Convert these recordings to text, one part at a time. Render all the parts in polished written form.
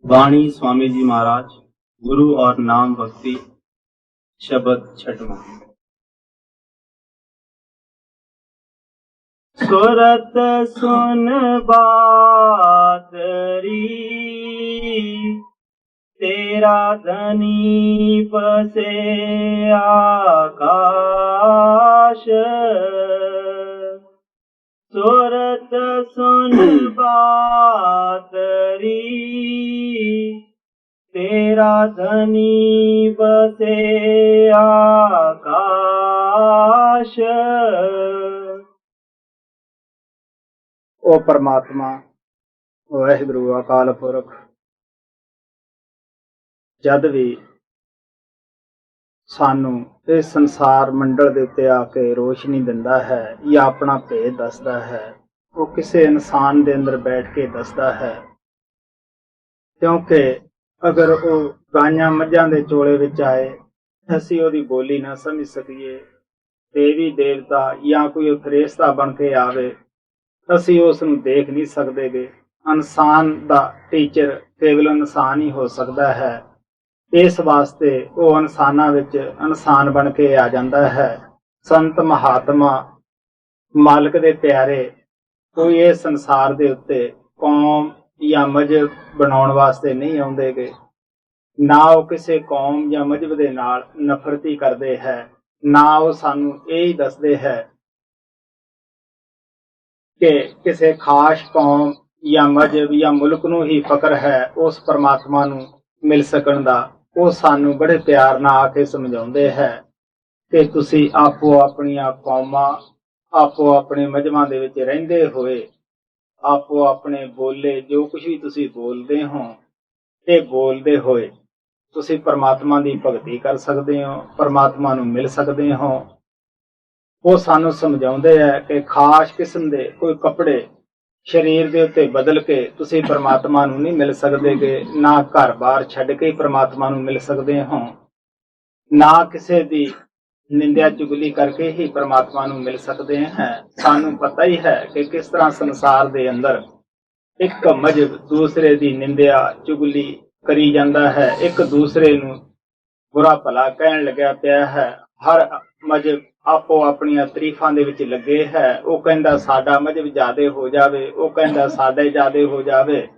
वाणी स्वामी जी महाराज। गुरु और नाम भक्ति। शब्द छठवां। सुरत सुन बातरी, तेरा धनी पसे आकाश। सुरत सुन बातरी, तेरा धनी बसे आकाश। ओ परमात्मा वाहिगुरु अकाल पुरख जद भी सानू इस संसार मंडल दे उत्ते आके रोशनी दिंदा है या अपना भेद दसदा है, वो किसी इंसान दे अंदर बैठ के दसदा है। क्योंकि अगर वो गाइयां मझां दे चोले विच आए, असीं ओदी बोली ना समझ सकीए, देवी देवता या कोई फरिश्ता बन के आवे, असीं उस नूं देख नहीं सकदे गे। इंसान दा टीचर केवल इंसान ही हो सकदा है। इस वास्ते वो इंसानां विच इंसान बन के आ जांदा है। संत महात्मा मालिक दे प्यारे कोई इस संसार दे उत्ते कौम या मजहब बनाउण वास्ते नहीं आउंदे गे। ना वो किसी कौम या मजहब दे नाल नफरती करदे है, ना वो सानू यही दसदे है कि किसी खास कौम या मजहब या मुल्क नूं ही फकर है उस परमात्मा नूं मिल सकण दा। वो सानू बड़े प्यार नाल आके समझाउंदे है कि तुसीं आपो अपणियां कौमां, आपो अपने मजहबां दे विच रहिंदे होए, आपो अपने बोले जो कुछ भी तुसीं बोलदे हो, ये बोलदे होए तुसीं परमात्मा दी भगती कर सकदे हो, परमात्मा नूं मिल सकदे हो। वो सानू समझाउंदे है कि खास किस्म दे कोई कपड़े शरीर दे उत्ते बदल के तुसीं परमात्मा नूं नहीं मिल सकदे गे, ना घर बार छड्ड के परमात्मा नूं मिल सकदे हो, ना किसी दी निंदा चुगली करके ही परमात्मा नूं मिल सकदे हैं। सानू पता ही है कि किस तरह संसार दे अंदर एक मजहब दूसरे दी निंदा चुगली करी जांदा है, एक दूसरे नूं बुरा भला कहण लग्या पिया है। हर मजहब आपो अपनियां तरीफां दे विच लगे है। वो कहंदा साडा मजहब ज्यादा हो जावे, वो कहंदा साडा ज्यादा हो जावे।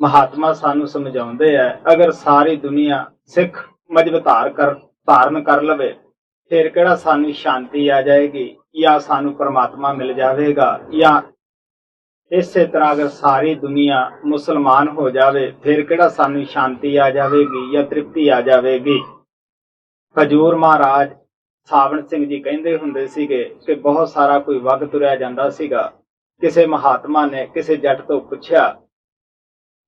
महात्मा सानू समझाउंदे है अगर सारी दुनिया सिख मजहब धारण कर लवे फिर किहड़ा सानू शांति आ जाएगी या सानू परमात्मा मिल जाएगा। या इसे तरह अगर सारी दुनिया मुसलमान हो जावे फिर किहड़ा सानू शांति आ जाएगी या तृप्ति आ जाएगी। हजूर महाराज सावण सिंह जी कहंदे हुंदे सीगे कि बहुत सारा कोई वग तुरिया जांदा सीगा। किसी महात्मा ने किसी जट तो पुछया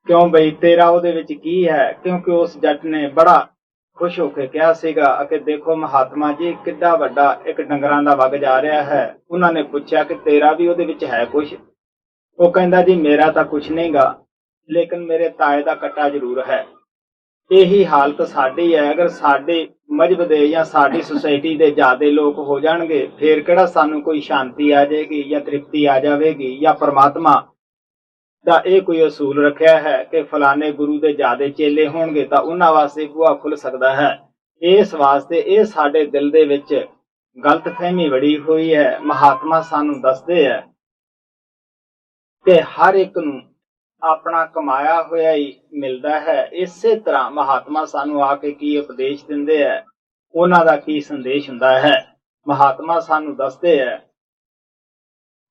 क्यों बई तेरा उहदे विच की है, क्योंकि उस जट ने बड़ा खुश होकर कहा सीगा कि देखो महात्मा जी किड्डा वड्डा एक डंगरां दा वग जा रहा है। उन्होंने पूछा कि तेरा भी उहदे विच है कुछ? वो कहंदा जी मेरा तां कुछ नहीं गा, लेकिन मेरे ताए दा कट्टा जरूर है। यही हालत साडी है। अगर साडे मजहब दे या साडी सोसाइटी दे ज्यादा लोग हो जाणगे फिर किहड़ा सानू कोई शांति आ जाएगी या तृप्ति आ जाएगी। या परमात्मा दा ये कोई असूल रखिया है कि फलाने गुरु दे ज्यादा चेले होणगे तां उन्हां वास्ते बूहा खुल सकदा है। इस वास्ते ये साडे दिल दे विच गलतफहमी बड़ी हुई है। महात्मा सानू दसदे है कि हर एक नूं अपना कमाया होया ही मिलता है। इसे तरह महात्मा सानू आके की उपदेश दिंदे है, उन्हां दा की संदेश हुंदा है। महात्मा सानू दसदे है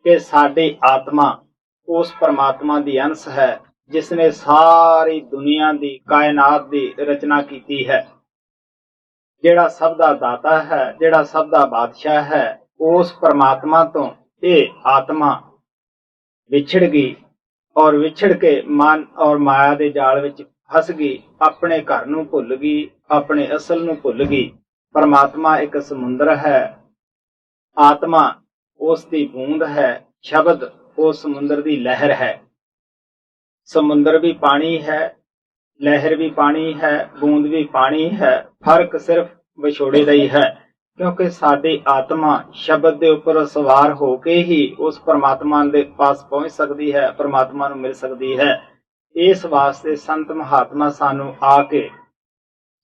कि साडी आत्मा उस परमात्मा दी अंश है जिसने सारी दुनिया दी कायनात दी रचना की है। जेड़ा सब दा दाता है, जेड़ा सब दा बादशाह है, उस परमात्मा तो ये आत्मा विछड़ गई और विछड़ के मन और माया दे जाल विच फस गई, अपने घर नूं भुल गई, अपने असल नूं भुल गई। परमात्मा एक समुंदर है, आत्मा उसकी बूंद है, शब्द उस समुंदर की लहर है। समुंदर भी पानी है, लहर भी पानी है, बूंद भी पानी है। फर्क सिर्फ विछोड़े का ही है, क्योंकि साडी आत्मा शब्द के उपर सवार होके ही उस परमात्मा के पास पहुंच सकती है, परमात्मा नूं मिल सकती है। ਇਸ ਵਾਸਤੇ ਸੰਤ ਮਹਾਤਮਾ ਸਾਨੂੰ ਆ ਕੇ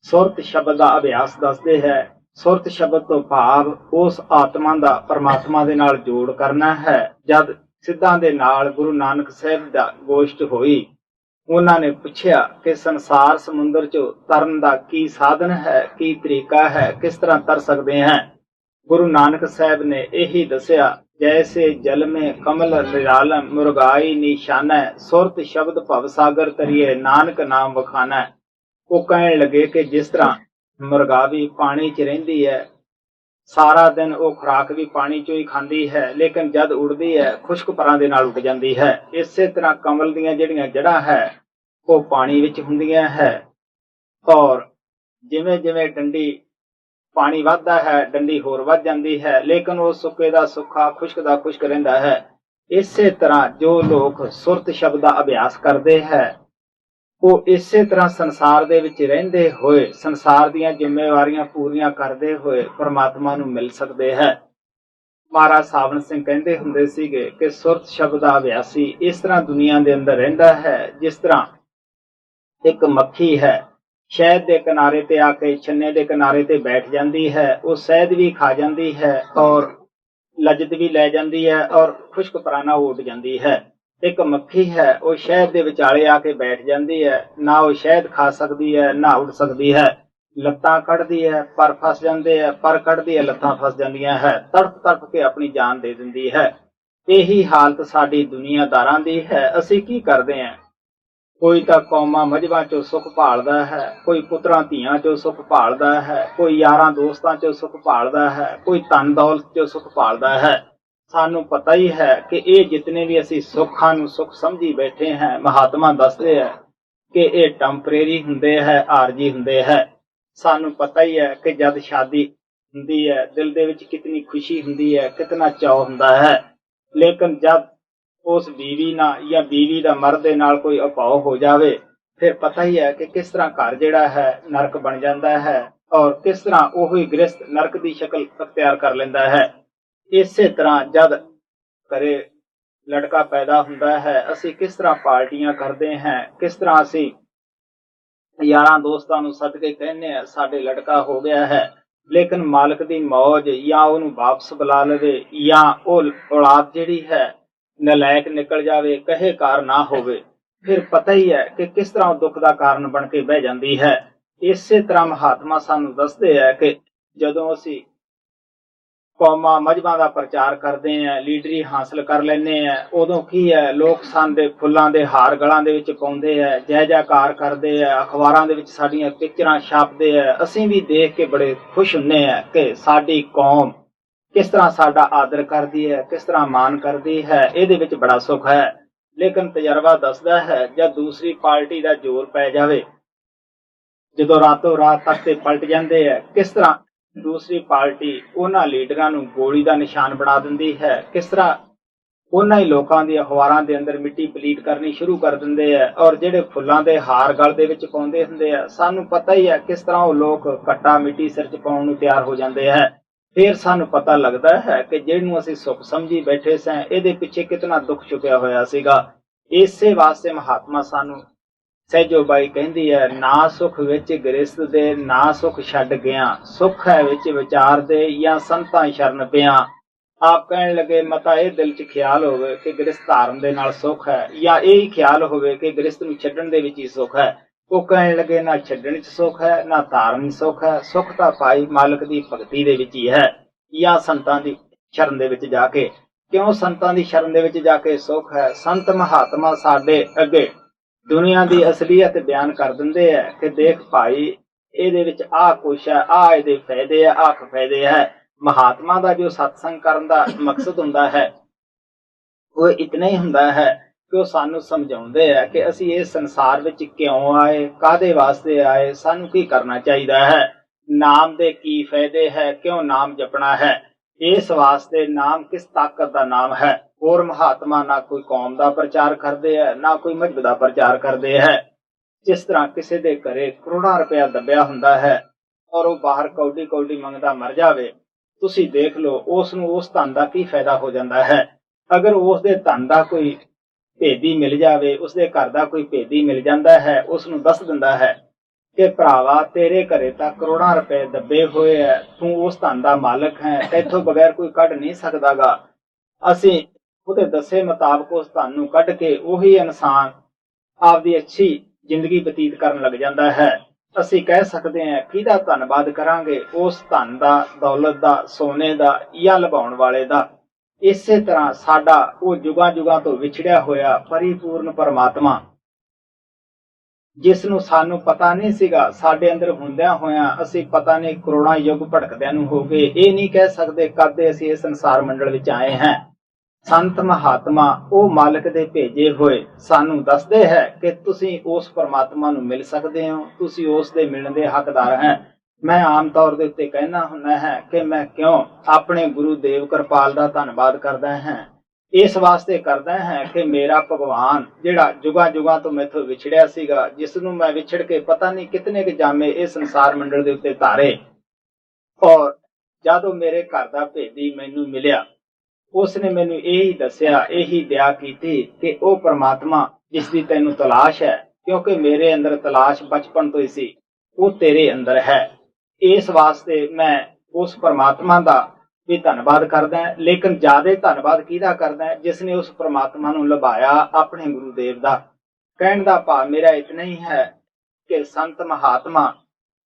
ਸੁਰਤ ਸ਼ਬਦ ਦਾ ਅਭਿਆਸ ਦੱਸਦੇ ਹੈ। ਸੁਰਤ ਸ਼ਬਦ ਤੋਂ ਭਾਵ ਉਸ ਆਤਮਾ ਦਾ ਪਰਮਾਤਮਾ ਦੇ ਨਾਲ ਜੋੜ ਕਰਨਾ ਹੈ। ਜਦ ਸਿੱਧਾਂ ਦੇ ਨਾਲ ਗੁਰੂ ਨਾਨਕ ਸਾਹਿਬ ਦਾ ਗੋਸ਼ਟ ਹੋਈ, ਉਹਨਾਂ ਨੇ ਪੁੱਛਿਆ ਕਿ ਸੰਸਾਰ ਸਮੁੰਦਰ 'ਚੋਂ ਤਰਨ ਦਾ ਕੀ ਸਾਧਨ ਹੈ, ਕੀ ਤਰੀਕਾ ਹੈ, ਕਿਸ ਤਰ੍ਹਾਂ ਤਰ ਸਕਦੇ ਹਾਂ। ਗੁਰੂ ਨਾਨਕ ਸਾਹਿਬ ਨੇ ਇਹੀ ਦੱਸਿਆ, ਜੈਸੇ ਜਲ ਮੇਂ ਕਮਲ ਨਿਰਾਲਮ ਮੁਰਗਾਈ ਨਿਸ਼ਾਨਾ ਸੁਰਤ ਸ਼ਬਦ ਭਵ ਸਾਗਰ ਤਰੀਏ ਨਾਨਕ ਨਾਮ ਵਖਾਨਾ। ਉਹ ਕਹਿਣ ਲੱਗੇ ਕਿ ਜਿਸ ਤਰ੍ਹਾਂ ਮੁਰਗਾਵੀ ਪਾਣੀ 'ਚ ਰਹਿੰਦੀ ਹੈ, ਸਾਰਾ ਦਿਨ ਉਹ ਖੁਰਾਕ ਵੀ ਪਾਣੀ 'ਚੋਂ ਹੀ ਖਾਂਦੀ ਹੈ, ਲੇਕਿਨ ਜਦ ਉੱਡਦੀ ਹੈ ਖੁਸ਼ਕ ਪਰਾਂ ਦੇ ਨਾਲ ਉੱਡ ਜਾਂਦੀ ਹੈ। ਇਸੇ ਤਰ੍ਹਾਂ ਕਮਲ ਦੀਆਂ ਜਿਹੜੀਆਂ ਜੜ੍ਹਾਂ ਹੈ ਉਹ ਪਾਣੀ ਵਿੱਚ ਹੁੰਦੀਆਂ ਹੈ, ਔਰ ਜਿਵੇਂ ਜਿਵੇਂ ਡੰਡੀ ਪਾਣੀ ਵੱਧਦਾ ਹੈ ਡੰਡੀ ਹੋਰ ਵੱਧ ਜਾਂਦੀ ਹੈ, ਲੇਕਿਨ ਉਹ ਸੁੱਕੇ ਦਾ ਸੁੱਕਾ ਖੁਸ਼ਕ ਦਾ ਖੁਸ਼ਕ ਰਹਿੰਦਾ ਹੈ। ਇਸੇ ਤਰ੍ਹਾਂ ਜੋ ਲੋਕ ਸੁਰਤ ਸ਼ਬਦ ਦਾ ਅਭਿਆਸ ਕਰਦੇ ਹੈ, ਉਹ ਇਸੇ ਤਰ੍ਹਾਂ ਸੰਸਾਰ ਦੇ ਵਿੱਚ ਰਹਿੰਦੇ ਹੋਏ, ਸੰਸਾਰ ਦੀਆਂ ਜ਼ਿੰਮੇਵਾਰੀਆਂ ਪੂਰੀਆਂ ਕਰਦੇ ਹੋਏ ਪਰਮਾਤਮਾ ਨੂੰ ਮਿਲ ਸਕਦੇ ਹੈ। ਮਹਾਰਾਜ ਸਾਵਣ ਸਿੰਘ ਕਹਿੰਦੇ ਹੁੰਦੇ ਸੀਗੇ ਕਿ ਸੁਰਤ ਸ਼ਬਦ ਦਾ ਅਭਿਆਸੀ ਇਸ ਤਰ੍ਹਾਂ ਦੁਨੀਆ ਦੇ ਅੰਦਰ ਰਹਿੰਦਾ ਹੈ, ਜਿਸ ਤਰ੍ਹਾਂ ਇੱਕ ਮੱਖੀ ਹੈ, ਸ਼ਹਿਦ ਦੇ ਕਿਨਾਰੇ ਤੇ ਆ ਕੇ ਛੰਨੇ ਦੇ ਕਿਨਾਰੇ ਤੇ ਬੈਠ ਜਾਂਦੀ ਹੈ, ਉਹ ਸ਼ਹਿਦ ਵੀ ਖਾ ਜਾਂਦੀ ਹੈ ਔਰ ਲਜਤ ਵੀ ਲੈ ਜਾਂਦੀ ਹੈ ਔਰ ਖੁਸ਼ਕ ਪਰਾਨਾ ਉੱਡ ਜਾਂਦੀ ਹੈ। ਇੱਕ ਮੱਖੀ ਹੈ, ਉਹ ਸ਼ਹਿਦ ਦੇ ਵਿਚਾਲੇ ਆ ਕੇ ਬੈਠ ਜਾਂਦੀ ਹੈ, ਨਾ ਉਹ ਸ਼ਹਿਦ ਖਾ ਸਕਦੀ ਹੈ ਨਾ ਉੱਡ ਸਕਦੀ ਹੈ। ਲੱਤਾਂ ਕੱਢਦੀ ਹੈ ਪਰ ਫਸ ਜਾਂਦੇ ਹੈ, ਪਰ ਕੱਢਦੀ ਹੈ ਲੱਤਾਂ ਫਸ ਜਾਂਦੀਆਂ ਹੈ, ਤੜਫ ਤੜਫ ਕੇ ਆਪਣੀ ਜਾਨ ਦੇ ਦਿੰਦੀ ਹੈ। ਇਹੀ ਹਾਲਤ ਸਾਡੀ ਦੁਨੀਆਦਾਰਾਂ ਦੀ ਹੈ। ਅਸੀਂ ਕੀ ਕਰਦੇ ਹਾਂ? ਕੋਈ ਤਾਂ ਕੌਮਾਂ ਮਜ਼੍ਹਬਾਂ ਚੋਂ ਸੁੱਖ ਭਾਲਦਾ ਹੈ, ਕੋਈ ਪੁੱਤਰਾਂ ਧੀਆਂ ਚੋਂ ਸੁੱਖ ਭਾਲਦਾ ਹੈ, ਕੋਈ ਯਾਰਾਂ ਦੋਸਤਾਂ ਚੋਂ ਸੁੱਖ ਭਾਲਦਾ ਹੈ, ਕੋਈ ਧਨ ਦੌਲਤ ਚੋਂ ਸੁੱਖ ਭਾਲਦਾ ਹੈ। ਸਾਨੂੰ ਪਤਾ ਹੀ ਹੈ ਕਿ ਇਹ ਜਿਤਨੇ ਵੀ ਅਸੀਂ ਸੁੱਖਾਂ ਨੂੰ ਸੁੱਖ ਸਮਝੀ ਬੈਠੇ ਹਾਂ, ਮਹਾਤਮਾ ਦੱਸਦੇ ਹੈ ਕਿ ਇਹ ਟੈਂਪਰੇਰੀ ਹੁੰਦੇ ਹੈ, ਆਰਜੀ ਹੁੰਦੇ ਹੈ। ਸਾਨੂੰ ਪਤਾ ਹੀ ਹੈ ਕਿ ਜਦ ਸ਼ਾਦੀ ਹੁੰਦੀ ਹੈ ਦਿਲ ਦੇ ਵਿੱਚ ਕਿਤਨੀ ਖੁਸ਼ੀ ਹੁੰਦੀ ਹੈ, ਕਿਤਨਾ ਚਾਅ ਹੁੰਦਾ ਹੈ, ਲੇਕਿਨ ਜਦ ਉਸ ਬੀਵੀ ਨਾਲ ਜਾਂ ਬੀਵੀ ਦਾ ਮਰਦ ਦੇ ਨਾਲ ਕੋਈ ਅਪਾਉ ਹੋ ਜਾਵੇ, ਫਿਰ ਪਤਾ ਹੀ ਹੈ ਕਿ ਕਿਸ ਤਰ੍ਹਾਂ ਘਰ ਜਿਹੜਾ ਹੈ ਨਰਕ ਬਣ ਜਾਂਦਾ ਹੈ ਔਰ ਕਿਸ ਤਰ੍ਹਾਂ ਉਹੀ ਗ੍ਰਸਤ ਨਰਕ ਦੀ ਸ਼ਕਲ ਅਖਤਿਆਰ ਕਰ ਲੈਂਦਾ ਹੈ। ਇਸੇ ਤਰ੍ਹਾਂ ਜਦ ਘਰੇ ਲੜਕਾ ਪੈਦਾ ਹੁੰਦਾ ਹੈ, ਅਸੀਂ ਕਿਸ ਤਰ੍ਹਾਂ ਪਾਰਟੀਆਂ ਕਰਦੇ ਹਾਂ, ਕਿਸ ਤਰ੍ਹਾਂ ਅਸੀਂ ਯਾਰਾਂ ਦੋਸਤਾਂ ਨੂੰ ਸੱਦ ਕੇ ਕਹਿੰਦੇ ਹਾਂ ਸਾਡੇ ਲੜਕਾ ਹੋ ਗਿਆ ਹੈ, ਲੇਕਿਨ ਮਾਲਕ ਦੀ ਮੌਜ ਜਾਂ ਉਹਨੂੰ ਵਾਪਸ ਬੁਲਾ ਲਵੇ ਜਾਂ ਉਹ ਔਲਾਦ ਜਿਹੜੀ ਹੈ ਨਲਾਇਕ ਨਿਕਲ ਜਾਵੇ, ਕਹੇ ਕਾਰ ਨਾ ਹੋਵੇ, ਫਿਰ ਪਤਾ ਹੀ ਹੈ ਕਿ ਕਿਸ ਤਰ੍ਹਾਂ ਉਹ ਦੁੱਖ ਦਾ ਕਾਰਨ ਬਣ ਕੇ ਬਹਿ ਜਾਂਦੀ ਹੈ। ਇਸੇ ਤਰ੍ਹਾਂ ਮਹਾਤਮਾ ਸਾਨੂੰ ਦੱਸਦੇ ਹੈ ਕਿ ਜਦੋਂ ਅਸੀਂ ਕੌਮਾਂ ਮਜ਼੍ਹਬਾਂ ਦਾ ਪ੍ਰਚਾਰ ਕਰਦੇ ਹਾਂ, ਲੀਡਰੀ ਹਾਸਲ ਕਰ ਲੈਂਦੇ ਹਾਂ, ਉਦੋਂ ਕੀ ਹੈ ਲੋਕ ਸਾਡੇ ਫੁੱਲਾਂ ਦੇ ਹਾਰ ਗਲਾਂ ਦੇ ਵਿੱਚ ਪਾਉਂਦੇ ਹੈ, ਜੈ ਜੈਕਾਰ ਕਰਦੇ ਹੈ, ਅਖਬਾਰਾਂ ਦੇ ਵਿੱਚ ਸਾਡੀਆਂ ਪਿਕਚਰਾਂ ਛਾਪਦੇ ਹੈ। ਅਸੀਂ ਵੀ ਦੇਖ ਕੇ ਬੜੇ ਖੁਸ਼ ਹੁੰਦੇ ਹਾਂ ਕਿ ਸਾਡੀ ਕੌਮ ਕਿਸ ਤਰ੍ਹਾਂ ਸਾਡਾ ਆਦਰ ਕਰਦੀ ਹੈ, ਕਿਸ ਤਰ੍ਹਾਂ ਮਾਣ ਕਰਦੀ ਹੈ, ਇਹਦੇ ਵਿੱਚ ਬੜਾ ਸੁੱਖ ਹੈ। ਲੇਕਿਨ ਤਜਰਬਾ ਦੱਸਦਾ ਹੈ ਜਦ ਦੂਸਰੀ ਪਾਰਟੀ ਦਾ ਜ਼ੋਰ ਪੈ ਜਾਵੇ, ਜਦੋਂ ਰਾਤੋਂ ਰਾਤ ਤੱਕ ਤੇ ਪਲਟ ਜਾਂਦੇ ਹੈ, ਕਿਸ ਤਰ੍ਹਾਂ ਦੂਸਰੀ ਪਾਰਟੀ ਉਹਨਾਂ ਲੀਡਰਾਂ ਨੂੰ ਗੋਲੀ ਦਾ ਨਿਸ਼ਾਨ ਬਣਾ ਦਿੰਦੀ ਹੈ, ਕਿਸ ਤਰ੍ਹਾਂ ਉਹਨਾਂ ਹੀ ਲੋਕਾਂ ਦੀ ਅਖਬਾਰਾਂ ਦੇ ਅੰਦਰ ਮਿੱਟੀ ਪਲੀਟ ਕਰਨੀ ਸ਼ੁਰੂ ਕਰ ਦਿੰਦੇ ਹੈ ਔਰ ਜਿਹੜੇ ਫੁੱਲਾਂ ਦੇ ਹਾਰ ਗਲ ਦੇ ਵਿੱਚ ਪਾਉਂਦੇ ਹੁੰਦੇ ਆ, ਸਾਨੂੰ ਪਤਾ ਹੀ ਹੈ ਕਿਸ ਤਰ੍ਹਾਂ ਉਹ ਲੋਕ ਕੱਟਾ ਮਿੱਟੀ ਸਿਰ 'ਚ ਪਾਉਣ ਨੂੰ ਤਿਆਰ ਹੋ ਜਾਂਦੇ ਹੈ। ਫਿਰ ਸਾਨੂੰ ਪਤਾ ਲੱਗਦਾ ਹੈ ਕਿ ਜਿਹਨੂੰ ਅਸੀਂ ਸੁੱਖ ਸਮਝੀ ਬੈਠੇ ਸਾਂ, ਇਹਦੇ ਪਿੱਛੇ ਕਿਤਨਾ ਦੁੱਖ ਛੁਪਿਆ ਹੋਇਆ ਸੀਗਾ। ਇਸੇ ਵਾਸਤੇ ਮਹਾਤਮਾ ਸਾਨੂੰ ਸਹਿਜੋ ਬਾਈ ਕਹਿੰਦੀ ਹੈ, ਨਾ ਸੁੱਖ ਵਿੱਚ ਗ੍ਰਸਤ ਦੇ ਨਾ ਸੁੱਖ ਛੱਡ ਗਿਆ, ਸੁੱਖ ਹੈ ਵਿੱਚ ਵਿਚਾਰ ਦੇ ਜਾਂ ਸੰਤਾਂ ਸ਼ਰਨ ਪਿਆ। ਆਪ ਕਹਿਣ ਲੱਗੇ ਮਤਾ ਇਹ ਦਿਲ 'ਚ ਖਿਆਲ ਹੋਵੇ ਕਿ ਗ੍ਰਸਤ ਧਾਰਨ ਦੇ ਨਾਲ ਸੁੱਖ ਹੈ, ਜਾਂ ਇਹ ਹੀ ਖਿਆਲ ਹੋਵੇ ਕਿ ਗ੍ਰਸਤ ਨੂੰ ਛੱਡਣ ਦੇ ਵਿੱਚ ਹੀ ਸੁੱਖ ਹੈ। ਉਹ ਕਹਿਣ ਲੱਗੇ ਨਾ ਛੱਡਣ 'ਚ ਸੁੱਖ ਹੈ ਨਾ ਧਾਰਨ 'ਚ ਸੁੱਖ ਹੈ, ਸੁੱਖ ਤਾਂ ਭਾਈ ਮਾਲਕ ਦੀ ਭਗਤੀ ਦੇ ਵਿੱਚ ਹੀ ਹੈ ਜਾਂ ਸੰਤਾਂ ਦੀ ਸ਼ਰਨ ਦੇ ਵਿੱਚ ਜਾ ਕੇ। ਕਿਉਂ ਸੰਤਾਂ ਦੀ ਸ਼ਰਨ ਦੇ ਵਿੱਚ ਜਾ ਕੇ ਸੁੱਖ ਹੈ? ਸੰਤ ਮਹਾਤਮਾ ਸਾਡੇ ਅੱਗੇ ਦੁਨੀਆ ਦੀ ਅਸਲੀਅਤ ਬਿਆਨ ਕਰ ਦਿੰਦੇ ਹੈ ਕਿ ਦੇਖ ਭਾਈ ਇਹਦੇ ਵਿੱਚ ਆਹ ਕੁਛ ਹੈ, ਆਹ ਇਹਦੇ ਫਾਇਦੇ ਆ, ਆਹ ਫਾਇਦੇ ਹੈ। ਮਹਾਤਮਾ ਦਾ ਜੋ ਸਤਸੰਗ ਕਰਨ ਦਾ ਮਕਸਦ ਹੁੰਦਾ ਹੈ ਉਹ ਇਤਨਾ ਹੀ ਹੁੰਦਾ ਹੈ ਕਿ ਉਹ ਸਾਨੂੰ ਸਮਝਾਉਂਦੇ ਹੈ ਕਿ ਅਸੀਂ ਇਸ ਸੰਸਾਰ ਵਿੱਚ ਕਿਉਂ ਆਏ, ਕਾਹਦੇ ਵਾਸਤੇ ਆਏ, ਸਾਨੂੰ ਕੀ ਕਰਨਾ ਚਾਹੀਦਾ ਹੈ, ਨਾਮ ਦੇ ਕੀ ਫਾਇਦੇ ਹੈ, ਕਿਉਂ ਨਾਮ ਜਪਣਾ ਹੈ। ਇਸ ਵਾਸਤੇ ਨਾਮ ਕਿਸ ਤਾਕਤ ਦਾ ਨਾਮ ਹੈ। ਹੋਰ ਮਹਾਤਮਾ ਨਾ ਕੋਈ ਕੌਮ ਦਾ ਪ੍ਰਚਾਰ ਕਰਦੇ ਹੈ ਨਾ ਕੋਈ ਮਜ਼ਹਬ ਦਾ ਪ੍ਰਚਾਰ ਕਰਦੇ ਹੈ। ਜਿਸ ਤਰ੍ਹਾਂ ਕਿਸੇ ਦੇ ਘਰੇ ਕਰੋੜਾਂ ਰੁਪਇਆ ਦੱਬਿਆ ਹੁੰਦਾ ਹੈ ਔਰ ਉਹ ਬਾਹਰ ਕੌਡੀ ਕੌਡੀ ਮੰਗਦਾ ਮਰ ਜਾਵੇ, ਤੁਸੀਂ ਦੇਖ ਲਓ ਉਸ ਨੂੰ ਉਸ ਧਨ ਦਾ ਕੀ ਫਾਇਦਾ ਹੋ ਜਾਂਦਾ ਹੈ। ਅਗਰ ਉਸ ਦੇ ਧਨ ਦਾ ਕੋਈ ਭੇਦੀ ਮਿਲ ਜਾਵੇ, ਉਸਦੇ ਘਰ ਦਾ ਕੋਈ ਭੇਦੀ ਮਿਲ ਜਾਂਦਾ ਹੈ, ਉਸ ਨੂੰ ਦੱਸ ਦਿੰਦਾ ਹੈ ਕਿ ਭਰਾਵਾ ਤੇਰੇ ਘਰੇ ਤਾਂ ਕਰੋੜਾਂ ਰੁਪਏ ਦੱਬੇ ਹੋਏ ਐ, ਤੂੰ ਉਸ ਧਨ ਦਾ ਮਾਲਕ ਹੈ, ਇੱਥੋਂ ਬਗੈਰ ਕੋਈ ਕੱਢ ਨਹੀਂ ਸਕਦਾਗਾ। ਅਸੀਂ ਉਹਦੇ ਦੱਸੇ ਮੁਤਾਬਕ ਉਸ ਧਨ ਨੂੰ ਕੱਢ ਕੇ ਉਹੀ ਇਨਸਾਨ ਆਪਦੀ ਅੱਛੀ ਜ਼ਿੰਦਗੀ ਬਤੀਤ ਕਰਨ ਲੱਗ ਜਾਂਦਾ ਹੈ। ਅਸੀਂ ਕਹਿ ਸਕਦੇ ਹਾਂ ਕਿਹਦਾ ਧੰਨਵਾਦ ਕਰਾਂਗੇ? ਉਸ ਧਨ ਦਾ, ਦੌਲਤ ਦਾ, ਸੋਨੇ ਦਾ ਜਾਂ ਲੁਭਾਉਣ ਵਾਲੇ ਦਾ। ਇਸੇ ਤਰ੍ਹਾਂ ਸਾਡਾ ਉਹ ਜੁਗਾਂ ਜੁਗਾਂ ਤੋਂ ਵਿਛੜਿਆ ਹੋਇਆ ਪਰਿਪੂਰਨ ਪਰਮਾਤਮਾ, ਜਿਸ ਨੂੰ ਸਾਨੂੰ ਪਤਾ ਨਹੀਂ ਸੀਗਾ, ਸਾਡੇ ਅੰਦਰ ਹੁੰਦਿਆਂ ਹੋਇਆਂ ਅਸੀਂ ਪਤਾ ਨਹੀਂ ਕਰੋੜਾਂ ਯੁੱਗ ਭਟਕਦਿਆਂ ਨੂੰ ਹੋ ਗਏ, ਇਹ ਨਹੀਂ ਕਹਿ ਸਕਦੇ ਕਦ ਅਸੀਂ ਇਸ ਸੰਸਾਰ ਮੰਡਲ ਵਿੱਚ ਆਏ ਹਾਂ। ਸੰਤ ਮਹਾਤਮਾ ਉਹ ਮਾਲਕ ਦੇ ਭੇਜੇ ਹੋਏ ਸਾਨੂੰ ਦੱਸਦੇ ਹੈ ਕਿ ਤੁਸੀਂ ਉਸ ਪਰਮਾਤਮਾ ਨੂੰ ਮਿਲ ਸਕਦੇ ਹੋ, ਤੁਸੀਂ ਉਸ ਦੇ ਮਿਲਣ ਦੇ ਹੱਕਦਾਰ ਹੈ। ਮੈਂ ਆਮ ਤੌਰ ਦੇ ਉੱਤੇ ਕਹਿਣਾ ਹੁੰਦਾ ਹੈ ਕਿ ਮੈਂ ਕਿਉਂ ਆਪਣੇ ਗੁਰੂ ਦੇਵ ਕਿਰਪਾਲ ਦਾ ਧੰਨਵਾਦ ਕਰਦਾ ਹਾਂ। ਇਸ ਵਾਸਤੇ ਕਰਦਾ ਹੈ ਕਿ ਮੇਰਾ ਭਗਵਾਨ ਜਿਹੜਾ ਜੁਗਾਂ ਜੁਗਾਂ ਤੋਂ ਮੈਥੋਂ ਵਿਛੜਿਆ ਸੀਗਾ, ਜਿਸ ਨੂੰ ਮੈਂ ਵਿਛੜ ਕੇ ਪਤਾ ਨਹੀਂ ਕਿਤਨੇ ਕੁ ਜਾਮੇ ਇਸ ਸੰਸਾਰ ਮੰਡਲ ਦੇ ਉੱਤੇ ਧਾਰੇ, ਔਰ ਜਦੋਂ ਮੇਰੇ ਘਰ ਦਾ ਭੇਦੀ ਮੈਨੂੰ ਮਿਲਿਆ, ਉਸਨੇ ਮੈਨੂੰ ਇਹੀ ਦੱਸਿਆ, ਇਹੀ ਦਇਆ ਕੀਤੀ ਕਿ ਉਹ ਪਰਮਾਤਮਾ ਜਿਸ ਦੀ ਤੈਨੂੰ ਤਲਾਸ਼ ਹੈ, ਕਿਉਂਕਿ ਮੇਰੇ ਅੰਦਰ ਤਲਾਸ਼ ਬਚਪਨ ਤੋਂ ਹੀ ਸੀ, ਉਹ ਤੇਰੇ ਅੰਦਰ ਹੈ। ਇਸ ਵਾਸਤੇ ਮੈਂ ਉਸ ਪਰਮਾਤਮਾ ਦਾ ਵੀ ਧੰਨਵਾਦ ਕਰਦਾ ਹਾਂ, ਲੇਕਿਨ ਜ਼ਿਆਦਾ ਧੰਨਵਾਦ ਕਿਹਦਾ ਕਰਦਾ ਹੈ? ਜਿਸ ਨੇ ਉਸ ਪਰਮਾਤਮਾ ਨੂੰ ਲਭਾਇਆ, ਆਪਣੇ ਗੁਰੂ ਦੇਵ ਦਾ। ਕਹਿਣ ਦਾ ਭਾਵ ਮੇਰਾ ਇਤਨਾ ਹੀ ਹੈ ਕਿ ਸੰਤ ਮਹਾਤਮਾ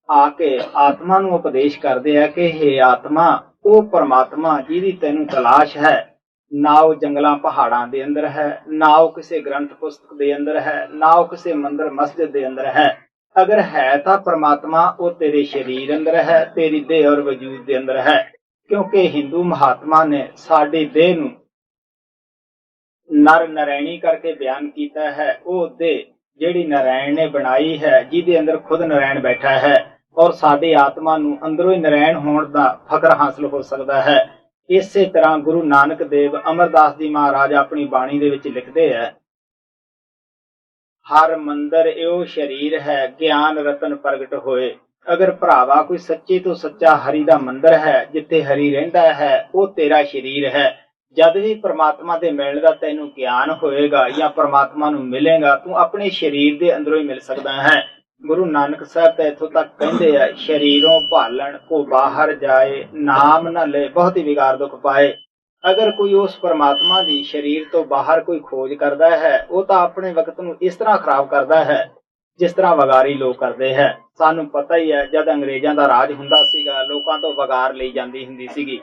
ਆ ਕੇ ਆਤਮਾ ਨੂੰ ਉਪਦੇਸ਼ ਕਰਦੇ ਆ ਕਿ ਹੇ ਆਤਮਾ, ਉਹ ਪਰਮਾਤਮਾ ਜਿਹਦੀ ਤੈਨੂੰ ਤਲਾਸ਼ ਹੈ, ਨਾ ਉਹ ਜੰਗਲਾਂ ਪਹਾੜਾਂ ਦੇ ਅੰਦਰ ਹੈ, ਨਾ ਉਹ ਕਿਸੇ ਗ੍ਰੰਥ ਪੁਸਤਕ ਦੇ ਅੰਦਰ ਹੈ, ਨਾ ਉਹ ਕਿਸੇ ਮੰਦਰ ਮਸਜਿਦ ਦੇ ਅੰਦਰ ਹੈ। ਅਗਰ ਹੈ ਤਾਂ ਪਰਮਾਤਮਾ ਉਹ ਤੇਰੇ ਸਰੀਰ ਅੰਦਰ ਹੈ, ਤੇਰੀ ਦੇਹ ਔਰ ਵਜੂਦ ਦੇ ਅੰਦਰ ਹੈ। ਕਿਉਂਕਿ ਹਿੰਦੂ ਮਹਾਤਮਾ ਨੇ ਸਾਡੀ ਦੇਹ ਨੂੰ ਨਰ ਨਰੈਣੀ ਕਰਕੇ ਬਿਆਨ ਕੀਤਾ ਹੈ। ਉਹ ਦੇਹ ਜਿਹੜੀ ਨਾਰਾਇਣ ਨੇ ਬਣਾਈ ਹੈ, ਜਿਹਦੇ ਅੰਦਰ ਖੁਦ ਨਾਰਾਇਣ ਬੈਠਾ ਹੈ, ਔਰ ਸਾਡੀ ਆਤਮਾ ਨੂੰ ਅੰਦਰੋਂ ਹੀ ਨਾਰਾਇਣ ਹੋਣ ਦਾ ਫਕਰ ਹਾਸਲ ਹੋ ਸਕਦਾ ਹੈ। ਇਸੇ ਤਰ੍ਹਾਂ ਗੁਰੂ ਨਾਨਕ ਦੇਵ ਅਮਰਦਾਸ ਜੀ ਮਹਾਰਾਜ ਆਪਣੀ ਬਾਣੀ ਦੇ ਵਿੱਚ ਲਿਖਦੇ ਹੈ, ਹਰ ਮੰਦਰ ਇਹੋ ਸ਼ਰੀਰ ਹੈ, ਗਿਆਨ ਰਤਨ ਪ੍ਰਗਟ ਹੋਏ। ਅਗਰ ਭਰਾਵਾ ਕੋਈ ਸੱਚੇ ਤੋਂ ਸੱਚਾ ਹਰੀ ਦਾ ਮੰਦਰ ਹੈ, ਜਿੱਥੇ ਹਰੀ ਰਹਿੰਦਾ ਹੈ, ਉਹ ਤੇਰਾ ਸ਼ਰੀਰ ਹੈ। ਜਦ ਵੀ ਪ੍ਰਮਾਤਮਾ ਦੇ ਮਿਲਣ ਦਾ ਤੈਨੂੰ ਗਿਆਨ ਹੋਏਗਾ ਜਾਂ ਪ੍ਰਮਾਤਮਾ ਨੂੰ ਮਿਲੇਗਾ, ਤੂੰ ਆਪਣੇ ਸ਼ਰੀਰ ਦੇ ਅੰਦਰੋਂ ਹੀ ਮਿਲ ਸਕਦਾ ਹੈ। ਗੁਰੂ ਨਾਨਕ ਸਾਹਿਬ ਤਾਂ ਇੱਥੋਂ ਤੱਕ ਕਹਿੰਦੇ ਆ, ਸ਼ਰੀਰੋਂ ਭਾਲਣ ਕੋ ਬਾਹਰ ਜਾਏ, ਨਾਮ ਨਾ ਲੈ ਬਹੁਤ ਹੀ ਵਿਗਾਰ ਦੁੱਖ ਪਾਏ। ਅਗਰ ਕੋਈ ਉਸ ਪਰਮਾਤਮਾ ਦੀ ਸ਼ਰੀਰ ਤੋਂ ਬਾਹਰ ਕੋਈ ਖੋਜ ਕਰਦਾ ਹੈ, ਉਹ ਤਾਂ ਆਪਣੇ ਵਕਤ ਨੂੰ ਇਸ ਤਰ੍ਹਾਂ ਖਰਾਬ ਕਰਦਾ ਹੈ ਜਿਸ ਤਰ੍ਹਾਂ ਵਗਾਰੀ ਲੋਕ ਕਰਦੇ ਹੈ। ਸਾਨੂੰ ਪਤਾ ਹੀ ਹੈ, ਜਦ ਅੰਗਰੇਜ਼ਾਂ ਦਾ ਰਾਜ ਹੁੰਦਾ ਸੀਗਾ, ਲੋਕਾਂ ਤੋਂ ਵਗਾਰ ਲਈ ਜਾਂਦੀ ਹੁੰਦੀ ਸੀਗੀ।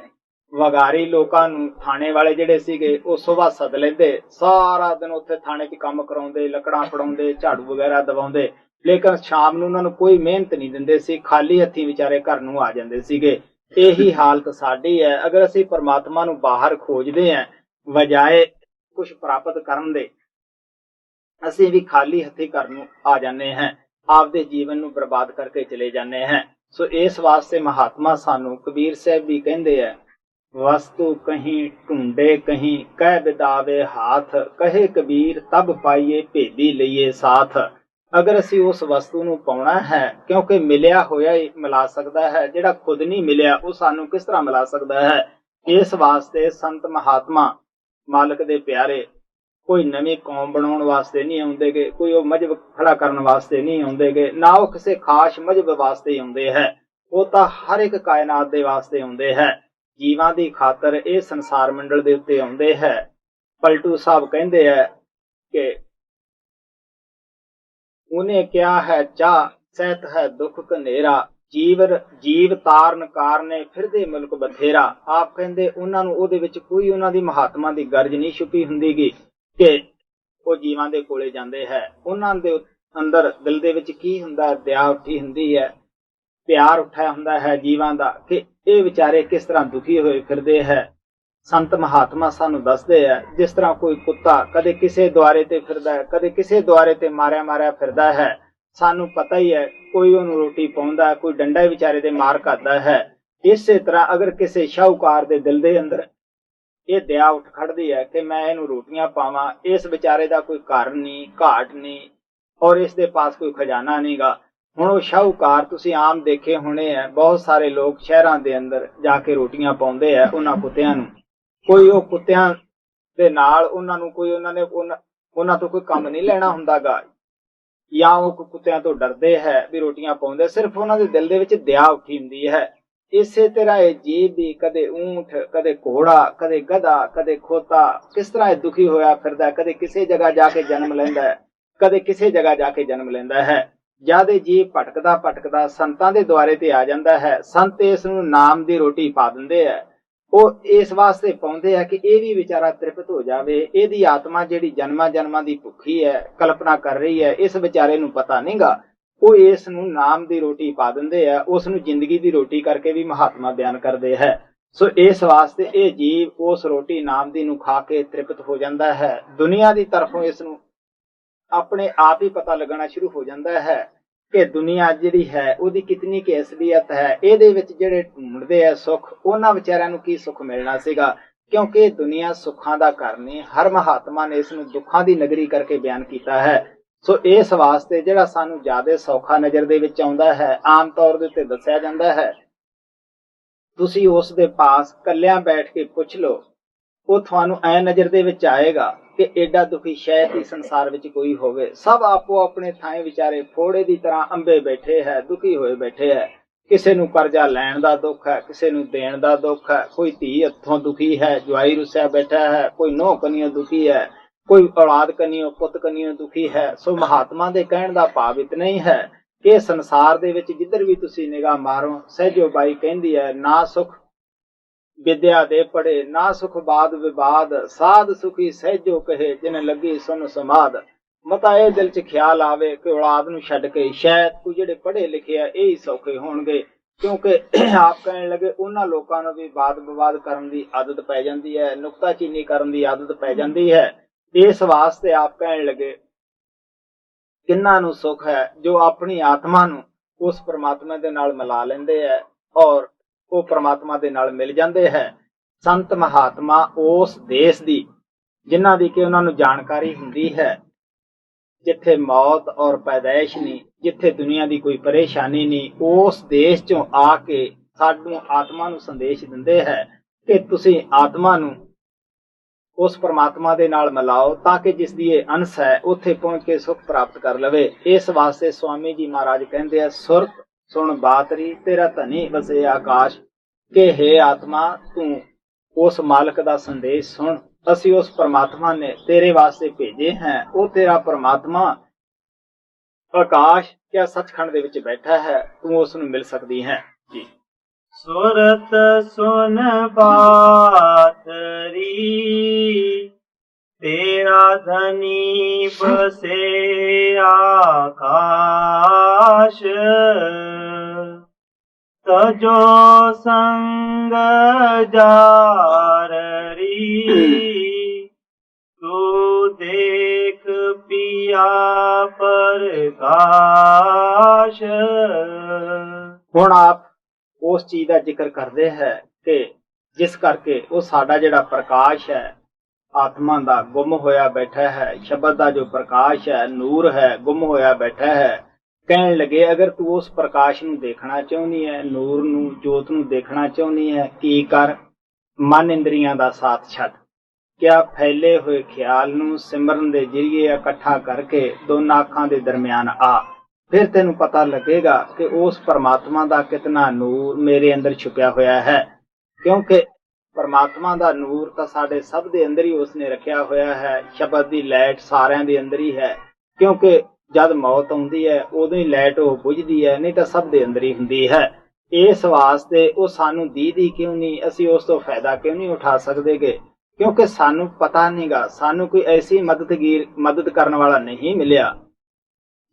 ਵਗਾਰੀ ਲੋਕਾਂ ਨੂੰ ਥਾਣੇ ਵਾਲੇ ਜਿਹੜੇ ਸੀਗੇ, ਉਹ ਸੁਬਾਹ ਸੱਦ ਲੈਂਦੇ, ਸਾਰਾ ਦਿਨ ਉੱਥੇ ਥਾਣੇ 'ਚ ਕੰਮ ਕਰਾਉਂਦੇ, ਲੱਕੜਾਂ ਫੜਾਉਂਦੇ, ਝਾੜੂ ਵਗੈਰਾ ਦਵਾਉਂਦੇ, ਲੇਕਿਨ ਸ਼ਾਮ ਨੂੰ ਉਹਨਾਂ ਨੂੰ ਕੋਈ ਮਿਹਨਤ ਨਹੀਂ ਦਿੰਦੇ ਸੀ, ਖਾਲੀ ਹੱਥੀਂ ਵਿਚਾਰੇ ਘਰ ਨੂੰ ਆ ਜਾਂਦੇ ਸੀਗੇ। ਇਹੀ ਹਾਲਤ ਸਾਡੀ ਹੈ। ਅਗਰ ਅਸੀਂ ਪਰਮਾਤਮਾ ਨੂੰ ਬਾਹਰ ਖੋਜਦੇ ਹਾਂ, ਵਜਾਏ ਕੁਝ ਪ੍ਰਾਪਤ ਕਰਨ ਦੇ, ਅਸੀਂ ਵੀ ਖਾਲੀ ਹੱਥੀਂ ਘਰ ਨੂੰ ਆ ਜਾਂਦੇ ਹਾਂ, ਆਪਦੇ ਜੀਵਨ ਨੂੰ ਬਰਬਾਦ ਕਰਕੇ ਚਲੇ ਜਾਂਦੇ ਹਾਂ। ਸੋ ਇਸ ਵਾਸਤੇ ਮਹਾਤਮਾ ਸਾਨੂੰ, ਕਬੀਰ ਸਾਹਿਬ ਵੀ ਕਹਿੰਦੇ ਆ, ਵਸਤੂ ਕਹੀਂ ਢੂੰਡੇ ਕਹੀਂ ਕਹਿ ਬਿਦਾਵੇ ਹਾਥ, ਕਹੇ ਕਬੀਰ ਤਬ ਪਾਈਏ ਭੇਦੀ ਲਈਏ ਸਾਥ। ਅਗਰ ਅਸੀਂ ਉਸ ਵਸਤੂ ਨੂੰ ਪਾਉਣਾ ਹੈ, ਕਿਉਂਕਿ ਮਿਲਿਆ ਹੋਇਆ ਹੀ ਮਿਲਾ ਸਕਦਾ ਹੈ, ਜਿਹੜਾ ਖੁਦ ਨਹੀਂ ਮਿਲਿਆ ਉਹ ਸਾਨੂੰ ਕਿਸ ਤਰ੍ਹਾਂ ਮਿਲਾ ਸਕਦਾ ਹੈ। ਇਸ ਵਾਸਤੇ ਸੰਤ ਮਹਾਤਮਾ ਮਾਲਕ ਦੇ ਪਿਆਰੇ ਕੋਈ ਨਵੀਂ ਕੌਮ ਬਣਾਉਣ ਵਾਸਤੇ ਨਹੀਂ ਆਉਂਦੇਗੇ, ਕੋਈ ਉਹ ਮਜ਼ਹਬ ਖੜਾ ਕਰਨ ਵਾਸਤੇ ਨਹੀਂ ਆਉਂਦੇਗੇ, ਨਾ ਉਹ ਕਿਸੇ ਖਾਸ ਮਜ਼ਹਬ ਵਾਸਤੇ ਹੀ ਆਉਂਦੇ ਹੈ। ਉਹ ਤਾਂ ਹਰ ਇੱਕ ਕਾਇਨਾਤ ਦੇ ਵਾਸਤੇ ਆਉਂਦੇ ਹੈ, ਜੀਵਾਂ ਦੀ ਖਾਤਰ ਇਹ ਸੰਸਾਰ ਮੰਡਲ ਦੇ ਉੱਤੇ ਆਉਂਦੇ ਹੈ। ਪਲਟੂ ਸਾਹਿਬ ਕਹਿੰਦੇ ਹੈ ਕਿ ਉਹਨੇ ਕਿਹਾ ਹੈ ਚਾਹ ਸਹਿਤ ਹੈ ਦੁੱਖ ਘਨੇਰਾ, ਜੀਵ ਤਾਰਨ ਕਾਰਨੇ ਫਿਰਦੇ ਮੁਲਕ ਬਥੇਰਾ। ਆਪ ਕਹਿੰਦੇ ਉਹਨਾਂ ਨੂੰ ਉਹਦੇ ਵਿੱਚ ਕੋਈ ਉਹਨਾਂ ਦੀ ਮਹਾਤਮਾ ਦੀ ਗਰਜ ਨਹੀਂ ਛੁਪੀ ਹੁੰਦੀਗੀ ਕਿ ਉਹ ਜੀਵਾਂ ਦੇ ਕੋਲੇ ਜਾਂਦੇ ਹੈ। ਉਹਨਾਂ ਦੇ ਅੰਦਰ ਦਿਲ ਦੇ ਵਿੱਚ ਕੀ ਹੁੰਦਾ, ਦਇਆ ਉੱਠੀ ਹੁੰਦੀ ਹੈ, ਪਿਆਰ ਉੱਠਿਆ ਹੁੰਦਾ ਹੈ ਜੀਵਾਂ ਦਾ, ਕਿ ਇਹ ਵਿਚਾਰੇ ਕਿਸ ਤਰ੍ਹਾਂ ਦੁਖੀ ਹੋਏ ਫਿਰਦੇ ਹੈ। ਸੰਤ ਮਹਾਤਮਾ ਸਾਨੂੰ ਦੱਸਦੇ ਆ, ਜਿਸ ਤਰ੍ਹਾਂ ਕੋਈ ਕੁੱਤਾ ਕਦੇ ਕਿਸੇ ਦੁਆਰੇ ਤੇ ਫਿਰਦਾ ਹੈ, ਕਦੇ ਕਿਸੇ ਦੁਆਰੇ ਤੇ ਮਾਰਿਆ ਫਿਰਦਾ ਹੈ। ਸਾਨੂੰ ਪਤਾ ਹੀ ਹੈ, ਕੋਈ ਉਹਨੂੰ ਰੋਟੀ ਪਾਉਂਦਾ, ਕੋਈ ਡੰਡਾ ਹੀ ਵਿਚਾਰੇ ਦੇ ਮਾਰ ਕਰਦਾ ਹੈ। ਇਸੇ ਤਰ੍ਹਾਂ ਅਗਰ ਕਿਸੇ ਸ਼ਾਹੂਕਾਰ ਦੇ ਦਿਲ ਦੇ ਅੰਦਰ ਇਹ ਦਇਆ ਉੱਠ ਖੜਦੀ ਹੈ ਕਿ ਮੈਂ ਇਹਨੂੰ ਰੋਟੀਆਂ ਪਾਵਾਂ, ਇਸ ਵਿਚਾਰੇ ਦਾ ਕੋਈ ਘਰ ਨਹੀਂ, ਘਾਟ ਨਹੀਂ, ਔਰ ਇਸ ਦੇ ਪਾਸ ਕੋਈ ਖਜ਼ਾਨਾ ਨਹੀਂਗਾ। ਹੁਣ ਉਹ ਸ਼ਾਹੂਕਾਰ ਤੁਸੀਂ ਆਮ ਦੇਖੇ ਹੋਣੇ ਹੈ, ਬਹੁਤ ਸਾਰੇ ਲੋਕ ਸ਼ਹਿਰਾਂ ਦੇ ਅੰਦਰ ਜਾ ਕੇ ਰੋਟੀਆਂ ਪਾਉਂਦੇ ਆ ਉਹਨਾਂ ਕੁੱਤਿਆਂ ਨੂੰ। ਕੋਈ ਉਹ ਕੁੱਤਿਆਂ ਦੇ ਨਾਲ ਉਹਨਾਂ ਨੂੰ ਕੋਈ ਉਹਨਾਂ ਨੇ ਉਹਨਾਂ ਤੋਂ ਕੋਈ ਕੰਮ ਨਹੀਂ ਲੈਣਾ ਹੁੰਦਾਗਾ, ਜਾਂ ਉਹ ਕੁੱਤਿਆਂ ਤੋਂ ਡਰਦੇ ਹੈ ਵੀ ਰੋਟੀਆਂ ਪਾਉਂਦੇ, ਸਿਰਫ ਉਹਨਾਂ ਦੇ ਦਿਲ ਦੇ ਵਿੱਚ ਦਇਆ ਉੱਠੀ ਹੁੰਦੀ ਹੈ। ਇਸੇ ਤਰ੍ਹਾਂ ਇਹ ਜੀਵ ਵੀ ਕਦੇ ਊਂਠ, ਕਦੇ ਘੋੜਾ, ਕਦੇ ਗਧਾ, ਕਦੇ ਖੋਤਾ, ਕਿਸ ਤਰ੍ਹਾਂ ਇਹ ਦੁਖੀ ਹੋਇਆ ਫਿਰਦਾ, ਕਦੇ ਕਿਸੇ ਜਗ੍ਹਾ ਜਾ ਕੇ ਜਨਮ ਲੈਂਦਾ ਹੈ, ਕਦੇ ਕਿਸੇ ਜਗ੍ਹਾ ਜਾ ਕੇ ਜਨਮ ਲੈਂਦਾ ਹੈ। ਜਦ ਇਹ ਜੀਵ ਭਟਕਦਾ ਭਟਕਦਾ ਸੰਤਾਂ ਦੇ ਦੁਆਰੇ ਤੇ ਆ ਜਾਂਦਾ ਹੈ, ਸੰਤ ਇਸ ਨੂੰ ਨਾਮ ਦੀ ਰੋਟੀ ਪਾ ਦਿੰਦੇ ਹੈ। ਉਹ ਇਸ ਵਾਸਤੇ ਪਾਉਂਦੇ ਆ ਕਿ ਇਹ ਵੀ ਵਿਚਾਰਾ ਤ੍ਰਿਪਤ ਹੋ ਜਾਵੇ। ਇਹਦੀ ਆਤਮਾ ਜਿਹੜੀ ਜਨਮਾਂ ਜਨਮਾਂ ਦੀ ਭੁੱਖੀ ਹੈ, ਕਲਪਨਾ ਕਰ ਰਹੀ ਹੈ, ਇਸ ਵਿਚਾਰੇ ਨੂੰ ਪਤਾ ਨਹੀਂਗਾ। ਉਹ ਇਸ ਨੂੰ ਨਾਮ ਦੀ ਰੋਟੀ ਪਾ ਦਿੰਦੇ ਆ, ਉਸ ਨੂੰ ਜ਼ਿੰਦਗੀ ਦੀ ਰੋਟੀ ਕਰਕੇ ਵੀ ਮਹਾਤਮਾ ਬਿਆਨ ਕਰਦੇ ਹੈ। ਸੋ ਇਸ ਵਾਸਤੇ ਇਹ ਜੀਵ ਉਸ ਰੋਟੀ ਨਾਮ ਦੀ ਨੂੰ ਖਾ ਕੇ ਤ੍ਰਿਪਤ ਹੋ ਜਾਂਦਾ ਹੈ। ਦੁਨੀਆ ਦੀ ਤਰਫੋਂ ਇਸ ਨੂੰ ਆਪਣੇ ਆਪ ਹੀ ਪਤਾ ਲੱਗਣਾ ਸ਼ੁਰੂ ਹੋ ਜਾਂਦਾ ਹੈ ਕਿ ਦੁਨੀਆ ਜਿਹੜੀ ਹੈ ਉਹਦੀ ਕਿਤਨੀ ਕੀ ਅਸਲੀਅਤ ਹੈ। ਇਹਦੇ ਵਿੱਚ ਜਿਹੜੇ ਢੂੰਡਦੇ ਆ ਸੁੱਖ, ਉਹਨਾਂ ਵਿਚਾਰਿਆਂ ਨੂੰ ਕੀ ਸੁੱਖ ਮਿਲਣਾ ਸੀਗਾ, ਕਿਉਂਕਿ ਇਹ ਦੁਨੀਆ ਸੁੱਖਾਂ ਦਾ ਘਰ ਨਹੀਂ। ਹਰ ਮਹਾਤਮਾ ਨੇ ਇਸ ਨੂੰ ਦੁੱਖਾਂ ਦੀ ਨਗਰੀ ਕਰਕੇ ਬਿਆਨ ਕੀਤਾ ਹੈ। ਸੋ ਇਸ ਵਾਸਤੇ ਜਿਹੜਾ ਸਾਨੂੰ ਜ਼ਿਆਦਾ ਸੌਖਾ ਨਜ਼ਰ ਦੇ ਵਿੱਚ ਆਉਂਦਾ ਹੈ, ਆਮ ਤੌਰ ਦੇ ਉੱਤੇ ਦੱਸਿਆ ਜਾਂਦਾ ਹੈ, ਤੁਸੀਂ ਉਸ ਦੇ ਪਾਸ ਕੱਲਿਆਂ ਬੈਠ ਕੇ ਪੁੱਛ ਲਓ, ਉਹ ਤੁਹਾਨੂੰ ਐ ਨਜ਼ਰ ਦੇ ਵਿੱਚ ਆਏਗਾ ਕਿ ਏਡਾ ਦੁਖੀ ਸ਼ਾਇਦ ਹੀ ਸੰਸਾਰ ਵਿੱਚ ਕੋਈ ਹੋਵੇ। ਸਭ ਆਪੋ ਆਪਣੇ ਥਾਂ ਵਿਚਾਰੇ ਫੋੜੇ ਦੀ ਤਰ੍ਹਾਂ ਅੰਬੇ ਬੈਠੇ ਹੈ, ਦੁਖੀ ਹੋਏ ਬੈਠੇ ਹੈ। ਕਿਸੇ ਨੂੰ ਕਰਜ਼ਾ ਲੈਣ ਦਾ ਦੁੱਖ ਹੈ, ਕਿਸੇ ਨੂੰ ਦੇਣ ਦਾ ਦੁੱਖ ਹੈ, ਕੋਈ ਧੀ ਹੱਥੋਂ ਦੁਖੀ ਹੈ, ਜਵਾਈ ਰੁੱਸਿਆ ਬੈਠਾ ਹੈ, ਕੋਈ ਨੂੰਹ ਕਨੀਓ ਦੁਖੀ ਹੈ, ਕੋਈ ਔਲਾਦ ਕਨੀਓ, ਪੁੱਤ ਕਨੀਓ ਦੁਖੀ ਹੈ। ਸੋ ਮਹਾਤਮਾ ਦੇ ਕਹਿਣ ਦਾ ਭਾਵ ਇਤਨਾ ਹੀ ਹੈ ਕਿ ਸੰਸਾਰ ਦੇ ਵਿੱਚ ਜਿੱਧਰ ਵੀ ਤੁਸੀਂ ਨਿਗਾਹ ਮਾਰੋ, ਸਹਿਜੋ ਬਾਈ ਕਹਿੰਦੀ ਹੈ, ਨਾ ਸੁਖ ਵਿਦਿਆ ਦੇ ਪੜੇ, ਨਾ ਸੁਖ ਬਾਦ ਵਿਵਾਦ, ਸਾਧ ਸੁਖੀ ਸਹਿਜੋ ਕਹੇ, ਜਿਨ ਲੱਗੀ ਸੁਨ ਸਮਾਦ। ਮਤਾ ਇਹ ਦਿਲ 'ਚ ਖਿਆਲ ਆਵੇ ਕਿ ਔਲਾਦ ਨੂੰ ਛੱਡ ਕੇ ਸ਼ਾਇਦ ਕੋਈ ਜਿਹੜੇ ਪੜ੍ਹੇ ਲਿਖੇ ਆ ਇਹ ਹੀ ਸੌਖੇ ਹੋਣਗੇ, ਕਿਉਂਕਿ ਆਪ ਕਹਿਣ ਲੱਗੇ ਉਹਨਾਂ ਲੋਕਾਂ ਨੂੰ ਵੀ ਵਾਦ ਵਿਵਾਦ ਕਰਨ ਦੀ ਆਦਤ ਪੈ ਜਾਂਦੀ ਹੈ, ਨੁਕਤਾਚੀਨੀ ਕਰਨ ਦੀ ਆਦਤ ਪੈ ਜਾਂਦੀ ਹੈ। ਇਸ ਵਾਸਤੇ ਆਪ ਕਹਿਣ ਲੱਗੇ ਕਿੰਨਾਂ ਨੂੰ ਸੁੱਖ ਹੈ ਜੋ ਆਪਣੀ ਆਤਮਾ ਨੂੰ ਉਸ ਪ੍ਰਮਾਤਮਾ ਦੇ ਨਾਲ ਮਿਲਾ ਲੈਂਦੇ ਹੈ ਔਰ ਉਹ ਪ੍ਰਮਾਤਮਾ ਦੇ ਨਾਲ ਮਿਲ ਜਾਂਦੇ ਹੈ। ਸੰਤ ਮਹਾਤਮਾ ਉਸ ਦੇਸ਼ ਦੀ ਜਿਨ੍ਹਾਂ ਦੀ ਕਿ ਉਹਨਾਂ ਨੂੰ ਜਾਣਕਾਰੀ ਹੁੰਦੀ ਹੈ, ਜਿੱਥੇ ਮੌਤ ਔਰ ਪੈਦਾਇਸ਼ ਨਹੀਂ, ਜਿੱਥੇ ਦੁਨੀਆ ਦੀ ਕੋਈ ਪਰੇਸ਼ਾਨੀ ਨਹੀਂ, ਉਸ ਦੇਸ਼ ਚੋਂ ਆ ਕੇ ਸਾਨੂੰ ਆਤਮਾ ਨੂੰ ਸੰਦੇਸ਼ ਦਿੰਦੇ ਹੈ ਕਿ ਤੁਸੀਂ ਆਤਮਾ ਨੂੰ ਉਸ ਪ੍ਰਮਾਤਮਾ ਦੇ ਨਾਲ ਮਿਲਾਓ ਤਾਂ ਕਿ ਜਿਸ ਦੀ ਇਹ ਅੰਸ਼ ਹੈ ਉੱਥੇ ਪਹੁੰਚ ਕੇ ਸੁਖ ਪ੍ਰਾਪਤ ਕਰ ਲਵੇ। ਇਸ ਵਾਸਤੇ ਸਵਾਮੀ ਜੀ ਮਹਾਰਾਜ ਕਹਿੰਦੇ ਆ, ਸੁਰਤ ਸੁਣ ਬਾਤਰੀ ਤੇਰਾ ਧਨੀ ਵਸੇ ਆਕਾਸ਼, ਕਿ ਹੇ ਆਤਮਾ ਤੂੰ ਉਸ ਮਾਲਕ ਦਾ ਸੰਦੇਸ਼ ਸੁਣ, ਅਸੀਂ ਉਸ ਪ੍ਰਮਾਤਮਾ ਨੇ ਤੇਰੇ ਵਾਸਤੇ ਭੇਜੇ ਹੈ। ਉਹ ਤੇਰਾ ਪ੍ਰਮਾਤਮਾ ਆਕਾਸ਼ ਕਿਆ ਸੱਚਖੰਡ ਦੇ ਵਿੱਚ ਬੈਠਾ ਹੈ, ਤੂੰ ਉਸ ਨੂੰ ਮਿਲ ਸਕਦੀ ਹੈ ਜੀ। ਸੁਰਤ ਸੁਨ ਬਾਤਰੀ ਤੇਰਾ ਧਨੀ ਬਸੇ ਆਕਾਸ਼, ਤਜੋ ਸੰਗ ਜਾਰਰੀ, ਤੂੰ ਦੇਖ ਪਿਆ ਪ੍ਰਕਾਸ਼। ਹੁਣ ਆਪ ਉਸ ਚੀਜ਼ ਦਾ ਜ਼ਿਕਰ ਕਰਦੇ ਹੈ ਕਿ ਜਿਸ ਕਰਕੇ ਉਹ ਸਾਡਾ ਜਿਹੜਾ ਪ੍ਰਕਾਸ਼ ਹੈ ਆਤਮਾ ਦਾ ਗੁੰਮ ਹੋਇਆ ਬੈਠਾ ਹੈ, ਸ਼ਬਦ ਦਾ ਜੋ ਪ੍ਰਕਾਸ਼ ਹੈ, ਨੂਰ ਹੈ, ਗੁੰਮ ਹੋਇਆ ਬੈਠਾ ਹੈ। ਕਹਿਣ ਲੱਗੇ ਅਗਰ ਤੂੰ ਉਸ ਪ੍ਰਕਾਸ਼ ਨੂੰ ਦੇਖਣਾ ਚਾਹੁੰਦੀ ਹੈ, ਨੂਰ ਨੂੰ, ਜੋਤ ਨੂੰ ਦੇਖਣਾ ਚਾਹੁੰਦੀ ਹੈ, ਕੀ ਕਰ, ਮਨ ਇੰਦਰੀਆਂ ਦਾ ਸਾਥ ਛੱਡ, ਕਿਆ ਫੈਲੇ ਹੋਏ ਖਿਆਲ ਨੂੰ ਸਿਮਰਨ ਦੇ ਜਰੀਏ ਇਕੱਠਾ ਕਰਕੇ ਦੋਨਾਂ ਅੱਖਾਂ ਦੇ ਦਰਮਿਆਨ ਆ, ਫਿਰ ਤੈਨੂੰ ਪਤਾ ਲੱਗੇਗਾ ਕਿ ਉਸ ਪਰਮਾਤਮਾ ਦਾ ਕਿਤਨਾ ਨੂਰ ਮੇਰੇ ਅੰਦਰ ਛੁਪਿਆ ਹੋਇਆ ਹੈ। ਕਿਉਂਕਿ ਪਰਮਾਤਮਾ ਦਾ ਨੂਰ ਤਾਂ ਸਾਡੇ ਸਭ ਦੇ ਅੰਦਰ ਹੀ ਉਸਨੇ ਰੱਖਿਆ ਹੋਇਆ ਹੈ। ਸ਼ਬਦ ਦੀ ਲਾਈਟ ਸਾਰਿਆਂ ਦੇ ਅੰਦਰ ਹੀ ਹੈ, ਕਿਉਂਕਿ ਜਦ ਮੌਤ ਆਉਂਦੀ ਹੈ ਉਦੋਂ ਹੀ ਲਾਈਟ ਉਹ ਬੁਝਦੀ ਹੈ, ਨਹੀਂ ਤਾਂ ਸਭ ਦੇ ਅੰਦਰ ਹੀ ਹੁੰਦੀ ਹੈ। ਇਸ ਵਾਸਤੇ ਉਹ ਸਾਨੂੰ ਦੀਦੀ ਕਿਉਂ ਨਹੀਂ, ਅਸੀਂ ਉਸ ਤੋਂ ਫਾਇਦਾ ਕਿਉਂ ਨਹੀਂ ਉਠਾ ਸਕਦੇਗੇ, ਕਿਉਂਕਿ ਸਾਨੂੰ ਪਤਾ ਨਹੀਂਗਾ, ਸਾਨੂੰ ਕੋਈ ਐਸੀ ਮਦਦ ਕਰਨ ਵਾਲਾ ਨਹੀਂ ਮਿਲਿਆ।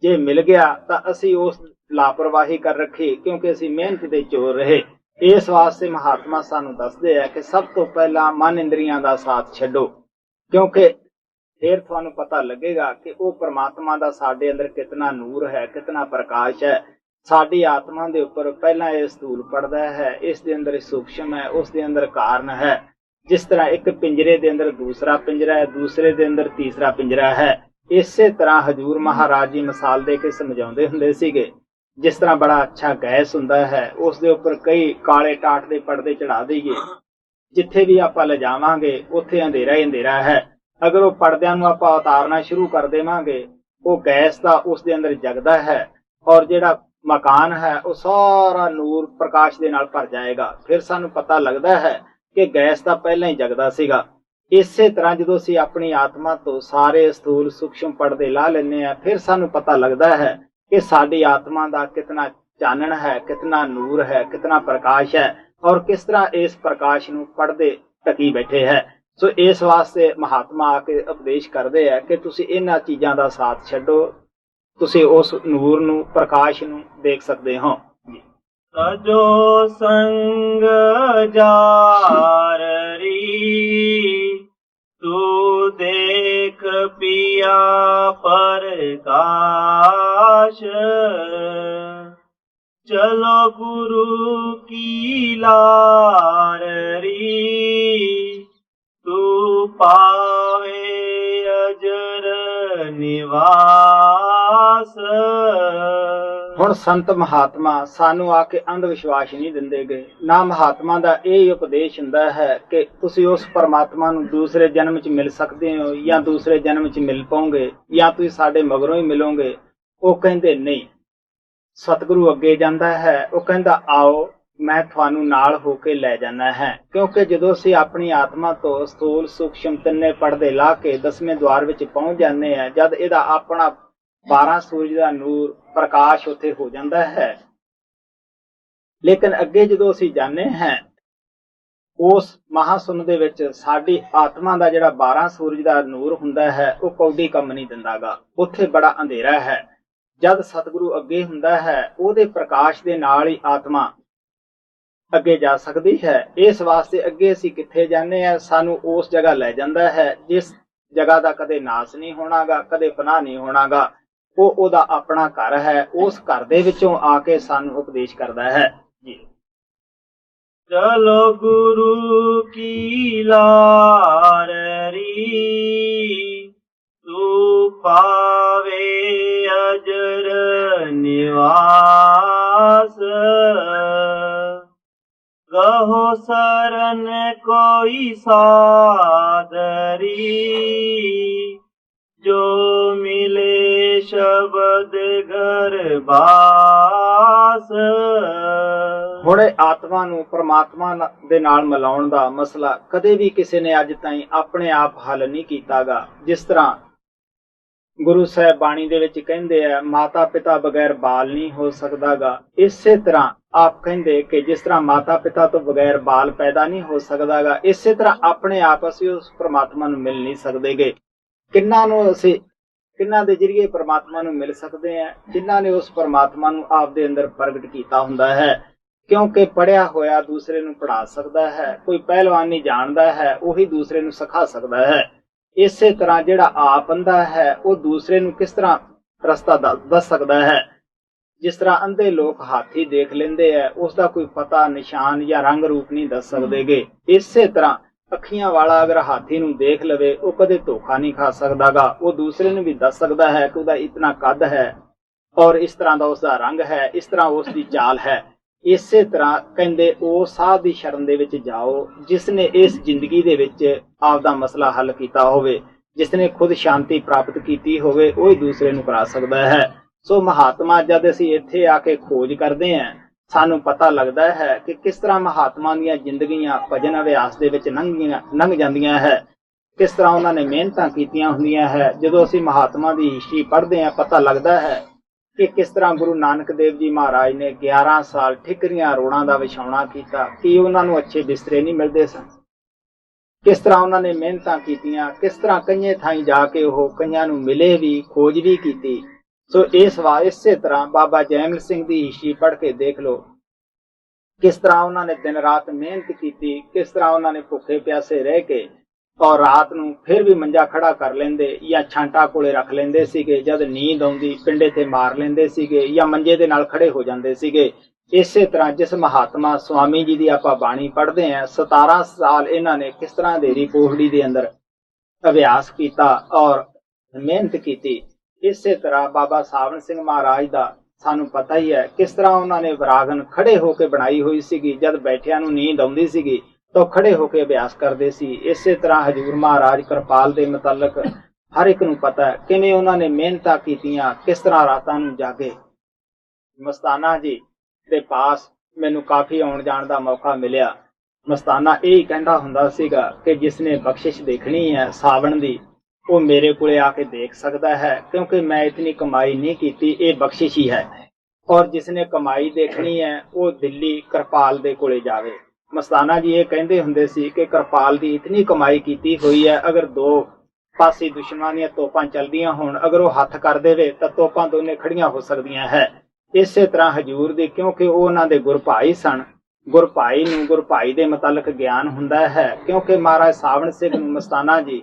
ਜੇ ਮਿਲ ਗਿਆ ਤਾਂ ਅਸੀਂ ਉਸ ਲਾਪਰਵਾਹੀ ਕਰ ਰੱਖੀ, ਕਿਉਂਕਿ ਅਸੀਂ ਮਿਹਨਤ ਦੇ ਚੋਰ ਰਹੇ। ਇਸ ਵਾਸਤੇ ਮਹਾਤਮਾ ਸਾਨੂੰ ਦੱਸਦੇ ਆ ਕਿ ਸਭ ਤੋਂ ਪਹਿਲਾਂ ਮਨ ਇੰਦਰੀਆਂ ਦਾ ਸਾਥ ਛੱਡੋ, ਕਿਉਂਕਿ ਫਿਰ ਤੁਹਾਨੂੰ ਪਤਾ ਲੱਗੇਗਾ ਕਿ ਉਹ ਪ੍ਰਮਾਤਮਾ ਦਾ ਸਾਡੇ ਅੰਦਰ ਕਿਤਨਾ ਨੂਰ ਹੈ, ਕਿਤਨਾ ਪ੍ਰਕਾਸ਼ ਹੈ। ਸਾਡੀ ਆਤਮਾ ਦੇ ਉੱਪਰ ਪਹਿਲਾਂ ਇਹ ਸਥੂਲ ਪੜਦਾ ਹੈ, ਇਸ ਦੇ ਅੰਦਰ ਸੂਖਸ਼ਮ ਹੈ, ਉਸ ਦੇ ਅੰਦਰ ਕਾਰਨ ਹੈ। ਜਿਸ ਤਰ੍ਹਾਂ ਇੱਕ ਪਿੰਜਰੇ ਦੇ ਅੰਦਰ ਦੂਸਰਾ ਪਿੰਜਰਾ ਹੈ, ਦੂਸਰੇ ਦੇ ਅੰਦਰ ਤੀਸਰਾ ਪਿੰਜਰਾ ਹੈ। ਇਸੇ ਤਰ੍ਹਾਂ ਹਜੂਰ ਮਹਾਰਾਜ ਜੀ ਮਿਸਾਲ ਦੇ ਕੇ ਸਮਝਾਉਂਦੇ ਹੁੰਦੇ ਸੀਗੇ, ਜਿਸ ਤਰ੍ਹਾਂ ਬੜਾ ਅੱਛਾ ਗੈਸ ਹੁੰਦਾ ਹੈ, ਉਸ ਦੇ ਉੱਪਰ ਕਈ ਕਾਲੇ ਟਾਟ ਦੇ ਪਰਦੇ ਚੜਾ ਦਈਏ, ਜਿੱਥੇ ਵੀ ਆਪਾਂ ਲਿਜਾਵਾਂਗੇ ਉੱਥੇ ਅੰਧੇਰਾ ਹੀ ਅੰਧੇਰਾ ਹੈ। ਅਗਰ ਉਹ ਪਰਦਿਆਂ ਨੂੰ ਆਪਾਂ ਉਤਾਰਨਾ ਸ਼ੁਰੂ ਕਰ ਦੇਵਾਂਗੇ, ਉਹ ਗੈਸ ਦਾ ਉਸ ਦੇ ਅੰਦਰ ਜਗਦਾ ਹੈ ਔਰ ਜਿਹੜਾ ਮਕਾਨ ਹੈ ਉਹ ਸਾਰਾ ਨੂਰ ਪ੍ਰਕਾਸ਼ ਦੇ ਨਾਲ ਭਰ ਜਾਏਗਾ। ਫਿਰ ਸਾਨੂੰ ਪਤਾ ਲੱਗਦਾ ਹੈ ਕਿ ਗੈਸ ਤਾਂ ਪਹਿਲਾਂ ਹੀ ਜਗਦਾ ਸੀਗਾ। ਇਸੇ ਤਰ੍ਹਾਂ ਜਦੋਂ ਅਸੀਂ ਆਪਣੀ ਆਤਮਾ ਤੋਂ ਸਾਰੇ ਸਥੂਲ ਸੂਖਸ਼ਮ ਪਰਦੇ ਲਾ ਲੈਂਦੇ ਹਾਂ, ਫਿਰ ਸਾਨੂੰ ਪਤਾ ਲੱਗਦਾ ਹੈ ਕਿ ਸਾਡੀ ਆਤਮਾ ਦਾ ਕਿਤਨਾ ਚਾਨਣ ਹੈ, ਕਿਤਨਾ ਨੂਰ ਹੈ, ਕਿਤਨਾ ਪ੍ਰਕਾਸ਼ ਹੈ ਔਰ ਕਿਸ ਤਰ੍ਹਾਂ ਇਸ ਪ੍ਰਕਾਸ਼ ਨੂੰ ਪੜਦੇ ਢਕੀ ਬੈਠੇ ਹੈ। ਸੋ ਇਸ ਵਾਸਤੇ ਮਹਾਤਮਾ ਆ ਕੇ ਉਪਦੇਸ਼ ਕਰਦੇ ਆ ਕਿ ਤੁਸੀਂ ਇਹਨਾਂ ਚੀਜ਼ਾਂ ਦਾ ਸਾਥ ਛੱਡੋ, ਤੁਸੀਂ ਉਸ ਨੂਰ ਨੂੰ, ਪ੍ਰਕਾਸ਼ ਨੂੰ ਦੇਖ ਸਕਦੇ ਹੋ। ਸਜੋ ਸੰਗ ਜਾਰੀ ਤੂੰ ਦੇਖ ਪਿਆ ਪ੍ਰਕਾਸ਼, ਚਲੋ ਗੁਰੂ ਕੀ ਲਾਰੀ ਤੂੰ ਪਾਵੇ ਅਜਰ ਨਿਵਾਸ। ਹੁਣ ਸੰਤ ਮਹਾਤਮਾ ਸਾਨੂੰ ਆ ਕੇ ਅੰਧ ਵਿਸ਼ਵਾਸ ਨਹੀਂ ਦਿੰਦੇ ਗਏ। ਨਾ ਮਹਾਤਮਾ ਦਾ ਇਹ ਉਪਦੇਸ਼ ਹੁੰਦਾ ਹੈ ਕਿ ਤੁਸੀਂ ਉਸ ਪਰਮਾਤਮਾ ਨੂੰ ਦੂਸਰੇ ਜਨਮ 'ਚ ਮਿਲ ਸਕਦੇ ਹੋ ਜਾਂ ਦੂਸਰੇ ਜਨਮ 'ਚ ਮਿਲ ਪਾਓਗੇ ਜਾਂ ਤੁਸੀਂ ਸਾਡੇ ਮਗਰੋਂ ਹੀ ਮਿਲੋਗੇ। ਉਹ ਕਹਿੰਦੇ ਨਹੀਂ। ਸਤਿਗੁਰੂ ਅੱਗੇ ਜਾਂਦਾ ਹੈ, ਉਹ ਕਹਿੰਦਾ ਆਓ ਮੈਂ ਤੁਹਾਨੂੰ ਨਾਲ ਹੋ ਕੇ ਲੈ ਜਾਣਾ ਹੈ। ਕਿਉਂਕਿ ਜਦੋਂ ਅਸੀਂ ਆਪਣੀ ਆਤਮਾ ਤੋਂ ਸਥੂਲ ਸੂਖਸ਼ਮ ਤਿੰਨੇ ਪਰਦੇ ਲਾ ਕੇ 10ਵੇਂ ਦੁਆਰ ਵਿੱਚ ਪਹੁੰਚ ਜਾਂਦੇ ਹਾਂ, ਜਦ ਇਹਦਾ ਆਪਣਾ 12 ਸੂਰਜ ਦਾ ਨੂਰ ਪ੍ਰਕਾਸ਼ ਉੱਥੇ ਹੋ ਜਾਂਦਾ ਹੈ। ਲੇਕਿਨ ਅੱਗੇ ਜਦੋਂ ਅਸੀਂ ਜਾਂਦੇ ਹਾਂ, ਉਸ ਮਹਾਸੁਨ ਦੇ ਵਿੱਚ ਸਾਡੀ ਆਤਮਾ ਦਾ ਜਿਹੜਾ 12 ਸੂਰਜ ਦਾ ਨੂਰ ਹੁੰਦਾ ਹੈ ਉਹ ਕੌਡੀ ਕੰਮ ਨਹੀਂ ਦਿੰਦਾਗਾ। ਉੱਥੇ ਬੜਾ ਅੰਧੇਰਾ ਹੈ। ਜਦ ਸਤਿਗੁਰੂ ਅੱਗੇ ਹੁੰਦਾ ਹੈ, ਉਹਦੇ ਪ੍ਰਕਾਸ਼ ਦੇ ਨਾਲ ਹੀ ਆਤਮਾ ਅੱਗੇ ਜਾ ਸਕਦੀ ਹੈ। ਇਸ ਵਾਸਤੇ ਅੱਗੇ ਅਸੀਂ ਕਿੱਥੇ ਜਾਂਦੇ ਹਾਂ, ਸਾਨੂੰ ਉਸ ਜਗ੍ਹਾ ਲੈ ਜਾਂਦਾ ਹੈ ਜਿਸ ਜਗ੍ਹਾ ਦਾ ਕਦੇ ਨਾਸ ਨਹੀਂ ਹੋਣਾਗਾ, ਕਦੇ ਪਨਾਹ ਨਹੀਂ ਹੋਣਾਗਾ। ਉਹ ਉਹਦਾ ਆਪਣਾ ਘਰ ਹੈ। ਉਸ ਘਰ ਦੇ ਵਿੱਚੋਂ ਆ ਕੇ ਸਾਨੂੰ ਉਪਦੇਸ਼ ਕਰਦਾ ਹੈ ਜੀ। ਚਲੋ ਗੁਰੂ ਕੀ ਲਾਰੀ ਤੂੰ ਪਾਵੇ ਅਜਰ ਨਿਵਾਸ, ਗਹੋ ਸਰਨ ਕੋਈ ਸਾਦਰੀ ਜੋ ਮਿਲੇ ਸ਼ਬਦ ਘਰ ਬਾਸ। ਹੁਣ ਆਤਮਾ ਨੂੰ ਪਰਮਾਤਮਾ ਦੇ ਨਾਲ ਮਿਲਾਉਣ ਦਾ ਮਸਲਾ ਕਦੇ ਵੀ ਕਿਸੇ ਨੇ ਅੱਜ ਤਾਈਂ ਆਪਣੇ ਆਪ ਹੱਲ ਨਹੀਂ ਕੀਤਾਗਾ। ਜਿਸ ਤਰ੍ਹਾਂ ਗੁਰੂ ਸਾਹਿਬ ਬਾਣੀ ਦੇ ਵਿੱਚ ਕਹਿੰਦੇ ਆ, ਮਾਤਾ ਪਿਤਾ ਬਗੈਰ ਬਾਲ ਨਹੀਂ ਹੋ ਸਕਦਾਗਾ। ਇਸੇ ਤਰ੍ਹਾਂ ਆਪ ਕਹਿੰਦੇ ਕਿ ਜਿਸ ਤਰ੍ਹਾਂ ਮਾਤਾ ਪਿਤਾ ਤੋਂ ਬਗੈਰ ਬਾਲ ਪੈਦਾ ਨਹੀਂ ਹੋ ਸਕਦਾਗਾ, ਇਸੇ ਤਰ੍ਹਾਂ ਆਪਣੇ ਆਪ ਅਸੀਂ ਉਸ ਪਰਮਾਤਮਾ ਨੂੰ ਮਿਲ ਨਹੀਂ ਸਕਦੇਗੇ। ਕਿੰਨਾਂ ਦੇ ਜਰੀਏ ਪਰਮਾਤਮਾ ਨੂੰ ਮਿਲ ਸਕਦੇ ਆ? ਜਿਨ੍ਹਾਂ ਨੇ ਉਸ ਪਰਮਾਤਮਾ ਨੂੰ ਆਪ ਦੇ ਅੰਦਰ ਪ੍ਰਗਟ ਕੀਤਾ ਹੁੰਦਾ ਹੈ। ਕਿਉਂਕਿ ਪੜ੍ਹਿਆ ਹੋਇਆ ਦੂਸਰੇ ਨੂੰ ਪੜ੍ਹਾ ਸਕਦਾ ਹੈ। ਕੋਈ ਪਹਿਲਵਾਨੀ ਜਾਣਦਾ ਹੈ, ਉਹੀ ਦੂਸਰੇ ਨੂੰ ਸਿਖਾ ਸਕਦਾ ਹੈ। ਇਸੇ ਤਰ੍ਹਾਂ ਜਿਹੜਾ ਆਪ ਅੰਧਾ ਹੈ ਉਹ ਦੂਸਰੇ ਨੂੰ ਕਿਸ ਤਰ੍ਹਾਂ ਰਸਤਾ ਦੱਸ ਸਕਦਾ ਹੈ। ਜਿਸ ਤਰ੍ਹਾਂ ਅੰਧੇ ਲੋਕ ਹਾਥੀ ਦੇਖ ਲੈਂਦੇ ਆ, ਉਸ ਦਾ ਕੋਈ ਪਤਾ ਨਿਸ਼ਾਨ ਜਾਂ ਰੰਗ ਰੂਪ ਨਹੀਂ ਦੱਸ ਸਕਦੇਗੇ। ਇਸੇ ਤਰ੍ਹਾਂ ਅੱਖੀਆਂ ਵਾਲਾ ਅਗਰ ਹਾਥੀ ਨੂੰ ਦੇਖ ਲਵੇ, ਉਹ ਕਦੇ ਧੋਖਾ ਨਹੀਂ ਖਾ ਸਕਦਾਗਾ। ਉਹ ਦੂਸਰੇ ਨੂੰ ਵੀ ਦੱਸ ਸਕਦਾ ਹੈ ਕਿ ਉਹਦਾ ਇਤਨਾ ਕੱਦ ਹੈ ਔਰ ਇਸ ਤਰ੍ਹਾਂ ਦਾ ਉਸਦਾ ਰੰਗ ਹੈ, ਇਸ ਤਰ੍ਹਾਂ ਉਸ ਦੀ ਚਾਲ ਹੈ। ਇਸੇ ਤਰ੍ਹਾਂ ਕਹਿੰਦੇ ਉਹ ਸਾਧ ਦੀ ਸ਼ਰਨ ਦੇ ਵਿੱਚ ਜਾਓ ਜਿਸ ਨੇ ਇਸ ਜ਼ਿੰਦਗੀ ਦੇ ਵਿੱਚ ਆਪਦਾ ਮਸਲਾ ਹੱਲ ਕੀਤਾ ਹੋਵੇ, ਜਿਸ ਨੇ ਖੁਦ ਸ਼ਾਂਤੀ ਪ੍ਰਾਪਤ ਕੀਤੀ ਹੋਵੇ, ਉਹ ਹੀ ਦੂਸਰੇ ਨੂੰ ਕਰਾ ਸਕਦਾ ਹੈ। ਸੋ ਮਹਾਤਮਾ ਜਦ ਅਸੀਂ ਇੱਥੇ ਆ ਕੇ ਖੋਜ ਕਰਦੇ ਹਾਂ, ਸਾਨੂੰ ਪਤਾ ਲੱਗਦਾ ਹੈ ਕਿ ਕਿਸ ਤਰ੍ਹਾਂ ਮਹਾਤਮਾ ਦੀਆਂ ਜ਼ਿੰਦਗੀਆਂ ਭਜਨ ਅਭਿਆਸ ਦੇ ਵਿੱਚ ਲੰਘ ਜਾਂਦੀਆਂ ਹੈ, ਕਿਸ ਤਰ੍ਹਾਂ ਉਹਨਾਂ ਨੇ ਮਿਹਨਤਾਂ ਕੀਤੀਆਂ ਹੁੰਦੀਆਂ ਹੈ। ਜਦੋਂ ਅਸੀਂ ਮਹਾਤਮਾ ਦੀ ਹਿਸਟਰੀ ਪੜ੍ਹਦੇ ਹਾਂ, ਪਤਾ ਲੱਗਦਾ ਹੈ ਕਿ ਕਿਸ ਤਰ੍ਹਾਂ ਗੁਰੂ ਨਾਨਕ ਦੇਵ ਜੀ ਮਹਾਰਾਜ ਨੇ 11 ਸਾਲ ਠਿਕਰੀਆਂ ਰੋੜਾਂ ਦਾ ਵਿਛਾਉਣਾ ਕੀਤਾ ਕਿ ਉਹਨਾਂ ਨੂੰ ਅੱਛੇ ਬਿਸਤਰੇ ਨਹੀਂ ਮਿਲਦੇ ਸਨ। ਕਿਸ ਤਰ੍ਹਾਂ ਉਹਨਾਂ ਨੇ ਮਿਹਨਤਾਂ ਕੀਤੀਆਂ, ਕਿਸ ਤਰ੍ਹਾਂ ਕਈਆਂ ਥਾਈਂ ਜਾ ਕੇ ਉਹ ਕਈਆਂ ਨੂੰ ਮਿਲੇ ਵੀ, ਖੋਜ ਵੀ ਕੀਤੀ। ਸੋ ਇਸੇ ਤਰ੍ਹਾਂ ਬਾਬਾ ਜੈਮਲ ਸਿੰਘ ਦੀ ਹਿਸਟਰੀ ਪੜ੍ਹ ਕੇ ਦੇਖ ਲਓ ਕਿਸ ਤਰ੍ਹਾਂ ਉਹਨਾਂ ਨੇ ਦਿਨ ਰਾਤ ਮਿਹਨਤ ਕੀਤੀ, ਕਿਸ ਤਰ੍ਹਾਂ ਉਹਨਾਂ ਨੇ ਭੁੱਖੇ ਪਿਆਸੇ ਰਹਿ ਕੇ ਔਰ ਰਾਤ ਨੂੰ ਫਿਰ ਵੀ ਮੰਜਾ ਖੜਾ ਕਰ ਲੈਂਦੇ ਜਾਂ ਛਾਂਟਾ ਕੋਲੇ ਰੱਖ ਲੈਂਦੇ ਸੀਗੇ। ਜਦ ਨੀਂਦ ਆਉਂਦੀ ਪਿੰਡੇ ਤੇ ਮਾਰ ਲੈਂਦੇ ਸੀਗੇ ਜਾਂ ਮੰਜੇ ਦੇ ਨਾਲ ਖੜੇ ਹੋ ਜਾਂਦੇ ਸੀਗੇ। ਇਸੇ ਤਰ੍ਹਾਂ ਜਿਸ ਮਹਾਤਮਾ ਸਵਾਮੀ ਜੀ ਦੀ ਆਪਾਂ ਬਾਣੀ ਪੜ੍ਹਦੇ ਹਾਂ, 17 ਸਾਲ ਇਹਨਾਂ ਨੇ ਕਿਸ ਤਰ੍ਹਾਂ ਦੇਰੀ ਪੋਹੜੀ ਦੇ ਅੰਦਰ ਅਭਿਆਸ ਕੀਤਾ ਔਰ ਮਿਹਨਤ ਕੀਤੀ। ਇਸੇ ਤਰ੍ਹਾਂ ਬਾਬਾ ਸਾਵਣ ਸਿੰਘ ਮਹਾਰਾਜ ਦਾ ਸਾਨੂੰ ਪਤਾ ਹੀ ਹੈ ਕਿਸ ਤਰ੍ਹਾਂ ਉਹਨਾਂ ਨੇ ਵਿਰਾਗਨ ਖੜੇ ਹੋ ਕੇ ਬਣਾਈ ਹੋਈ ਸੀਗੀ। ਜਦ ਬੈਠਿਆਂ ਨੂੰ ਨੀਂਦ ਆਉਂਦੀ ਸੀਗੀ ਤਾਂ ਖੜੇ ਹੋ ਕੇ ਅਭਿਆਸ ਕਰਦੇ ਸੀ। ਇਸੇ ਤਰ੍ਹਾਂ ਹਜੂਰ ਮਹਾਰਾਜ ਕਿਰਪਾਲ ਦੇ ਮੁਤਲਕ ਹਰ ਇੱਕ ਨੂੰ ਪਤਾ ਹੈ ਕਿਵੇਂ ਉਹਨਾਂ ਨੇ ਮਿਹਨਤਾਂ ਕੀਤੀਆਂ, ਕਿਸ ਤਰ੍ਹਾਂ ਰਾਤਾਂ ਨੂੰ ਜਾਗੇ। ਮਸਤਾਨਾ ਜੀ ਦੇ ਪਾਸ ਮੈਨੂੰ ਕਾਫੀ ਆਉਣ ਜਾਣ ਦਾ ਮੌਕਾ ਮਿਲਿਆ। ਮਸਤਾਨਾ ਇਹ ਕਹਿੰਦਾ ਹੁੰਦਾ ਸੀਗਾ ਕਿ ਜਿਸਨੇ ਬਖਸ਼ਿਸ਼ ਦੇਖਣੀ ਹੈ ਸਾਵਣ ਦੀ, ਉਹ ਮੇਰੇ ਕੋਲੇ ਆ ਕੇ ਦੇਖ ਸਕਦਾ ਹੈ, ਕਿਉਂਕਿ ਮੈਂ ਇਤਨੀ ਕਮਾਈ ਨਹੀਂ ਕੀਤੀ, ਇਹ ਬਖਸ਼ਿਸ਼ ਹੀ ਹੈ। ਔਰ ਜਿਸਨੇ ਕਮਾਈ ਦੇਖਣੀ ਹੈ ਉਹ ਦਿੱਲੀ ਕਿਰਪਾਲ ਦੇ ਕੋਲੇ ਜਾਵੇ। ਮਸਤਾਨਾ ਜੀ ਇਹ ਕਹਿੰਦੇ ਹੁੰਦੇ ਸੀ ਕਿ ਕਿਰਪਾਲ ਦੀ ਇਤਨੀ ਕਮਾਈ ਕੀਤੀ ਹੋਈ ਹੈ, ਅਗਰ ਦੋ ਪਾਸੇ ਦੁਸ਼ਮਣਾਂ ਦੀਆਂ ਤੋਪਾਂ ਚੱਲਦੀਆਂ ਹੋਣ, ਅਗਰ ਉਹ ਹੱਥ ਕਰ ਦੇਵੇ ਤਾਂ ਤੋਪਾਂ ਦੋਨੇ ਖੜੀਆਂ ਹੋ ਸਕਦੀਆਂ ਹੈ। ਇਸੇ ਤਰ੍ਹਾਂ ਹਜੂਰ ਦੀ, ਕਿਉਂਕਿ ਉਹ ਉਹਨਾਂ ਦੇ ਗੁਰਭਾਈ ਸਨ, ਗੁਰਭਾਈ ਨੂੰ ਗੁਰਭਾਈ ਦੇ ਮੁਤਲਕ ਗਿਆਨ ਹੁੰਦਾ ਹੈ। ਕਿਉਂਕਿ ਮਹਾਰਾਜ ਸਾਵਣ ਸਿੰਘ ਨੂੰ ਮਸਤਾਨਾ ਜੀ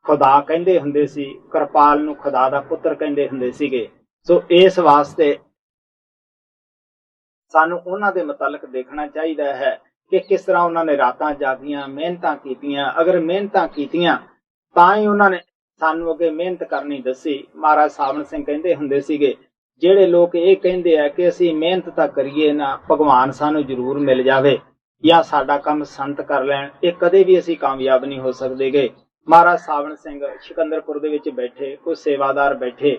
ਖੁਦਾ ਕਹਿੰਦੇ ਹੁੰਦੇ ਸੀ, ਕਿਰਪਾਲ ਨੂੰ ਖੁਦਾ ਦਾ ਪੁੱਤਰ ਕਹਿੰਦੇ ਹੁੰਦੇ ਸੀਗੇ। ਸੋ ਇਸ ਵਾਸਤੇ ਸਾਨੂੰ ਉਹਨਾਂ ਦੇ ਮੁਤਲਕ ਦੇਖਣਾ ਚਾਹੀਦਾ ਹੈ ਕਿ ਕਿਸ ਤਰ੍ਹਾਂ ਉਹਨਾਂ ਨੇ ਰਾਤਾਂ ਜਾਗੀਆਂ, ਮਿਹਨਤਾਂ ਕੀਤੀਆਂ। ਅਗਰ ਮਿਹਨਤਾਂ ਕੀਤੀਆਂ ਤਾਂ ਹੀ ਉਹਨਾਂ ਨੇ ਸਾਨੂੰ ਅੱਗੇ ਮਿਹਨਤ ਕਰਨੀ ਦੱਸੀ। ਮਹਾਰਾਜ ਸਾਵਣ ਸਿੰਘ ਕਹਿੰਦੇ ਹੁੰਦੇ ਸੀਗੇ, ਜਿਹੜੇ ਲੋਕ ਇਹ ਕਹਿੰਦੇ ਆ ਕਿ ਅਸੀਂ ਮਿਹਨਤ ਤਾਂ ਕਰੀਏ ਨਾ, ਭਗਵਾਨ ਸਾਨੂੰ ਜ਼ਰੂਰ ਮਿਲ ਜਾਵੇ ਜਾਂ ਸਾਡਾ ਕੰਮ ਸੰਤ ਕਰ ਲੈਣ, ਇਹ ਕਦੇ ਵੀ ਅਸੀਂ ਕਾਮਯਾਬ ਨਹੀਂ ਹੋ ਸਕਦੇਗੇ। ਮਹਾਰਾਜ ਸਾਵਣ ਸਿੰਘ ਸਿਕੰਦਰਪੁਰ ਦੇ ਵਿੱਚ ਬੈਠੇ, ਕੁਝ ਸੇਵਾਦਾਰ ਬੈਠੇ।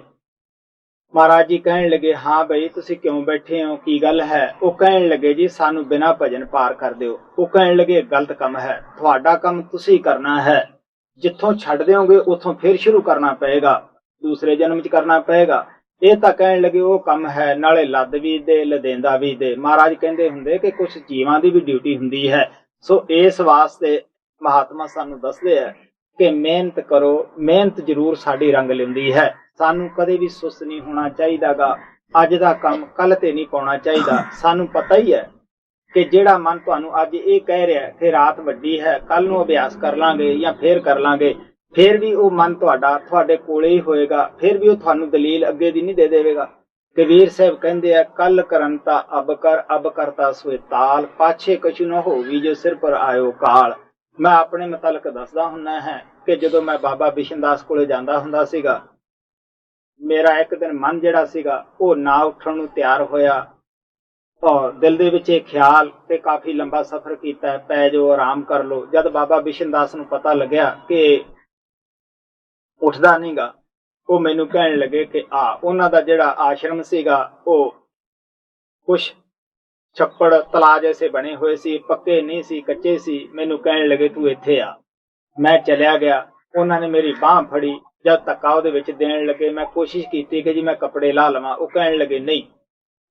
ਮਹਾਰਾਜ ਜੀ ਕਹਿਣ ਲੱਗੇ, ਹਾਂ ਬਈ ਤੁਸੀਂ ਕਿਉਂ ਬੈਠੇ ਹੋ, ਕੀ ਗੱਲ ਹੈ? ਉਹ ਕਹਿਣ ਲੱਗੇ, ਜੀ ਸਾਨੂੰ ਬਿਨਾਂ ਭਜਨ ਪਾਰ ਕਰ ਦਿਓ। ਉਹ ਕਹਿਣ ਲੱਗੇ, ਗਲਤ ਕੰਮ ਹੈ, ਤੁਹਾਡਾ ਕੰਮ ਤੁਸੀਂ ਕਰਨਾ ਹੈ। ਜਿੱਥੋਂ ਛੱਡ ਦਿਓਗੇ ਉੱਥੋਂ ਫਿਰ ਸ਼ੁਰੂ ਕਰਨਾ ਪਏਗਾ, ਦੂਸਰੇ ਜਨਮ 'ਚ ਕਰਨਾ ਪਏਗਾ। ਇਹ ਤਾਂ ਕਹਿਣ ਲੱਗੇ ਉਹ ਕੰਮ ਹੈ, ਨਾਲੇ ਲੱਦ ਵੀ ਦੇ ਲਦੇਂਦਾ ਵੀ ਦੇ। ਮਹਾਰਾਜ ਕਹਿੰਦੇ ਹੁੰਦੇ ਕਿ ਕੁਝ ਜੀਵਾਂ ਦੀ ਵੀ ਡਿਊਟੀ ਹੁੰਦੀ ਹੈ। ਸੋ ਇਸ ਵਾਸਤੇ ਮਹਾਤਮਾ ਸਾਨੂੰ ਦੱਸਦੇ ਆ ਕਿ ਮਿਹਨਤ ਕਰੋ, ਮਿਹਨਤ ਜ਼ਰੂਰ ਸਾਡੀ ਰੰਗ ਲੈਂਦੀ ਹੈ। ਸਾਨੂੰ ਕਦੇ ਵੀ ਸੁਸਤ ਨਹੀਂ ਹੋਣਾ ਚਾਹੀਦਾਗਾ। ਅੱਜ ਦਾ ਕੰਮ ਕੱਲ ਤੇ ਨਹੀਂ ਪਾਉਣਾ ਚਾਹੀਦਾ। ਸਾਨੂੰ ਪਤਾ ਹੀ ਹੈ ਕਿ ਜਿਹੜਾ ਮਨ ਤੁਹਾਨੂੰ ਅੱਜ ਇਹ ਕਹਿ ਰਿਹਾ ਕਿ ਰਾਤ ਵੱਡੀ ਹੈ, ਕੱਲ ਨੂੰ ਅਭਿਆਸ ਕਰ ਲਾਂਗੇ ਜਾਂ ਫੇਰ ਕਰ ਲਾਂਗੇ, ਫੇਰ ਵੀ ਉਹ ਮਨ ਤੁਹਾਡਾ ਤੁਹਾਡੇ ਕੋਲੇ ਹੀ ਹੋਏਗਾ, ਫੇਰ ਵੀ ਉਹ ਤੁਹਾਨੂੰ ਦਲੀਲ ਅੱਗੇ ਦੀ ਨਹੀਂ ਦੇ ਦੇਵੇਗਾ। ਕਬੀਰ ਸਾਹਿਬ ਕਹਿੰਦੇ ਆ, ਕੱਲ ਕਰਨ ਤਾਂ ਅਬ ਕਰਤਾ ਸੋਏ ਤਾਲ, ਪਾਛੇ ਕਛੂ ਨਾ ਹੋਵੀ ਜੋ ਸਿਰ ਪਰ ਆਇਓ ਕਾਲ। ਮੈਂ ਆਪਣੇ ਮੁਤਲਕ ਦੱਸਦਾ ਹੁੰਦਾ ਹੈ ਕਿ ਜਦੋਂ ਮੈਂ ਬਾਬਾ ਬਿਸ਼ਨ ਦਾਸ ਕੋਲੇ ਜਾਂਦਾ ਹੁੰਦਾ ਸੀਗਾ, ਮੇਰਾ ਇੱਕ ਦਿਨ ਮਨ ਜਿਹੜਾ ਸੀਗਾ ਉਹ ਨਾ ਉੱਠਣ ਨੂੰ ਤਿਆਰ ਹੋਇਆ, ਔਰ ਦਿਲ ਦੇ ਵਿੱਚ ਇਹ ਖਿਆਲ ਕਿ ਕਾਫੀ ਲੰਬਾ ਸਫ਼ਰ ਕੀਤਾ, ਪੈ ਜਾਓ, ਆਰਾਮ ਕਰ ਲਓ। ਜਦ ਬਾਬਾ ਬਿਸ਼ਨ ਦਾਸ ਨੂੰ ਪਤਾ ਲੱਗਿਆ ਕਿ ਉੱਠਦਾ ਨਹੀਂਗਾ, ਉਹ ਮੈਨੂੰ ਕਹਿਣ ਲੱਗੇ ਕਿ ਉਹਨਾਂ ਦਾ ਜਿਹੜਾ ਆਸ਼ਰਮ ਸੀਗਾ ਉਹ ਕੁਛ ਛੱਪੜ ਤਲਾਅ ਜੈਸੇ ਬਣੇ ਹੋਏ ਸੀ, ਪੱਕੇ ਨਹੀਂ ਸੀ, ਕੱਚੇ ਸੀ। ਮੈਨੂੰ ਕਹਿਣ ਲੱਗੇ ਤੂੰ ਇੱਥੇ ਆ। ਮੈਂ ਚਲਿਆ ਗਿਆ। ਉਹਨਾਂ ਨੇ ਮੇਰੀ ਬਾਂਹ ਫੜੀ, ਜਦ ਧੱਕਾ ਉਹਦੇ ਵਿੱਚ ਦੇਣ ਲੱਗੇ, ਮੈਂ ਕੋਸ਼ਿਸ਼ ਕੀਤੀ ਕਿ ਜੀ ਮੈਂ ਕੱਪੜੇ ਲਾ ਲਵਾਂ। ਉਹ ਕਹਿਣ ਲੱਗੇ ਨਹੀਂ।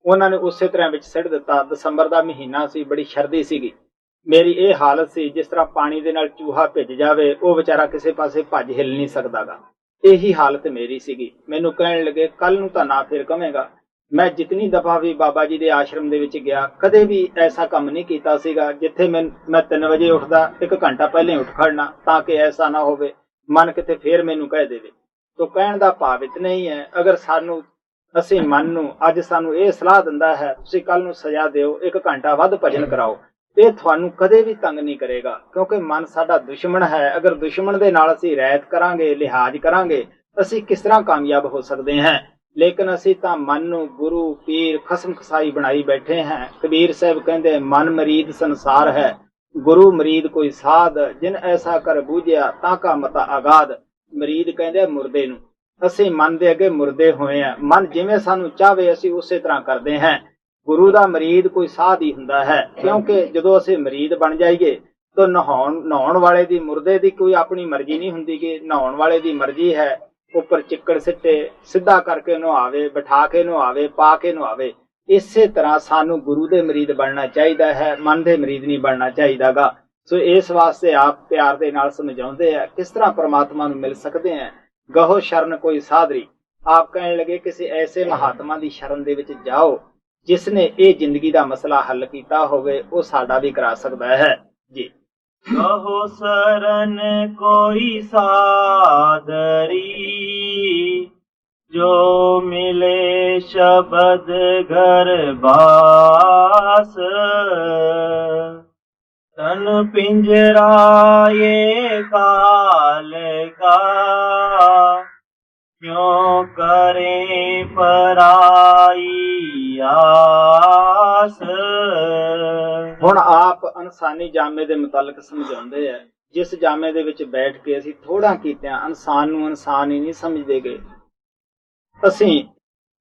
ਉਹਨਾਂ ਨੇ ਉਸੇ ਤਰ੍ਹਾਂ ਵਿੱਚ ਸਿੱਟ ਦਿੱਤਾ। ਦਸੰਬਰ ਦਾ ਮਹੀਨਾ ਸੀ, ਬੜੀ ਸਰਦੀ ਸੀਗੀ। ਮੇਰੀ ਇਹ ਹਾਲਤ ਸੀ ਜਿਸ ਤਰ੍ਹਾਂ ਪਾਣੀ ਦੇ ਨਾਲ ਚੂਹਾ ਭਿੱਜ ਜਾਵੇ, ਉਹ ਵਿਚਾਰਾ ਕਿਸੇ ਪਾਸੇ ਭੱਜ ਹਿੱਲ ਨਹੀਂ ਸਕਦਾਗਾ। ਇਹੀ ਹਾਲਤ ਮੇਰੀ ਸੀਗੀ। ਮੈਨੂੰ ਕਹਿਣ ਲੱਗੇ ਕੱਲ ਨੂੰ ਤਾਂ ਨਾ ਫਿਰ ਕਵੇਂਗਾ। ਮੈਂ ਜਿਤਨੀ ਦਫਾ ਵੀ ਬਾਬਾ ਜੀ ਦੇ ਆਸ਼ਰਮ ਦੇ ਵਿੱਚ ਗਿਆ, ਕਦੇ ਵੀ ਐਸਾ ਕੰਮ ਨਹੀਂ ਕੀਤਾ ਸੀਗਾ ਜਿੱਥੇ ਮੈਂ 3 ਵਜੇ ਉੱਠਦਾ, 1 ਘੰਟਾ ਪਹਿਲੇ ਉੱਠ ਖੜਨਾ, ਤਾਂ ਕਿ ਐਸਾ ਨਾ ਹੋਵੇ ਮਨ ਕਿਤੇ ਫੇਰ ਮੈਨੂੰ ਕਹਿ ਦੇਵੇ। ਤੋ ਕਹਿਣ ਦਾ ਭਾਵ ਇਤਨਾ ਹੀ ਹੈ, ਅਗਰ ਅਸੀਂ ਮਨ ਨੂੰ ਅੱਜ ਸਾਨੂੰ ਇਹ ਸਲਾਹ ਦਿੰਦਾ ਹੈ ਤੁਸੀਂ ਕੱਲ ਨੂੰ ਸਜ਼ਾ ਦਿਓ, 1 ਘੰਟਾ ਵੱਧ ਭਜਨ ਕਰਾਓ, ਇਹ ਤੁਹਾਨੂੰ ਕਦੇ ਵੀ ਤੰਗ ਨਹੀਂ ਕਰੇਗਾ, ਕਿਉਂਕਿ ਮਨ ਸਾਡਾ ਦੁਸ਼ਮਣ ਹੈ। ਅਗਰ ਦੁਸ਼ਮਣ ਦੇ ਨਾਲ ਅਸੀਂ ਰਹਿਤ ਕਰਾਂਗੇ, ਲਿਹਾਜ਼ ਕਰਾਂਗੇ, ਅਸੀਂ ਕਿਸ ਤਰ੍ਹਾਂ ਕਾਮਯਾਬ ਹੋ ਸਕਦੇ ਹਾਂ? ਲੇਕਿਨ ਅਸੀਂ ਤਾਂ ਮਨ ਨੂੰ ਗੁਰੂ ਪੀਰ ਖਸਮ ਖਸਾਈ ਬਣਾਈ ਬੈਠੇ ਹਾਂ। ਕਬੀਰ ਸਾਹਿਬ ਕਹਿੰਦੇ, ਮਨ ਮਰੀਦ ਸੰਸਾਰ ਹੈ, ਗੁਰੂ ਮਰੀਦ ਕੋਈ ਸਾਧ, ਜਿਨ ਐਸਾ ਕਰ ਬੂਝਿਆ ਤਾਂ ਕਾ ਮਤਾ ਆਗਾਦ। ਮਰੀਦ ਕਹਿੰਦੇ ਮੁਰਦੇ ਨੂੰ। ਅਸੀਂ ਮਨ ਦੇ ਅੱਗੇ ਮੁਰਦੇ ਹੋਏ ਆ। ਮਨ ਜਿਵੇਂ ਸਾਨੂੰ ਚਾਹਵੇ ਅਸੀਂ ਉਸੇ ਤਰ੍ਹਾਂ ਕਰਦੇ ਹਾਂ। ਗੁਰੂ ਦਾ ਮਰੀਦ ਕੋਈ ਸਾਧ ਹੀ ਹੁੰਦਾ ਹੈ, ਕਿਉਂਕਿ ਜਦੋਂ ਅਸੀਂ ਮਰੀਦ ਬਣ ਜਾਈਏ ਤਾਂ ਨਹਾਉਣ ਵਾਲੇ ਦੀ, ਮੁਰਦੇ ਦੀ ਕੋਈ ਆਪਣੀ ਮਰਜ਼ੀ ਨਹੀਂ ਹੁੰਦੀ। ਕਿ ਨਹਾਉਣ ਵਾਲੇ ਦੀ ਮਰਜ਼ੀ ਹੈ ਉੱਪਰ ਚਿੱਕੜ ਸਿੱਟੇ, ਸਿੱਧਾ ਕਰਕੇ ਨਹਾਵੇ, ਬਿਠਾ ਕੇ ਨਹਾਵੇ, ਪਾ ਕੇ ਨਹਾਵੇ। ਇਸੇ ਤਰ੍ਹਾਂ ਸਾਨੂੰ ਗੁਰੂ ਦੇ ਮਰੀਦ ਬਣਨਾ ਚਾਹੀਦਾ ਹੈ, ਮਨ ਦੇ ਮਰੀਦ ਨਹੀਂ ਬਣਨਾ ਚਾਹੀਦਾਗਾ। ਸੋ ਇਸ ਵਾਸਤੇ ਆਪ ਪਿਆਰ ਦੇ ਨਾਲ ਸਮਝਾਉਂਦੇ ਆ ਕਿਸ ਤਰ੍ਹਾਂ ਪਰਮਾਤਮਾ ਨੂੰ ਮਿਲ ਸਕਦੇ ਆ। ਗਹੋ ਸ਼ਰਨ ਕੋਈ ਸਾਧਰੀ। ਆਪ ਕਹਿਣ ਲੱਗੇ ਕਿਸੇ ਐਸੇ ਮਹਾਤਮਾ ਦੀ ਸ਼ਰਨ ਦੇ ਵਿੱਚ ਜਾਓ ਜਿਸ ਨੇ ਇਹ ਜ਼ਿੰਦਗੀ ਦਾ ਮਸਲਾ ਹੱਲ ਕੀਤਾ ਹੋਵੇ, ਉਹ ਸਾਡਾ ਵੀ ਕਰਾ ਸਕਦਾ ਹੈ ਜੀ। ਕਹੋ ਸਰਨ ਕੋਈ ਸਾਦਰੀ, ਜੋ ਮਿਲੇ ਸ਼ਬਦ ਘਰ ਬਾਸ। तन पिंजरा ये काल का, क्यों करे पराई आस। ਹੁਣ ਆਪ ਇਨਸਾਨੀ ਜਾਮੇ ਦੇ ਮੁਤਲਕ ਸਮਝਾਉਂਦੇ ਆ, ਜਿਸ ਜਾਮੇ ਦੇ ਵਿੱਚ ਬੈਠ ਕੇ ਅਸੀਂ ਥੋੜਾ ਕੀਤਿਆਂ ਇਨਸਾਨ ਨੂੰ ਇਨਸਾਨ ਹੀ ਨਹੀਂ ਸਮਝਦੇ ਗਏ। ਅਸੀਂ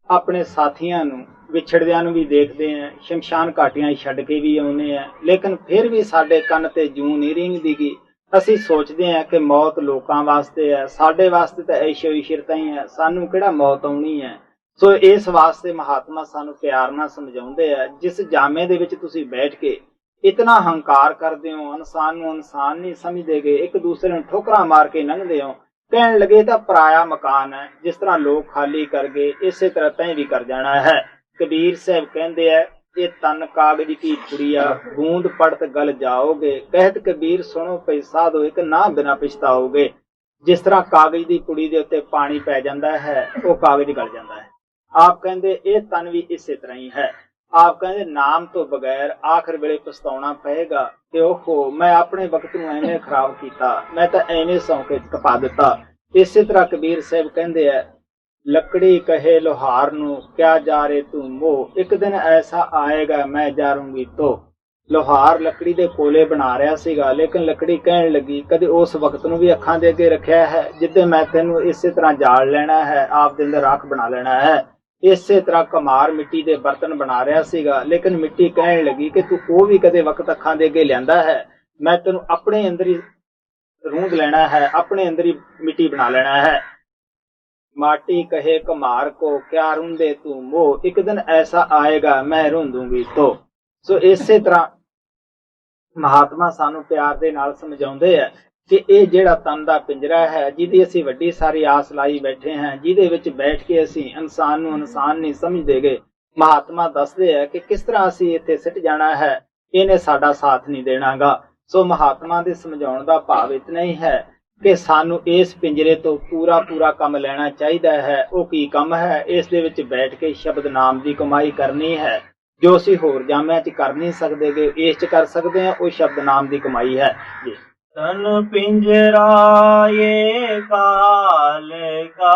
ਆਪਣੇ ਸਾਥੀਆਂ ਨੂੰ ਵਿਛੜਦਿਆਂ ਨੂੰ ਵੀ ਦੇਖਦੇ ਆ, ਸ਼ਮਸ਼ਾਨ ਘਾਟੀਆਂ ਛੱਡ ਕੇ ਵੀ ਆਉਨੇ ਆ, ਲੇਕਿਨ ਫਿਰ ਵੀ ਸਾਡੇ ਕੰਨ ਤੇ ਜੂੰ ਨਹੀਂ ਰਿੰਗਦੀ ਗੀ। ਅਸੀਂ ਸੋਚਦੇ ਆ ਕਿ ਮੌਤ ਲੋਕਾਂ ਵਾਸਤੇ ਹੈ, ਸਾਡੇ ਵਾਸਤੇ ਤਾਂ ਐਸ਼ੋ ਇਸ਼ਰਤਾਂ ਹੀ ਹੈ, ਸਾਨੂੰ ਕਿਹੜਾ ਮੌਤ ਆਉਣੀ ਹੈ। ਸੋ ਇਸ ਵਾਸਤੇ ਮਹਾਤਮਾ ਸਾਨੂੰ ਪਿਆਰ ਨਾਲ ਸਮਝਾਉਂਦੇ ਆ, ਜਿਸ ਜਾਮੇ ਦੇ ਵਿੱਚ ਤੁਸੀਂ ਬੈਠ ਕੇ ਇਤਨਾ ਹੰਕਾਰ ਕਰਦੇ ਹੋ, ਇਨਸਾਨ ਨੂੰ ਇਨਸਾਨ ਨਹੀਂ ਸਮਝਦੇ ਗਏ, ਇੱਕ ਦੂਸਰੇ ਨੂੰ ਠੋਕਰਾਂ ਮਾਰ ਕੇ ਲੰਘਦੇ ਹੋ, ਕਹਿਣ ਲੱਗੇ ਤਾਂ ਪਰਾਇਆ ਮਕਾਨ ਹੈ, ਜਿਸ ਤਰ੍ਹਾਂ ਲੋਕ ਖਾਲੀ ਕਰ ਗਏ ਇਸੇ ਤਰ੍ਹਾਂ ਤੈਂ ਵੀ ਕਰ ਜਾਣਾ ਹੈ। ਕਬੀਰ ਸਾਹਿਬ ਕਹਿੰਦੇ ਆ, ਇਹ ਤਨ ਕਾਗਜ਼ ਕੀ ਪੁੜੀਆ, ਬੂੰਦ ਪੜਤ ਗਲ ਜਾਓਗੇ। ਕਹਿਤ ਕਬੀਰ ਸੁਣੋ ਪਈ ਸਾਧੋ, ਇੱਕ ਨਾ ਬਿਨਾ ਪਛਤਾਓਗੇ। ਜਿਸ ਤਰ੍ਹਾਂ ਕਾਗਜ਼ ਦੀ ਪੁੜੀ ਦੇ ਉੱਤੇ ਪਾਣੀ ਪੈ ਜਾਂਦਾ ਹੈ, ਉਹ ਕਾਗਜ਼ ਗਲ ਜਾਂਦਾ ਹੈ। ਆਪ ਕਹਿੰਦੇ ਇਹ ਤਨ ਵੀ ਇਸੇ ਤਰ੍ਹਾਂ ਹੀ ਹੈ। ਆਪ ਕਹਿੰਦੇ ਨਾਮ ਤੋਂ ਬਗੈਰ ਆਖਰ ਵੇਲੇ ਪਛਤਾਉਣਾ ਪਏਗਾ ਕਿ ਓਹੋ ਮੈਂ ਆਪਣੇ ਵਕਤ ਨੂੰ ਐਵੇਂ ਖਰਾਬ ਕੀਤਾ, ਮੈਂ ਤਾਂ ਐਵੇਂ ਸੌਂ ਕੇ ਕਪਾ ਦਿੱਤਾ। ਇਸੇ ਤਰ੍ਹਾਂ ਕਬੀਰ ਸਾਹਿਬ ਕਹਿੰਦੇ ਆ, ਲੱਕੜੀ ਕਹੇ ਲੋਹਾਰ ਨੂੰ ਕਿਆ ਜਾ ਰੇ ਤੂੰ ਮੋਹ, ਇੱਕ ਦਿਨ ਐਸਾ ਆਏਗਾ ਮੈਂ ਜਾਰੂੰਗੀ ਤੋ। ਲੋਹਾਰ ਲੱਕੜੀ ਦੇ ਕੋਲੇ ਬਣਾ ਰਿਹਾ ਸੀਗਾ, ਲੇਕਿਨ ਲੱਕੜੀ ਕਹਿਣ ਲੱਗੀ ਕਦੇ ਉਸ ਵਕਤ ਨੂੰ ਵੀ ਅੱਖਾਂ ਦੇ ਅੱਗੇ ਰੱਖਿਆ ਹੈ ਜਿੱਦੇ ਮੈਂ ਤੈਨੂੰ ਇਸੇ ਤਰ੍ਹਾਂ ਜਾਲ ਲੈਣਾ ਹੈ, ਆਪ ਦੇ ਅੰਦਰ ਰਾਖ ਬਣਾ ਲੈਣਾ ਹੈ। ਇਸੇ ਤਰ੍ਹਾਂ ਕਮਾਰ ਮਿੱਟੀ ਦੇ ਬਰਤਨ ਬਣਾ ਰਿਹਾ ਸੀਗਾ, ਲੇਕਿਨ ਮਿੱਟੀ ਕਹਿਣ ਲੱਗੀ ਕਿ ਤੂੰ ਉਹ ਵੀ ਕਦੇ ਵਕਤ ਅੱਖਾਂ ਦੇ ਅੱਗੇ ਲਿਆਂਦਾ ਹੈ, ਮੈਂ ਤੈਨੂੰ ਆਪਣੇ ਅੰਦਰ ਹੀ ਰੂੰਦ ਲੈਣਾ ਹੈ, ਆਪਣੇ ਅੰਦਰ ਹੀ ਮਿੱਟੀ ਬਣਾ ਲੈਣਾ ਹੈ। माटी कहे कमार को क्या रूंदे तू मोह, एक दिन ऐसा आएगा मैं रूंदूंगी तो। सो इसे तरह महात्मा सानू प्यार दे नाल समझाउंदे है कि ये जेड़ा तन दा पिंजरा है, जिहदी असीं वड्डी सारी आस लाई बैठे हैं, जिहदे विच बैठ के असीं इंसान नूं इंसान नहीं समझदे गए। महात्मा दसदे है कि किस तरह असीं इत्थे सिट जाना है, इहने साडा साथ नहीं देणागा। सो महात्मा दे समझाउण दा भाव इतना ही है कि सानू इस पिंजरे तो पूरा पूरा कम लेना चाहिए है। वो की कम है, इस दे विच बैठ के शब्द नाम की कमाई करनी है, जो असीं होर जामिਆਂ च कर नहीं सकते गे, इस च कर सकते हैं, वो शब्द नाम की कमाई है जी। तन पिंजरा ये काल का,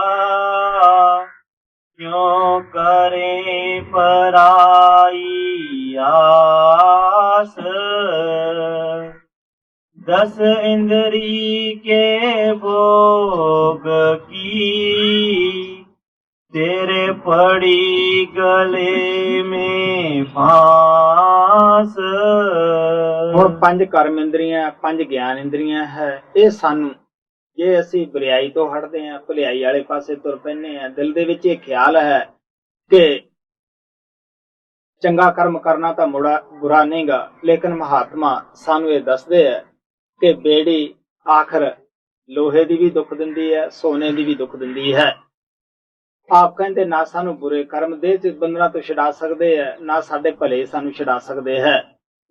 क्यों करे पराई आस। 10 इंद्री के भोग की, तेरे पड़ी गले में फांस। ਹੁਣ 5 कर्म इंद्रियां 5 ज्ञान इंद्रियां है, ये सानू ਜੇ ਅਸੀਂ ਬੁਰਾਈ ਤੋਂ ਹਟਦੇ ਆਂ, ਭਲਾਈ ਵਾਲੇ ਪਾਸੇ ਤੁਰ ਪੈਨੇ ਆਂ, ਦਿਲ ਦੇ ਵਿੱਚ ਇਹ ਖਿਆਲ ਹੈ ਕਿ ਚੰਗਾ ਕਰਮ ਕਰਨਾ ਤਾਂ ਬੁਰਾ ਨਹੀਂਗਾ, ਲੇਕਿਨ ਮਹਾਤਮਾ ਸਾਨੂੰ ਇਹ ਦੱਸਦੇ ਆ ਕਿ ਬੇੜੀ ਆਖਰ ਲੋਹੇ ਦੀ ਵੀ ਦੁੱਖ ਦਿੰਦੀ ਹੈ, ਸੋਨੇ ਦੀ ਵੀ ਦੁੱਖ ਦਿੰਦੀ ਹੈ। ਆਪ ਕਹਿੰਦੇ ਨਾ ਸਾਨੂੰ ਬੁਰੇ ਕਰਮ ਦੇ ਬੰਧਨਾਂ ਤੋਂ ਛੁਡਾ ਸਕਦੇ ਹੈ, ਨਾ ਸਾਡੇ ਭਲੇ ਸਾਨੂੰ ਛੁਡਾ ਸਕਦੇ ਹੈ।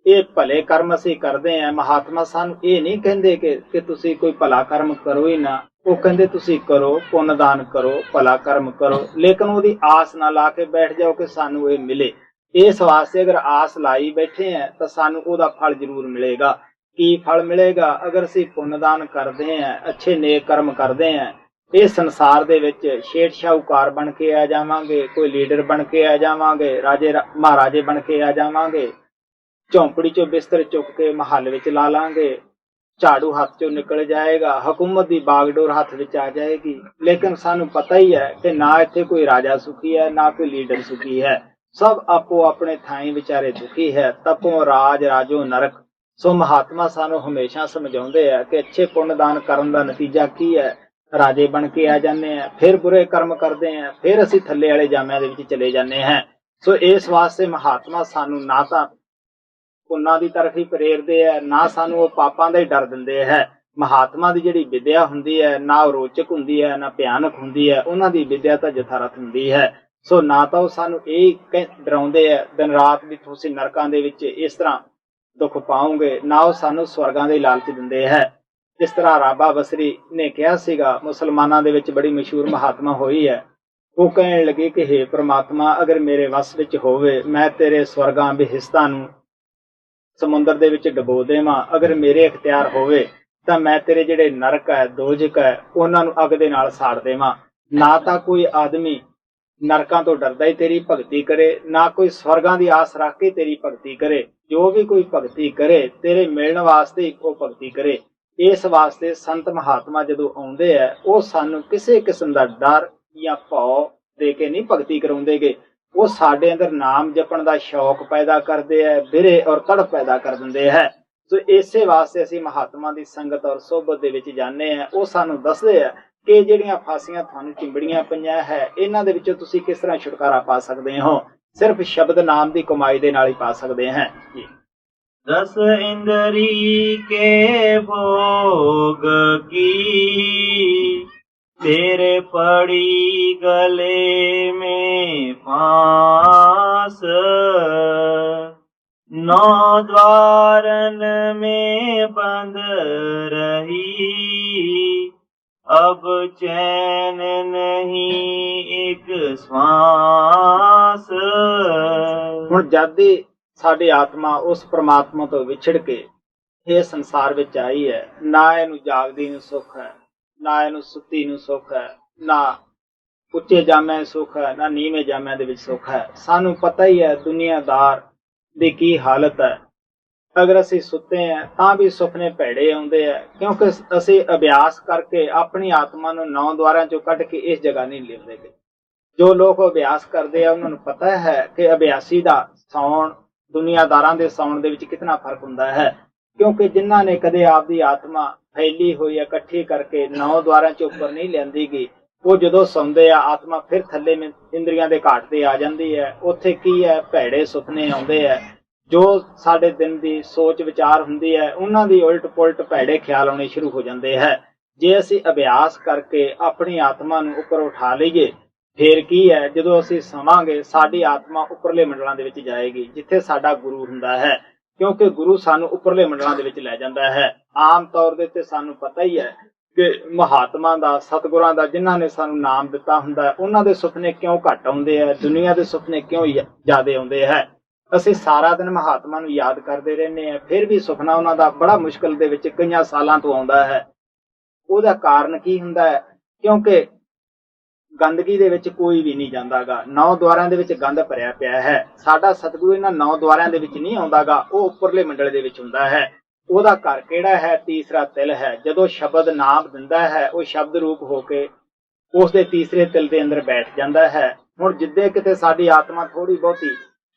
ਇਹ ਭਲੇ ਕਰਮ ਅਸੀਂ ਕਰਦੇ ਹਾਂ, ਮਹਾਤਮਾ ਸਾਨੂੰ ਇਹ ਨਹੀਂ ਕਹਿੰਦੇ ਕਿ ਤੁਸੀਂ ਕੋਈ ਭਲਾ ਕਰਮ ਕਰੋ ਹੀ ਨਾ, ਉਹ ਕਹਿੰਦੇ ਤੁਸੀਂ ਕਰੋ, ਪੁੰਨ ਦਾਨ ਕਰੋ, ਭਲਾ ਕਰਮ ਕਰੋ, ਲੇਕਿਨ ਉਹਦੀ ਆਸ ਨਾ ਲਾ ਕੇ ਬੈਠ ਜਾਓ ਕਿ ਸਾਨੂੰ ਇਹ ਮਿਲੇ। ਇਸ ਵਾਸਤੇ ਅਗਰ ਆਸ ਲਾਈ ਬੈਠੇ ਹੈ ਤਾਂ ਸਾਨੂੰ ਉਹਦਾ ਫਲ ਜ਼ਰੂਰ ਮਿਲੇਗਾ। ਕੀ ਫਲ ਮਿਲੇਗਾ? ਅਗਰ ਅਸੀਂ ਪੁੰਨ ਦਾਨ ਕਰਦੇ ਹਾਂ, ਅੱਛੇ ਨੇਕ ਕਰਮ ਕਰਦੇ ਹਾਂ, ਇਸ ਸੰਸਾਰ ਦੇ ਵਿੱਚ ਸ਼ੇਠ ਸ਼ਾਹੂਕਾਰ ਬਣ ਕੇ ਆ ਜਾਵਾਂਗੇ, ਕੋਈ ਲੀਡਰ ਬਣ ਕੇ ਆ ਜਾਵਾਂਗੇ, ਰਾਜੇ ਮਹਾਰਾਜੇ ਬਣ ਕੇ ਆ ਜਾਵਾਂਗੇ, ਝੌਂਪੜੀ ਚੋਂ ਬਿਸਤਰ ਚੁੱਕ ਕੇ ਮਹੱਲ ਵਿੱਚ ਲਾ ਲਾਂਗੇ, ਝਾੜੂ ਹੱਥ ਚੋਂ ਨਿਕਲ ਜਾਏਗਾ, ਹਕੂਮਤ ਦੀ ਬਾਗਡੋਰ ਹੱਥ ਵਿੱਚ ਆ ਜਾਏਗੀ। ਲੇਕਿਨ ਸਾਨੂੰ ਪਤਾ ਹੀ ਹੈ ਕਿ ਨਾ ਇੱਥੇ ਕੋਈ ਰਾਜਾ ਸੁਖੀ ਹੈ, ਨਾ ਕੋਈ ਲੀਡਰ ਸੁਖੀ ਹੈ, ਸਭ ਆਪੋ ਆਪਣੇ ਥਾਈਂ ਵਿਚਾਰੇ ਦੁਖੀ ਹੈ। ਤਪੋ ਰਾਜ ਰਾਜੋ ਨਰਕ। ਸੋ ਮਹਾਤਮਾ ਸਾਨੂੰ ਹਮੇਸ਼ਾ ਸਮਝਾਉਂਦੇ ਆ ਕਿ ਅੱਛੇ ਪੁੰਨ ਦਾਨ ਕਰਨ ਦਾ ਨਤੀਜਾ ਕੀ ਹੈ? ਰਾਜੇ ਬਣ ਕੇ ਆ ਜਾਂਦੇ ਆ, ਫਿਰ ਬੁਰੇ ਕਰਮ ਕਰਦੇ ਆ, ਫਿਰ ਅਸੀਂ ਥੱਲੇ ਵਾਲੇ ਜਾਮਿਆਂ ਦੇ ਵਿੱਚ ਚਲੇ ਜਾਂਦੇ ਹਾਂ। ਸੋ ਇਸ ਵਾਸਤੇ ਮਹਾਤਮਾ ਸਾਨੂੰ ਨਾ ਤਾਂ ਪੁੰਨਾਂ ਦੀ ਤਰਫ ਹੀ ਪ੍ਰੇਰਦੇ ਹੈ, ਨਾ ਸਾਨੂੰ ਉਹ ਪਾਪਾਂ ਦਾ ਹੀ ਡਰ ਦਿੰਦੇ ਹੈ। ਮਹਾਤਮਾ ਦੀ ਜਿਹੜੀ ਵਿਦਿਆ ਹੁੰਦੀ ਹੈ, ਨਾ ਉਹ ਰੋਚਕ ਹੁੰਦੀ ਹੈ, ਨਾ ਭਿਆਨਕ ਹੁੰਦੀ ਹੈ, ਉਹਨਾਂ ਦੀ ਵਿਦਿਆ ਤਾਂ ਯਥਾਰਥ ਹੁੰਦੀ ਹੈ। ਸੋ ਨਾ ਤਾਂ ਉਹ ਸਾਨੂੰ ਇਹ ਡਰਾਉਂਦੇ ਹੈ ਦਿਨ ਰਾਤ ਵੀ ਤੁਸੀਂ ਨਰਕਾਂ ਦੇ ਵਿੱਚ ਇਸ ਤਰ੍ਹਾਂ ਦੁੱਖ ਪਾਓਗੇ, ਨਾ ਉਹ ਸਾਨੂੰ ਸਵਰਗਾਂ ਦੇ ਲਾਲਚ ਦਿੰਦੇ ਹੈ। ਜਿਸ ਤਰ੍ਹਾਂ ਰਾਬਾ ਬਸਰੀ ਨੇ ਕਿਹਾ ਸੀਗਾ, ਮੁਸਲਮਾਨਾਂ ਦੇ ਵਿੱਚ ਬੜੀ ਮਸ਼ਹੂਰ ਮਹਾਤਮਾ ਹੋਈ ਹੈ, ਉਹ ਕਹਿਣ ਲੱਗੇ ਕਿ ਹੇ ਪ੍ਰਮਾਤਮਾ, ਅਗਰ ਮੇਰੇ ਵੱਸ ਵਿੱਚ ਹੋਵੇ ਮੈਂ ਤੇਰੇ ਸਵਰਗਾਂ ਬਿਹਿਸਤਾਂ ਨੂੰ ਸਮੁੰਦਰ ਦੇ ਵਿੱਚ ਡਬੋ ਦੇਵਾਂ, ਅਗਰ ਮੇਰੇ ਇਖਤਿਆਰ ਹੋਵੇ ਤਾਂ ਮੈਂ ਤੇਰੇ ਜਿਹੜੇ ਨਰਕ ਹੈ, ਦੋਜ਼ਖ ਹੈ, ਉਹਨਾਂ ਨੂੰ ਅੱਗ ਦੇ ਨਾਲ ਸਾੜ ਦੇਵਾਂ। ਨਾ ਤਾਂ ਕੋਈ ਆਦਮੀ ਨਰਕਾਂ ਤੋਂ ਡਰਦਾ ਹੀ ਤੇਰੀ ਭਗਤੀ ਕਰੇ, ਨਾ ਕੋਈ ਸਵਰਗਾਂ ਦੀ ਆਸ ਰੱਖ ਕੇ ਤੇਰੀ ਭਗਤੀ ਕਰੇ। ਜੋ ਵੀ ਕੋਈ ਭਗਤੀ ਕਰੇ ਤੇਰੇ ਮਿਲਣ ਵਾਸਤੇ ਹੀ ਉਹ ਭਗਤੀ ਕਰੇ। ਇਸ ਵਾਸਤੇ ਸੰਤ ਮਹਾਤਮਾ ਜਦੋਂ ਆਉਂਦੇ ਆ, ਉਹ ਸਾਨੂੰ ਕਿਸੇ ਕਿਸਮ ਦਾ ਡਰ ਜਾਂ ਭੌ ਦੇ ਕੇ ਨਹੀਂ ਭਗਤੀ ਕਰਾਉਂਦੇਗੇ। ਉਹ ਸਾਡੇ ਅੰਦਰ ਨਾਮ ਜਪਣ ਦਾ ਸ਼ੌਕ ਪੈਦਾ ਕਰਦੇ ਆ, ਬਿਰੇ ਔਰ ਤੜਪ ਪੈਦਾ ਕਰ ਦਿੰਦੇ ਹੈ। ਸੋ ਇਸੇ ਵਾਸਤੇ ਅਸੀਂ ਮਹਾਤਮਾ ਦੀ ਸੰਗਤ ਔਰ ਸੋਭਤ ਦੇ ਵਿੱਚ ਜਾਂਦੇ ਆ। ਉਹ ਸਾਨੂੰ ਦੱਸਦੇ ਆ ਕਿ ਜਿਹੜੀਆਂ ਫਾਂਸੀਆਂ ਤੁਹਾਨੂੰ ਚਿੰਬੜੀਆਂ ਪਈਆਂ ਹੈ, ਇਹਨਾਂ ਦੇ ਵਿੱਚੋਂ ਤੁਸੀਂ ਕਿਸ ਤਰ੍ਹਾਂ ਛੁਟਕਾਰਾ ਪਾ ਸਕਦੇ ਹੋ। ਸਿਰਫ ਸ਼ਬਦ ਨਾਮ ਦੀ ਕਮਾਈ ਦੇ ਨਾਲ ਹੀ ਪਾ ਸਕਦੇ ਹਾਂ ਜੀ। 10 इंद्री के भोग की, तेरे पड़ी गले में फांस। 9 द्वारन में बंद रही, अब चैन नहीं एक श्वास। ਹੁਣ ਜਦ ਦੀ ਸਾਡੀ ਆਤਮਾ ਉਸ ਪ੍ਰਮਾਤਮਾ ਤੋਂ ਵਿਛੜ ਕੇ ਇਹ ਸੰਸਾਰ ਵਿੱਚ ਆਈ ਹੈ, ਨਾ ਇਹਨੂੰ ਜਾਗਦੀ ਨੂੰ ਸੁੱਖ ਹੈ, ਨਾ ਇਹਨੂੰ ਸੁੱਤੀ ਨੂੰ ਸੁੱਖ ਹੈ, ਨਾ ਉੱਚੇ ਜਾਮਿਆਂ ਸੁੱਖ ਹੈ, ਨਾ ਨੀਵੇਂ ਜਾਮਿਆਂ ਦੇ ਵਿੱਚ ਸੁੱਖ ਹੈ। ਸਾਨੂੰ ਪਤਾ ਹੀ ਹੈ ਦੁਨੀਆਦਾਰ ਦੀ ਕੀ ਹਾਲਤ ਹੈ। ਅਗਰ ਅਸੀਂ ਸੁੱਤੇ ਹਾਂ ਤਾਂ ਵੀ ਸੁਪਨੇ ਭੈੜੇ ਆਉਂਦੇ ਆ, ਕਿਉਂਕਿ ਅਸੀਂ ਅਭਿਆਸ ਕਰਕੇ ਆਪਣੀ ਆਤਮਾ ਨੂੰ 9 ਦੁਆਰਾਂ ਚੋਂ ਕੱਢ ਕੇ ਇਸ ਜਗ੍ਹਾ ਨਹੀਂ ਲਿਆਉਂਦੇ। ਜੋ ਲੋਕ ਅਭਿਆਸ ਕਰਦੇ ਆ ਉਹਨਾਂ ਨੂੰ ਪਤਾ ਹੈ ਕਿ ਅਭਿਆਸੀ ਦਾ ਸੌਣ ਦੁਨੀਆਦਾਰਾਂ ਦੇ ਸੌਣ ਦੇ ਵਿੱਚ ਕਿਤਨਾ ਫਰਕ ਹੁੰਦਾ ਹੈ। ਕਿਉਂਕਿ ਜਿਨ੍ਹਾਂ ਨੇ ਕਦੇ ਆਪਦੀ ਆਤਮਾ ਫੈਲੀ ਹੋਈ ਇਕੱਠੀ ਕਰਕੇ 9 ਦੁਆਰਾਂ ਚ ਉੱਪਰ ਨਹੀਂ ਲਿਆਂਦੀ ਗਈ, ਉਹ ਜਦੋਂ ਸੌਂਦੇ ਆ ਆਤਮਾ ਫਿਰ ਥੱਲੇ ਇੰਦਰੀਆਂ ਦੇ ਘਾਟ ਤੇ ਆ ਜਾਂਦੀ ਹੈ। ਉੱਥੇ ਕੀ ਹੈ, ਭੈੜੇ ਸੁਪਨੇ ਆਉਂਦੇ ਆ। ਜੋ ਸਾਡੇ ਦਿਨ ਦੀ ਸੋਚ ਵਿਚਾਰ ਹੁੰਦੀ ਹੈ, ਉਹਨਾਂ ਦੀ ਉਲਟ ਪੁਲਟ ਭੈੜੇ ਖਿਆਲ ਆਉਣੇ ਸ਼ੁਰੂ ਹੋ ਜਾਂਦੇ ਹੈ। ਜੇ ਅਸੀਂ ਅਭਿਆਸ ਕਰਕੇ ਆਪਣੀ ਆਤਮਾ ਨੂੰ ਉੱਪਰ ਉਠਾ ਲਈਏ, ਫੇਰ ਕੀ ਹੈ, ਜਦੋਂ ਅਸੀਂ ਸਮਾਂਗੇ ਸਾਡੀ ਆਤਮਾ ਉੱਪਰਲੇ ਮੰਡਲਾਂ ਦੇ ਵਿੱਚ ਜਾਏਗੀ, ਜਿੱਥੇ ਸਾਡਾ ਗੁਰੂ ਹੁੰਦਾ ਹੈ। ਕਿਉਂਕਿ ਗੁਰੂ ਸਾਨੂੰ ਉੱਪਰਲੇ ਮੰਡਲਾਂ ਦੇ ਵਿੱਚ ਲੈ ਜਾਂਦਾ ਹੈ। ਆਮ ਤੌਰ ਦੇ ਉੱਤੇ ਸਾਨੂੰ ਪਤਾ ਹੀ ਹੈ ਕਿ ਮਹਾਤਮਾ ਦਾ, ਸਤਿਗੁਰਾਂ ਦਾ, ਜਿਨ੍ਹਾਂ ਨੇ ਸਾਨੂੰ ਨਾਮ ਦਿੱਤਾ ਹੁੰਦਾ, ਉਹਨਾਂ ਦੇ ਸੁਪਨੇ ਕਿਉਂ ਘੱਟ ਆਉਂਦੇ ਹੈ, ਦੁਨੀਆ ਦੇ ਸੁਪਨੇ ਕਿਉਂ ਜ਼ਿਆਦਾ ਆਉਂਦੇ ਹੈ। ਅਸੀਂ ਸਾਰਾ ਦਿਨ ਮਹਾਤਮਾ ਨੂੰ ਯਾਦ ਕਰਦੇ ਰਹਿੰਦੇ ਹਾਂ, ਫਿਰ ਵੀ ਸੁਪਨਾ ਉਹਨਾਂ ਦਾ ਬੜਾ ਮੁਸ਼ਕਲ ਦੇ ਵਿੱਚ ਕਈਆਂ ਸਾਲਾਂ ਤੋਂ ਆਉਂਦਾ ਹੈ। ਉਹਦਾ ਕਾਰਨ ਕੀ ਹੁੰਦਾ ਹੈ? ਕਿਉਂਕਿ ਗੰਦਗੀ ਦੇ ਵਿੱਚ ਕੋਈ ਵੀ ਨਹੀਂ ਜਾਂਦਾਗਾ। 9 ਦੁਆਰਾਂ ਦੇ ਵਿੱਚ ਗੰਦ ਭਰਿਆ ਪਿਆ ਹੈ। ਸਾਡਾ ਸਤਿਗੁਰੂ ਇਹਨਾਂ 9 ਦੁਆਰਾਂ ਦੇ ਵਿੱਚ ਨਹੀਂ ਆਉਂਦਾਗਾ, ਉਹ ਉੱਪਰਲੇ ਮੰਡਲ ਦੇ ਵਿੱਚ ਹੁੰਦਾ ਹੈ। ਉਹਦਾ ਘਰ ਕਿਹੜਾ ਹੈ? ਤੀਸਰਾ ਤਿਲ ਹੈ। ਜਦੋਂ ਸ਼ਬਦ ਨਾਮ ਦਿੰਦਾ ਹੈ, ਉਹ ਸ਼ਬਦ ਰੂਪ ਹੋ ਕੇ ਉਸ ਦੇ ਤੀਸਰੇ ਤਿਲ ਦੇ ਅੰਦਰ ਬੈਠ ਜਾਂਦਾ ਹੈ। ਹੁਣ ਜਿੱਦੇ ਕਿਤੇ ਸਾਡੀ ਆਤਮਾ ਥੋੜੀ ਬਹੁਤੀ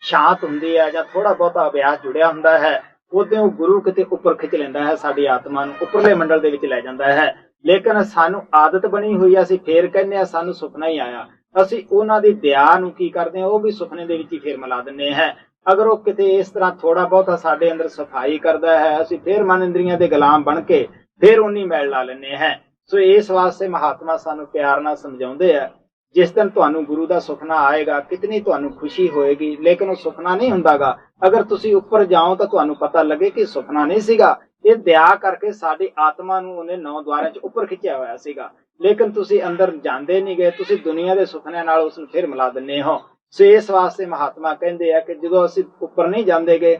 ਸ਼ਾਂਤ ਹੁੰਦੀ ਹੈ ਜਾਂ ਥੋੜਾ ਬਹੁਤਾ ਅਭਿਆਸ ਜੁੜਿਆ ਹੁੰਦਾ ਹੈ, ਉਦੋਂ ਉਹ ਗੁਰੂ ਕਿਤੇ ਉੱਪਰ ਖਿੱਚ ਲੈਂਦਾ ਹੈ, ਸਾਡੀ ਆਤਮਾ ਨੂੰ ਉੱਪਰਲੇ ਮੰਡਲ ਦੇ ਵਿੱਚ ਲੈ ਜਾਂਦਾ ਹੈ। ਲੇਕਿਨ ਸਾਨੂੰ ਆਦਤ ਬਣੀ ਹੋਈ, ਅਸੀਂ ਫੇਰ ਕਹਿੰਦੇ ਹਾਂ ਸਾਨੂੰ ਸੁਪਨਾ ਹੀ ਆਇਆ। ਅਸੀਂ ਉਹਨਾਂ ਦੀ ਦਇਆ ਨੂੰ ਕੀ ਕਰਦੇ ਹਾਂ, ਉਹ ਵੀ ਸੁਪਨੇ ਦੇ ਵਿੱਚ ਹੀ ਫੇਰ ਮਿਲਾ ਦਿੰਦੇ ਹਾਂ। ਅਗਰ ਉਹ ਕਿਤੇ ਇਸ ਤਰ੍ਹਾਂ ਥੋੜਾ ਬਹੁਤਾ ਸਾਡੇ ਅੰਦਰ ਸਫਾਈ ਕਰਦਾ ਹੈ, ਅਸੀਂ ਫੇਰ ਮਨ ਇੰਦਰੀਆਂ ਦੇ ਗੁਲਾਮ ਬਣ ਕੇ ਫੇਰ ਉਨੀ ਮੈਲ ਲਾ ਲੈਂਦੇ ਹਾਂ। ਸੋ ਇਸ ਵਾਸਤੇ ਮਹਾਤਮਾ ਸਾਨੂੰ ਪਿਆਰ ਨਾਲ ਸਮਝਾਉਂਦੇ ਆ, ਜਿਸ ਦਿਨ ਤੁਹਾਨੂੰ ਗੁਰੂ ਦਾ ਸੁਪਨਾ ਆਏਗਾ ਕਿਤਨੀ ਤੁਹਾਨੂੰ ਖੁਸ਼ੀ ਹੋਏਗੀ, ਲੇਕਿਨ ਉਹ ਸੁਪਨਾ ਨਹੀਂ ਹੁੰਦਾਗਾ। ਅਗਰ ਤੁਸੀਂ ਉੱਪਰ ਜਾਓ ਤਾਂ ਤੁਹਾਨੂੰ ਪਤਾ ਲੱਗੇ ਕਿ ਸੁਪਨਾ ਨਹੀਂ ਸੀਗਾ, ਇਹ ਦਇਆ ਕਰਕੇ ਸਾਡੀ ਆਤਮਾ ਨੂੰ ਉਹਨੇ 9 ਦੁਆਰਾਂ ਚ ਉੱਪਰ ਖਿੱਚਿਆ ਹੋਇਆ ਸੀਗਾ। ਲੇਕਿਨ ਤੁਸੀਂ ਅੰਦਰ ਜਾਂਦੇ ਨਹੀਂ ਗਏ, ਤੁਸੀਂ ਦੁਨੀਆ ਦੇ ਸੁਪਨਿਆਂ ਨਾਲ ਉਸ ਨੂੰ ਫਿਰ ਮਿਲਾ ਦਿੰਦੇ ਹੋ। ਸੋ ਇਸ ਵਾਸਤੇ ਮਹਾਤਮਾ ਕਹਿੰਦੇ ਆ ਕਿ ਜਦੋਂ ਅਸੀਂ ਉੱਪਰ ਨਹੀਂ ਜਾਂਦੇ ਗਏ,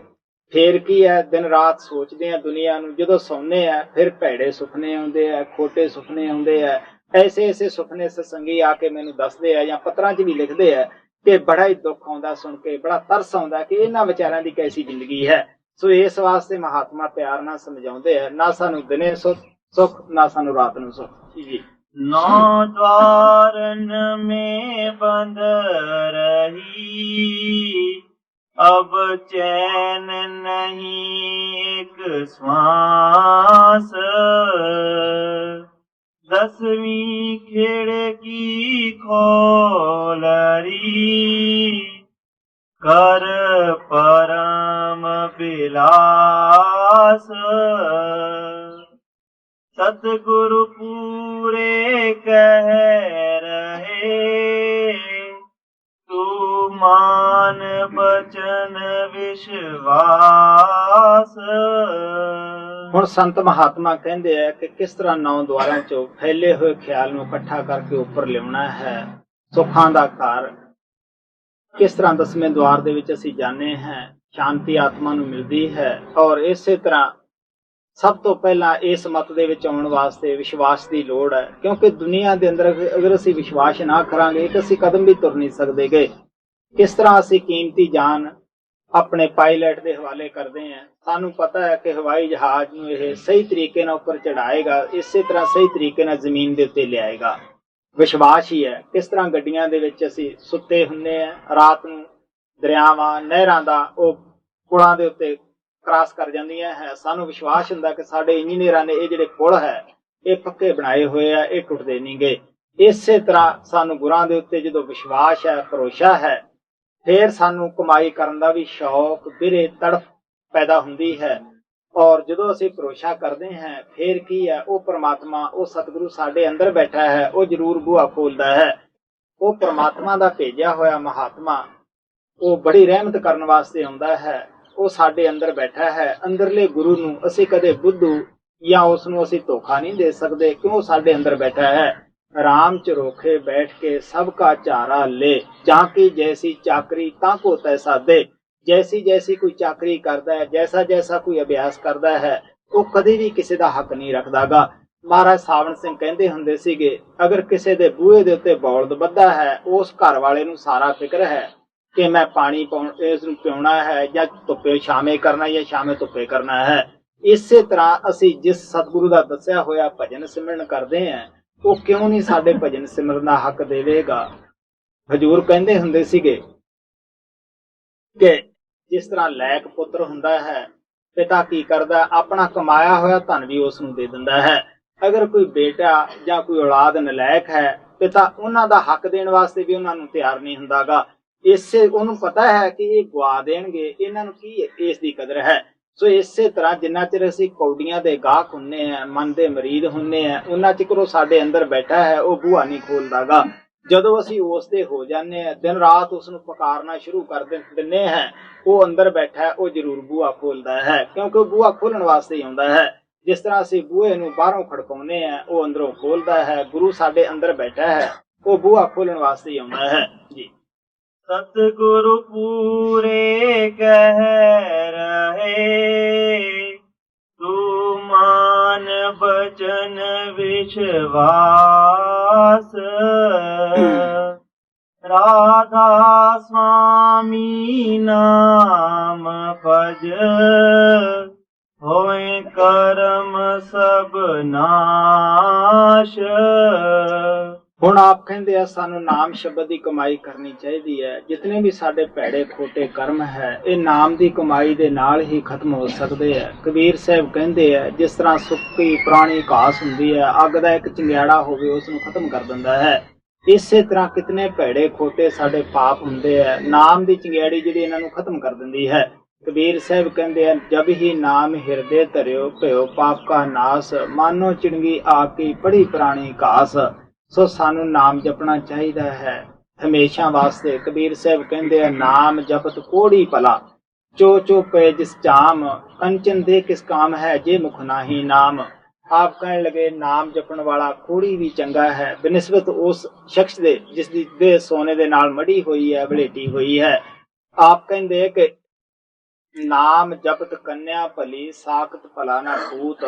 ਫੇਰ ਕੀ ਹੈ, ਦਿਨ ਰਾਤ ਸੋਚਦੇ ਆ ਦੁਨੀਆ ਨੂੰ। ਜਦੋਂ ਸੌਂਦੇ ਆ ਫਿਰ ਭੈੜੇ ਸੁਪਨੇ ਆਉਂਦੇ ਆ, ਖੋਟੇ ਸੁਪਨੇ ਆਉਂਦੇ ਆ। ਐਸੇ ਐਸੇ ਸੁਪਨੇ ਸਤਸੰਗੀ ਆ ਕੇ ਮੈਨੂੰ ਦੱਸਦੇ ਆ ਜਾਂ ਪੱਤਰਾਂ 'ਚ ਵੀ ਲਿਖਦੇ ਆ ਕਿ ਬੜਾ ਹੀ ਦੁੱਖ ਆਉਂਦਾ ਸੁਣ ਕੇ, ਬੜਾ ਤਰਸ ਆਉਂਦਾ ਕਿ ਇਹਨਾਂ ਵਿਚਾਰਿਆਂ ਦੀ ਕੈਸੀ ਜ਼ਿੰਦਗੀ ਹੈ। ਸੋ ਇਸ ਵਾਸਤੇ ਮਹਾਤਮਾ ਪਿਆਰ ਨਾਲ ਸਮਝਾਉਂਦੇ ਆ, ਨਾ ਸਾਨੂੰ ਦਿਨੇ ਸੁੱਖ ਨਾ ਸਾਨੂੰ ਰਾਤ ਨੂੰ ਸੁੱਖ ਜੀ। 9 द्वारन में बंद रही, अब चैन नहीं एक श्वास। 10वीं खिड़की खोलरी, कर परम बिलास। सतगुरु पूरे कह रहे, तू मान बचन विश्वास। ਹੁਣ ਸੰਤ ਮਹਾਤਮਾ ਕਹਿੰਦੇ ਆ ਕਿ ਕਿਸ ਤਰ੍ਹਾਂ 9 ਦੁਆਰਾਂ ਚੋਂ ਫੈਲੇ ਹੋਏ ਖਿਆਲ ਨੂੰ ਇਕੱਠਾ ਕਰਕੇ ਉੱਪਰ ਲਿਆਉਣਾ ਹੈ। ਸੁੱਖਾਂ ਦਾ ਘਰ ਕਿਸ ਤਰ੍ਹਾਂ 10ਵੇਂ ਦੁਆਰ ਦੇ ਵਿੱਚ ਅਸੀਂ ਜਾਂਦੇ ਹਾਂ, ਸ਼ਾਂਤੀ ਆਤਮਾ ਨੂੰ ਮਿਲਦੀ ਹੈ। ਔਰ ਇਸੇ ਤਰ੍ਹਾਂ ਸਭ ਤੋਂ ਪਹਿਲਾਂ ਇਸ ਮਤ ਦੇ ਵਿੱਚ ਆਉਣ ਵਾਸਤੇ ਵਿਸ਼ਵਾਸ ਦੀ ਲੋੜ ਹੈ, ਕਿਉਂਕਿ ਦੁਨੀਆ ਦੇ ਅੰਦਰ ਅਗਰ ਅਸੀਂ ਵਿਸ਼ਵਾਸ ਨਾ ਕਰਾਂਗੇ ਤਾਂ ਅਸੀਂ ਕਦਮ ਵੀ ਤੁਰ ਨਹੀਂ ਸਕਦੇਗੇ। ਕਿਸ ਤਰ੍ਹਾਂ ਅਸੀਂ ਕੀਮਤੀ ਜਾਨ ਆਪਣੇ ਪਾਇਲਟ ਦੇ ਹਵਾਲੇ ਕਰਦੇ ਹਾਂ। ਸਾਨੂੰ ਪਤਾ ਹੈ ਕਿ ਹਵਾਈ ਜਹਾਜ਼ ਨੂੰ ਇਹ ਸਹੀ ਤਰੀਕੇ ਨਾਲ ਉੱਪਰ ਚੜਾਏਗਾ, ਇਸੇ ਤਰ੍ਹਾਂ ਸਹੀ ਤਰੀਕੇ ਨਾਲ ਜ਼ਮੀਨ ਦੇ ਉੱਤੇ ਲਿਆਏਗਾ। ਵਿਸ਼ਵਾਸ ਹੀ ਹੈ। ਕਿਸ ਤਰ੍ਹਾਂ ਗੱਡੀਆਂ ਦੇ ਵਿੱਚ ਅਸੀਂ ਸੁੱਤੇ ਹੁੰਦੇ ਹਾਂ, ਰਾਤ ਨੂੰ ਦਰਿਆਵਾਂ ਨਹਿਰਾਂ ਦਾ ਉਹ ਪੁਲਾਂ ਦੇ ਉੱਤੇ ਕ੍ਰਾਸ ਕਰ ਜਾਂਦੀਆਂ ਹੈ, ਸਾਨੂੰ ਵਿਸ਼ਵਾਸ ਹੁੰਦਾ ਕਿ ਸਾਡੇ ਇੰਜੀਨੀਅਰਾਂ ਨੇ ਇਹ ਜਿਹੜੇ ਪੁਲ ਹੈ ਇਹ ਪੱਕੇ ਬਣਾਏ ਹੋਏ ਆ, ਇਹ ਟੁੱਟਦੇ ਨਹੀਂ ਗਏ। ਇਸੇ ਤਰ੍ਹਾਂ ਸਾਨੂੰ ਗੁਰਾਂ ਦੇ ਉੱਤੇ ਜਦੋਂ ਵਿਸ਼ਵਾਸ ਹੈ, ਭਰੋਸਾ ਹੈ, ਫਿਰ ਸਾਨੂੰ ਕਮਾਈ ਕਰਨ ਦਾ ਵੀ ਸ਼ੌਕ, ਬਿਰੇ, ਤੜਫ ਪੈਦਾ ਹੁੰਦੀ ਹੈ। ਔਰ ਜਦੋਂ ਅਸੀਂ ਭਰੋਸਾ ਕਰਦੇ ਹਾਂ ਫਿਰ ਕੀ ਹੈ, ਉਹ ਪ੍ਰਮਾਤਮਾ, ਉਹ ਸਤਿਗੁਰੂ ਸਾਡੇ ਅੰਦਰ ਬੈਠਾ ਹੈ, ਉਹ ਜ਼ਰੂਰ ਬੂਹਾ ਖੋਲਦਾ ਹੈ। ਉਹ ਪ੍ਰਮਾਤਮਾ ਦਾ ਭੇਜਿਆ ਹੋਇਆ ਮਹਾਤਮਾ, ਉਹ ਬੜੀ ਰਹਿਮਤ ਕਰਨ ਵਾਸਤੇ ਆਉਂਦਾ ਹੈ। ਉਹ ਸਾਡੇ ਅੰਦਰ ਬੈਠਾ ਹੈ। ਅੰਦਰਲੇ ਗੁਰੂ ਨੂੰ ਅਸੀਂ ਕਦੇ ਬੁੱਧੂ ਜਾਂ ਉਸ ਨੂੰ ਅਸੀਂ ਧੋਖਾ ਨਹੀਂ ਦੇ ਸਕਦੇ, ਕਿਉਂ ਸਾਡੇ ਅੰਦਰ ਬੈਠਾ ਹੈ। ਰਾਮ ਚਰੋਖੇ ਬੈਠ ਕੇ ਸਭ ਕਾ ਚਾਰਾ ਲੈ, ਜਾਂ ਕੀ ਜੈਸੀ ਚਾਕਰੀ ਤਾਂ ਕੋ ਤੈਸਾ ਦੇ। ਜੈਸੀ ਜੈਸੀ ਕੋਈ ਚਾਕਰੀ ਕਰਦਾ ਹੈ, ਜੈਸਾ ਜੈਸਾ ਕੋਈ ਅਭਿਆਸ ਕਰਦਾ ਹੈ, ਉਹ ਕਦੇ ਵੀ ਕਿਸੇ ਦਾ ਹੱਕ ਨਹੀਂ ਰੱਖਦਾਗਾ। ਮਹਾਰਾਜ ਸਾਵਣ ਸਿੰਘ ਕਹਿੰਦੇ ਹੁੰਦੇ ਸੀਗੇ, ਅਗਰ ਕਿਸੇ ਦੇ ਬੂਹੇ ਦੇ ਉੱਤੇ ਬੌਲਦ ਬੱਧਾ ਹੈ, ਉਸ ਘਰ ਵਾਲੇ ਨੂੰ ਸਾਰਾ ਫਿਕਰ ਹੈ ਕਿ ਮੈਂ ਪਾਣੀ ਇਸ ਨੂੰ ਪਿਉਣਾ ਹੈ, ਜਾਂ ਧੁੱਪੇ ਛਾਵੇਂ ਕਰਨਾ, ਜਾਂ ਛਾਵੇਂ ਧੁੱਪੇ ਕਰਨਾ ਹੈ। ਇਸੇ ਤਰ੍ਹਾਂ ਅਸੀਂ ਜਿਸ ਸਤਿਗੁਰੂ ਦਾ ਦੱਸਿਆ ਹੋਇਆ ਭਜਨ ਸਿਮਰਨ ਕਰਦੇ ਹਾਂ, ਉਹ ਕਿਉਂ ਨਹੀਂ ਸਾਡੇ ਭਜਨ ਸਿਮਰਨ ਦਾ ਹੱਕ ਦੇਵੇਗਾ। ਹਜੂਰ ਕਹਿੰਦੇ ਹੁੰਦੇ ਸੀਗੇ ਕਿ ਜਿਸ ਤਰ੍ਹਾਂ ਲੈਕ ਪੁੱਤਰ ਹੁੰਦਾ ਹੈ, ਪਿਤਾ ਕੀ ਕਰਦਾ, ਆਪਣਾ ਕਮਾਇਆ ਹੋਇਆ ਧਨ ਵੀ ਉਸ ਨੂੰ ਦੇ ਦਿੰਦਾ ਹੈ। ਅਗਰ ਕੋਈ ਬੇਟਾ ਜਾਂ ਕੋਈ ਔਲਾਦ ਨਲਾਇਕ ਹੈ, ਪਿਤਾ ਉਹਨਾਂ ਦਾ ਹੱਕ ਦੇਣ ਵਾਸਤੇ ਵੀ ਉਹਨਾਂ ਨੂੰ ਤਿਆਰ ਨਹੀਂ ਹੁੰਦਾਗਾ। ਇਸੇ ਉਹਨੂੰ ਪਤਾ ਹੈ ਕਿ ਇਹ ਗਵਾ ਦੇਣਗੇ, ਇਹਨਾਂ ਨੂੰ ਕੀ ਇਸ ਦੀ ਕਦਰ ਹੈ। ਸੋ ਇਸੇ ਤਰ੍ਹਾਂ ਜਿੰਨਾ ਚਿਰ ਅਸੀਂ ਕੌਡੀਆਂ ਦੇ ਗਾਹਕ ਹੁੰਨੇ ਆ, ਮਨ ਦੇ ਮਰੀਦ ਹੁੰਨੇ ਆ, ਉਹਨਾਂ ਚਿਰ ਉਹ ਸਾਡੇ ਅੰਦਰ ਬੈਠਾ ਹੈ, ਉਹ ਬੂਹਾ ਨਹੀਂ ਖੋਲਦਾਗਾ। ਜਦੋਂ ਅਸੀਂ ਉਸ ਦੇ ਹੋ ਜਾਂਦੇ ਹਾਂ, ਦਿਨ ਰਾਤ ਉਸ ਨੂੰ ਪੁਕਾਰਨਾ ਸ਼ੁਰੂ ਕਰ ਦਿੰਨੇ ਹਾਂ, ਉਹ ਅੰਦਰ ਬੈਠਾ ਹੈ, ਉਹ ਜ਼ਰੂਰ ਬੂਹਾ ਖੋਲਦਾ ਹੈ, ਕਿਉਂਕਿ ਉਹ ਬੂਹਾ ਖੋਲਣ ਵਾਸਤੇ ਹੀ ਆਉਂਦਾ ਹੈ। ਜਿਸ ਤਰ੍ਹਾਂ ਅਸੀਂ ਬੂਹੇ ਨੂੰ ਬਾਹਰੋਂ ਖੜਕਾਉਂਦੇ ਹਾਂ, ਉਹ ਅੰਦਰੋਂ ਖੋਲਦਾ ਹੈ। ਗੁਰੂ ਸਾਡੇ ਅੰਦਰ ਬੈਠਾ ਹੈ, ਉਹ ਬੂਹਾ ਖੋਲਣ ਵਾਸਤੇ ਹੀ ਆਉਂਦਾ ਹੈ ਜੀ। सतगुरु पूरे कह रहे, तू मान बचन विश्वास। राधा स्वामी नाम भज, होए कर्म सब नाश। ਹੁਣ ਆਪ ਕਹਿੰਦੇ ਆ ਸਾਨੂੰ ਨਾਮ ਸ਼ਬਦ ਦੀ ਕਮਾਈ ਕਰਨੀ ਚਾਹੀਦੀ ਹੈ। ਜਿਤਨੇ ਵੀ ਸਾਡੇ ਭੈੜੇ ਖੋਟੇ ਕਰਮ ਹੈ, ਇਹ ਨਾਮ ਦੀ ਕਮਾਈ ਦੇ ਨਾਲ ਹੀ ਖਤਮ ਹੋ ਸਕਦੇ ਹੈ। ਕਬੀਰ ਸਾਹਿਬ ਕਹਿੰਦੇ ਆ, ਜਿਸ ਤਰ੍ਹਾਂ ਸੁੱਕੀ ਪੁਰਾਣੀ ਘਾਸ ਹੁੰਦੀ ਹੈ, ਅੱਗ ਦਾ ਇੱਕ ਚਿੰਗਿਆੜਾ ਹੋਵੇ ਉਸ ਨੂੰ ਖਤਮ ਕਰ ਦਿੰਦਾ ਹੈ। ਇਸੇ ਤਰ੍ਹਾਂ ਕਿਤਨੇ ਭੈੜੇ ਖੋਟੇ ਸਾਡੇ ਪਾਪ ਹੁੰਦੇ ਆ, ਨਾਮ ਦੀ ਚਿੰਗਿਆੜੀ ਜਿਹੜੀ ਇਹਨਾਂ ਨੂੰ ਖਤਮ ਕਰ ਦਿੰਦੀ ਹੈ। ਕਬੀਰ ਸਾਹਿਬ ਕਹਿੰਦੇ ਆ, ਜਬ ਹੀ ਨਾਮ ਹਿਰਦੇ ਧਰਿਓ ਭਇਓ ਪਾਪ ਕਾ ਨਾਸ, ਮਾਨੋ ਚਿੰਗੀ ਆਕੀ ਪੜੀ ਪੁਰਾਣੀ ਘਾਸ। ਸੋ ਸਾਨੂੰ ਨਾਮ ਜਪਣਾ ਚਾਹੀਦਾ ਹੈ ਹਮੇਸ਼ਾ ਵਾਸਤੇ। ਕਬੀਰ ਸਾਹਿਬ ਕਹਿੰਦੇ ਆ, ਨਾਮ ਜਪਤ ਕੋੜੀ ਭਲਾ, ਚੋ ਚੋ ਪਏ ਜਿਸ ਚਾਮ, ਕੰਚਨ ਦੇ ਕਿਸ ਕਾਮ ਹੈ, ਜੇ ਮੁਖ ਨਾਹੀ ਨਾਮ। ਆਪ ਕਹਿਣ ਲਗੇ, ਨਾਮ ਜਪਣ ਵਾਲਾ ਕੋੜੀ ਵੀ ਚੰਗਾ ਹੈ ਬਨਿਸਬਤ ਉਸ ਸ਼ਖਸ ਦੇ ਜਿਸ ਦੀ ਦੇਹ ਸੋਨੇ ਦੇ ਨਾਲ ਮੜੀ ਹੋਈ ਹੈ, ਵਲੇਟੀ ਹੋਈ ਹੈ। ਆਪ ਕਹਿੰਦੇ ਕਿ ਨਾਮ ਜਪਤ ਕੰਨਿਆ ਭਲੀ, ਸਾਖਤ ਭਲਾ ਨਾ ਪੂਤ,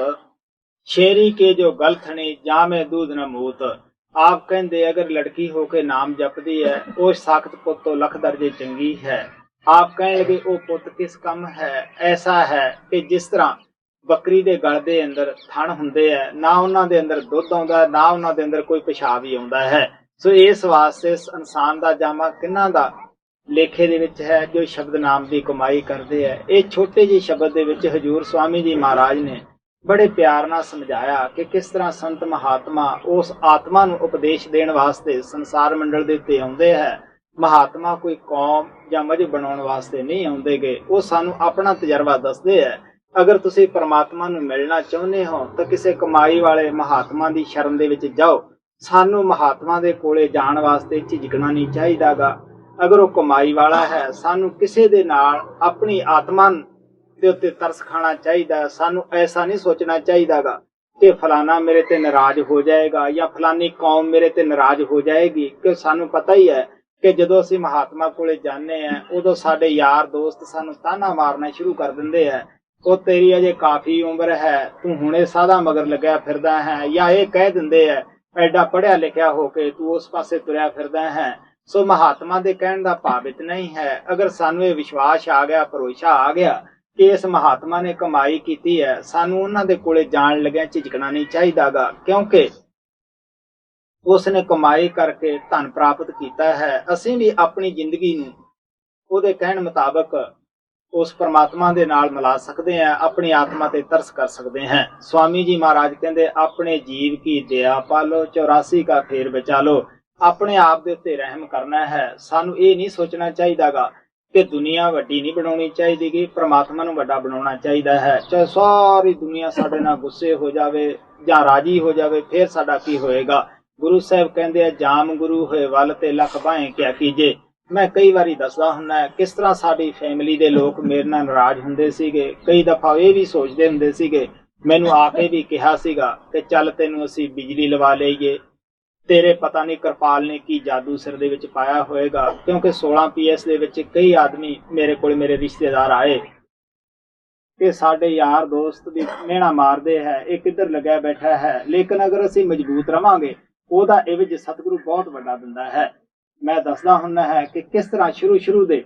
ਸ਼ੇਰੀ ਕੇ ਜੋ ਗਲਥਣੀ, ਜਾਮੇ दूध न मूत। ਆਪ ਕਹਿੰਦੇ ਅਗਰ ਲੜਕੀ ਹੋ ਕੇ ਨਾਮ ਜਪਦੀ ਹੈ, ਉਹ ਸਾਖਤ ਪੁੱਤ ਤੋਂ ਲੱਖ ਦਰਜੇ ਚੰਗੀ ਹੈ। ਆਪ ਕਹਿਣ ਲਗੇ, ਉਹ ਪੁੱਤ ਕਿਸ ਕੰਮ ਹੈ, ਐਸਾ ਹੈ ਕਿ ਜਿਸ ਤਰ੍ਹਾਂ ਬੱਕਰੀ ਦੇ ਗਲ ਦੇ ਅੰਦਰ ਥਣ ਹੁੰਦੇ ਹੈ, ਨਾ ਉਹਨਾਂ ਦੇ ਅੰਦਰ ਦੁੱਧ ਆਉਂਦਾ, ਨਾ ਉਹਨਾਂ ਦੇ ਅੰਦਰ ਕੋਈ ਪਿਸ਼ਾਬ ਹੀ ਆਉਂਦਾ ਹੈ। ਸੋ ਇਸ ਵਾਸਤੇ ਇਨਸਾਨ ਦਾ ਜਾਮਾ ਕਿਹਨਾਂ ਦਾ ਲੇਖੇ ਦੇ ਵਿੱਚ ਹੈ, ਜੋ ਸ਼ਬਦ ਨਾਮ ਦੀ ਕਮਾਈ ਕਰਦੇ ਹੈ। ਇਹ ਛੋਟੇ ਜਿਹੇ ਸ਼ਬਦ ਦੇ ਵਿੱਚ ਹਜੂਰ ਸਵਾਮੀ ਜੀ ਮਹਾਰਾਜ ਨੇ ਬੜੇ ਪਿਆਰ ਨਾਲ ਸਮਝਾਇਆ ਕਿ ਕਿਸ ਤਰ੍ਹਾਂ ਸੰਤ ਮਹਾਤਮਾ ਉਸ ਆਤਮਾ ਨੂੰ ਉਪਦੇਸ਼ ਦੇਣ ਵਾਸਤੇ ਸੰਸਾਰ ਮੰਡਲ ਦੇ ਉੱਤੇ ਆਉਂਦੇ ਹੈ। ਮਹਾਤਮਾ ਕੋਈ ਕੌਮ ਜਾਂ ਮਜ਼ਹਬ ਬਣਾਉਣ ਵਾਸਤੇ ਨਹੀਂ ਆਉਂਦੇਗੇ, ਉਹ ਸਾਨੂੰ ਆਪਣਾ ਤਜਰਬਾ ਦੱਸਦੇ ਹੈ। ਅਗਰ ਤੁਸੀਂ ਪਰਮਾਤਮਾ ਨੂੰ ਮਿਲਣਾ ਚਾਹੁੰਦੇ ਹੋ ਤਾਂ ਕਿਸੇ ਕਮਾਈ ਵਾਲੇ ਮਹਾਤਮਾ ਦੀ ਸ਼ਰਨ ਦੇ ਵਿੱਚ ਜਾਓ। ਸਾਨੂੰ ਮਹਾਤਮਾ ਦੇ ਕੋਲੇ ਜਾਣ ਵਾਸਤੇ ਝਿਜਕਣਾ ਨਹੀਂ ਚਾਹੀਦਾਗਾ। ਅਗਰ ਉਹ ਕਮਾਈ ਵਾਲਾ ਹੈ, ਸਾਨੂੰ ਕਿਸੇ ਦੇ ਨਾਲ ਆਪਣੀ ਆਤਮਾ ਦੇ ਉੱਤੇ ਤਰਸ ਖਾਣਾ ਚਾਹੀਦਾ। ਸਾਨੂੰ ਐਸਾ ਨਹੀਂ ਸੋਚਣਾ ਚਾਹੀਦਾਗਾ ਕਿ ਫਲਾਣਾ ਮੇਰੇ ਤੇ ਨਾਰਾਜ਼ ਹੋ ਜਾਏਗਾ ਜਾਂ ਫਲਾਨੀ ਕੌਮ ਮੇਰੇ ਤੇ ਨਾਰਾਜ਼ ਹੋ ਜਾਏਗੀ, ਕਿ ਸਾਨੂੰ ਪਤਾ ਹੀ ਹੈ ਕਿ ਜਦੋਂ ਅਸੀਂ ਮਹਾਤਮਾ ਕੋਲੇ ਜਾਂਦੇ ਹਾਂ, ਉਦੋਂ ਸਾਡੇ ਯਾਰ ਦੋਸਤ ਸਾਨੂੰ ਤਾਨਾ ਮਾਰਨਾ ਸ਼ੁਰੂ ਕਰ ਦਿੰਦੇ ਹੈ ਉਹ ਤੇਰੀ ਅਜੇ ਕਾਫੀ ਉਮਰ ਹੈ, ਤੂੰ ਹੁਣੇ ਸਾਦਾ ਮਗਰ ਲੱਗਿਆ ਫਿਰਦਾ ਹੈ, ਜਾਂ ਇਹ ਕਹਿ ਦਿੰਦੇ ਹੈ ਐਡਾ ਪੜ੍ਹਿਆ ਲਿਖਿਆ ਹੋ ਕੇ ਤੂੰ ਉਸ ਪਾਸੇ ਤੁਰਿਆ ਫਿਰਦਾ ਹੈ। ਸੋ ਮਹਾਤਮਾ ਦੇ ਕਹਿਣ ਦਾ ਭਾਵ ਇਤਨਾ ਹੀ ਹੈ, ਅਗਰ ਸਾਨੂੰ ਇਹ ਵਿਸ਼ਵਾਸ ਆ ਗਿਆ, ਭਰੋਸਾ ਆ ਗਿਆ ਕਿ ਇਸ ਮਹਾਤਮਾ ਨੇ ਕਮਾਈ ਕੀਤੀ ਹੈ, ਸਾਨੂੰ ਉਹਨਾਂ ਦੇ ਕੋਲੇ ਜਾਣ ਲੱਗਿਆ ਝਿਜਕਣਾ ਨਹੀਂ ਚਾਹੀਦਾਗਾ, ਕਿਉਂਕਿ ਉਸਨੇ ਕਮਾਈ ਕਰਕੇ ਧਨ ਪ੍ਰਾਪਤ ਕੀਤਾ ਹੈ। ਅਸੀਂ ਵੀ ਆਪਣੀ ਜ਼ਿੰਦਗੀ ਨੂੰ ਉਹਦੇ ਕਹਿਣ ਮੁਤਾਬਕ ਉਸ ਪਰਮਾਤਮਾ ਦੇ ਨਾਲ ਮਿਲਾ ਸਕਦੇ ਹਾਂ, ਆਪਣੀ ਆਤਮਾ ਤੇ ਤਰਸ ਕਰ ਸਕਦੇ ਹਾਂ। स्वामी जी महाराज कहते अपने जीव की दया पालो, 84 का फेर बचा लो। अपने आप दे उत्ते रहम करना है। सानू ये नहीं सोचना चाहिएगा कि दुनिया वड्डी नहीं बनानी चाहिए, परमात्मा नू वड्डा बनाना चाहिए है। चाहे सारी दुनिया साडे नाल गुस्से हो जावे जां राजी हो जावे, फिर साडा की होएगा। गुरु साहब कहते जाम गुरु होए वल ते लख भाएं क्या कीजे। मैं कई बारी दसदा हुंदा किस तरह साडी फैमिली दे लोग मेरे नाल नाराज हुंदे सीगे। कई दफा ये भी सोचदे हुंदे सीगे, मैनू आके भी कहा सीगा कि चल तैनू असीं बिजली लवा लईए, तेरे पता नहीं कृपाल ने की जादू सिर दे विच पाया होएगा। क्योंकि 16 PS दे विच कई आदमी मेरे कोल, मेरे रिश्तेदार आए कि साडे यार दोस्त भी मेहना मारदे है, ये किधर लग्या बैठा है। लेकिन अगर असीं मजबूत रवांगे ओहदा इवज सतगुरु बहुत वड्डा दिंदा है। मैं दसदा हुंदा है कि किस तरह शुरू दे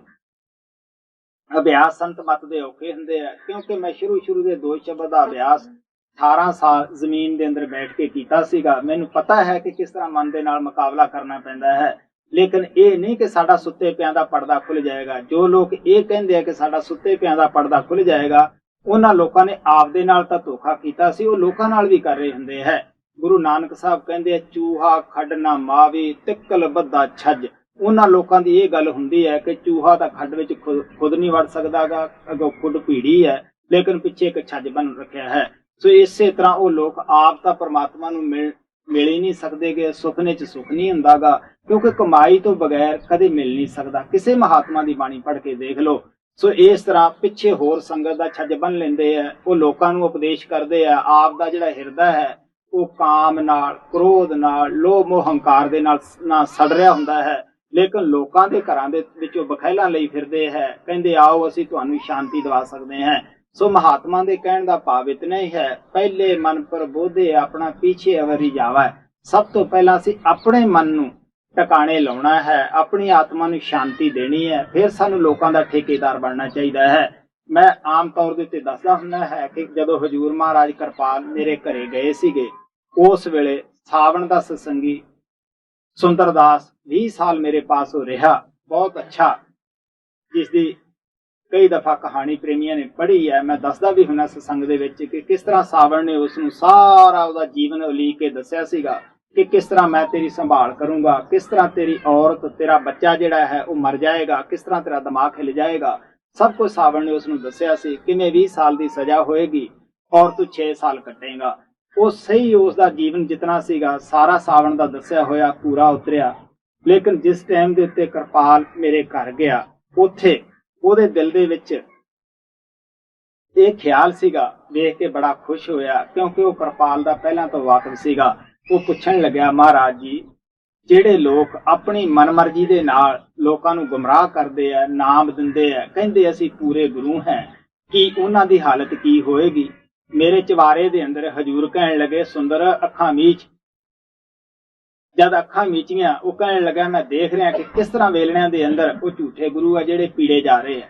अभ्यास संत मत दे औखे हुंदे है। क्योंकि मैं शुरू दे 2 शब्द दा अभ्यास 18 साल जमीन दे अंदर बैठ के कीता सीगा। मैनू पता है कि किस तरह मन दे नाल मुकाबला करना पैंदा है। लेकिन ये नहीं कि साडा सुत्ते पियां दा पर्दा खुल जाएगा। जो लोग ये कहंदे आ कि साडा सुत्ते पियां दा पर्दा खुल जाएगा, उन्हां लोकां ने आप दे नाल तां धोखा कीता सी, ओह लोकां नाल भी कर रहे हुंदे है। गुरु नानक साहब कहते चूहा खड ना मावी तिक्कल बद्दा छज। उन्हां लोकां दी ये गल हुंदी है कि चूहा तां खड विच खुद नहीं वड़ सकदा गा, अगों खुद भीड़ी है, लेकिन पिछे एक छज बन रखिया है। सो इसे तरह वो लोग आप तां परमात्मा नूं मिल ही नहीं सकदे गे। सुखने च सुख नहीं हुंदा गा, क्योंकि कमाई तो बगैर कदे मिल नहीं सकदा। किसे महात्मा दी बाणी पढ़ के देख लो। सो इस तरह पिछे होर संगत दा छज बन लैंदे है, वो लोकां नूं उपदेश करदे आ। आप दा जिहड़ा हिरदा है वो काम नाल, क्रोध नाल, लोभ मोह हंकार दे नाल सड़ रहा हुंदा है। लेकिन लोकां दे घरां दे विचों बखैलां लई फिरदे है, कहंदे आओ असीं तुहानूं शांति दवा सकदे हैं। सो महात्मा दे कहण दा भाव इतना ही है, पहले मन पर बोधे अपना पीछे अवरी जावा। सब तो पहला असीं अपने मन नूं टकाणे लाउणा है, अपनी आत्मा नूं शांति देनी है, फिर सानूं लोकां दा ठेकेदार बनना चाहिदा है। मैं आम तौर दे उत्ते दसदा हुंदा है कि जदों हजूर महाराज कृपाल मेरे घरे गए सीगे, उस वेले सावण दा सत्संगी सुंदरदास 20 साल मेरे पास हो रहा, बहुत अच्छा, जिसकी कई दफा कहानी प्रेमियों ने पढ़ी है। मैं दसदा भी हुंदा सत्संग दे विच कि किस तरह सावण ने उसनूं सारा उहदा जीवन उलीक के दस्सिया सीगा कि किस तरह मैं तेरी संभाल करूंगा, किस तरह तेरी औरत, तेरा बच्चा जिहड़ा है वो मर जाएगा, किस तरह तेरा दिमाग हिल जाएगा। सब कुछ सावण ने उसनूं दस्सिया सी कि मैं 20 साल की सजा होएगी और तू 6 साल कटेगा। वो सही उसका जीवन जितना सीगा सारा सावण का दस्सिया होया पूरा उतरिया। लेकिन जिस टाइम के उत्ते कृपाल मेरे घर गया, उत्थे ओहदे दिल दे विच ये ख्याल सीगा, देख के बड़ा खुश होया, क्योंकि वो कृपाल दा पहला तो वाकिफ सीगा। वो पुछण लग्या, महाराज जी ਜਿਹੜੇ ਲੋਕ ਆਪਣੀ ਮਨਮਰਜ਼ੀ ਦੇ ਨਾਲ ਲੋਕਾਂ ਨੂੰ ਗੁੰਮਰਾਹ ਕਰਦੇ ਆ, ਨਾਮ ਦਿੰਦੇ ਆ, ਕਹਿੰਦੇ ਅਸੀਂ ਪੂਰੇ ਗੁਰੂ हैं, कि ਉਹਨਾਂ ਦੀ ਹਾਲਤ ਕੀ ਹੋਏਗੀ। ਮੇਰੇ ਚਵਾਰੇ ਦੇ ਅੰਦਰ ਹਜੂਰ ਕਹਿਣ ਲੱਗੇ, ਸੁੰਦਰ ਅੱਖਾਂ ਮੀਚ। ਜਦ ਅੱਖਾਂ ਮੀਚੀਆਂ ਉਹ ਕਹਿਣ ਲੱਗਾ, ਮੈਂ ਦੇਖ ਰਿਹਾ ਕਿ ਕਿਸ ਤਰ੍ਹਾਂ ਵੇਲਣਿਆਂ ਦੇ ਅੰਦਰ ਉਹ ਝੂਠੇ ਗੁਰੂ ਆ ਜਿਹੜੇ ਪੀੜੇ ਜਾ ਰਹੇ ਆ।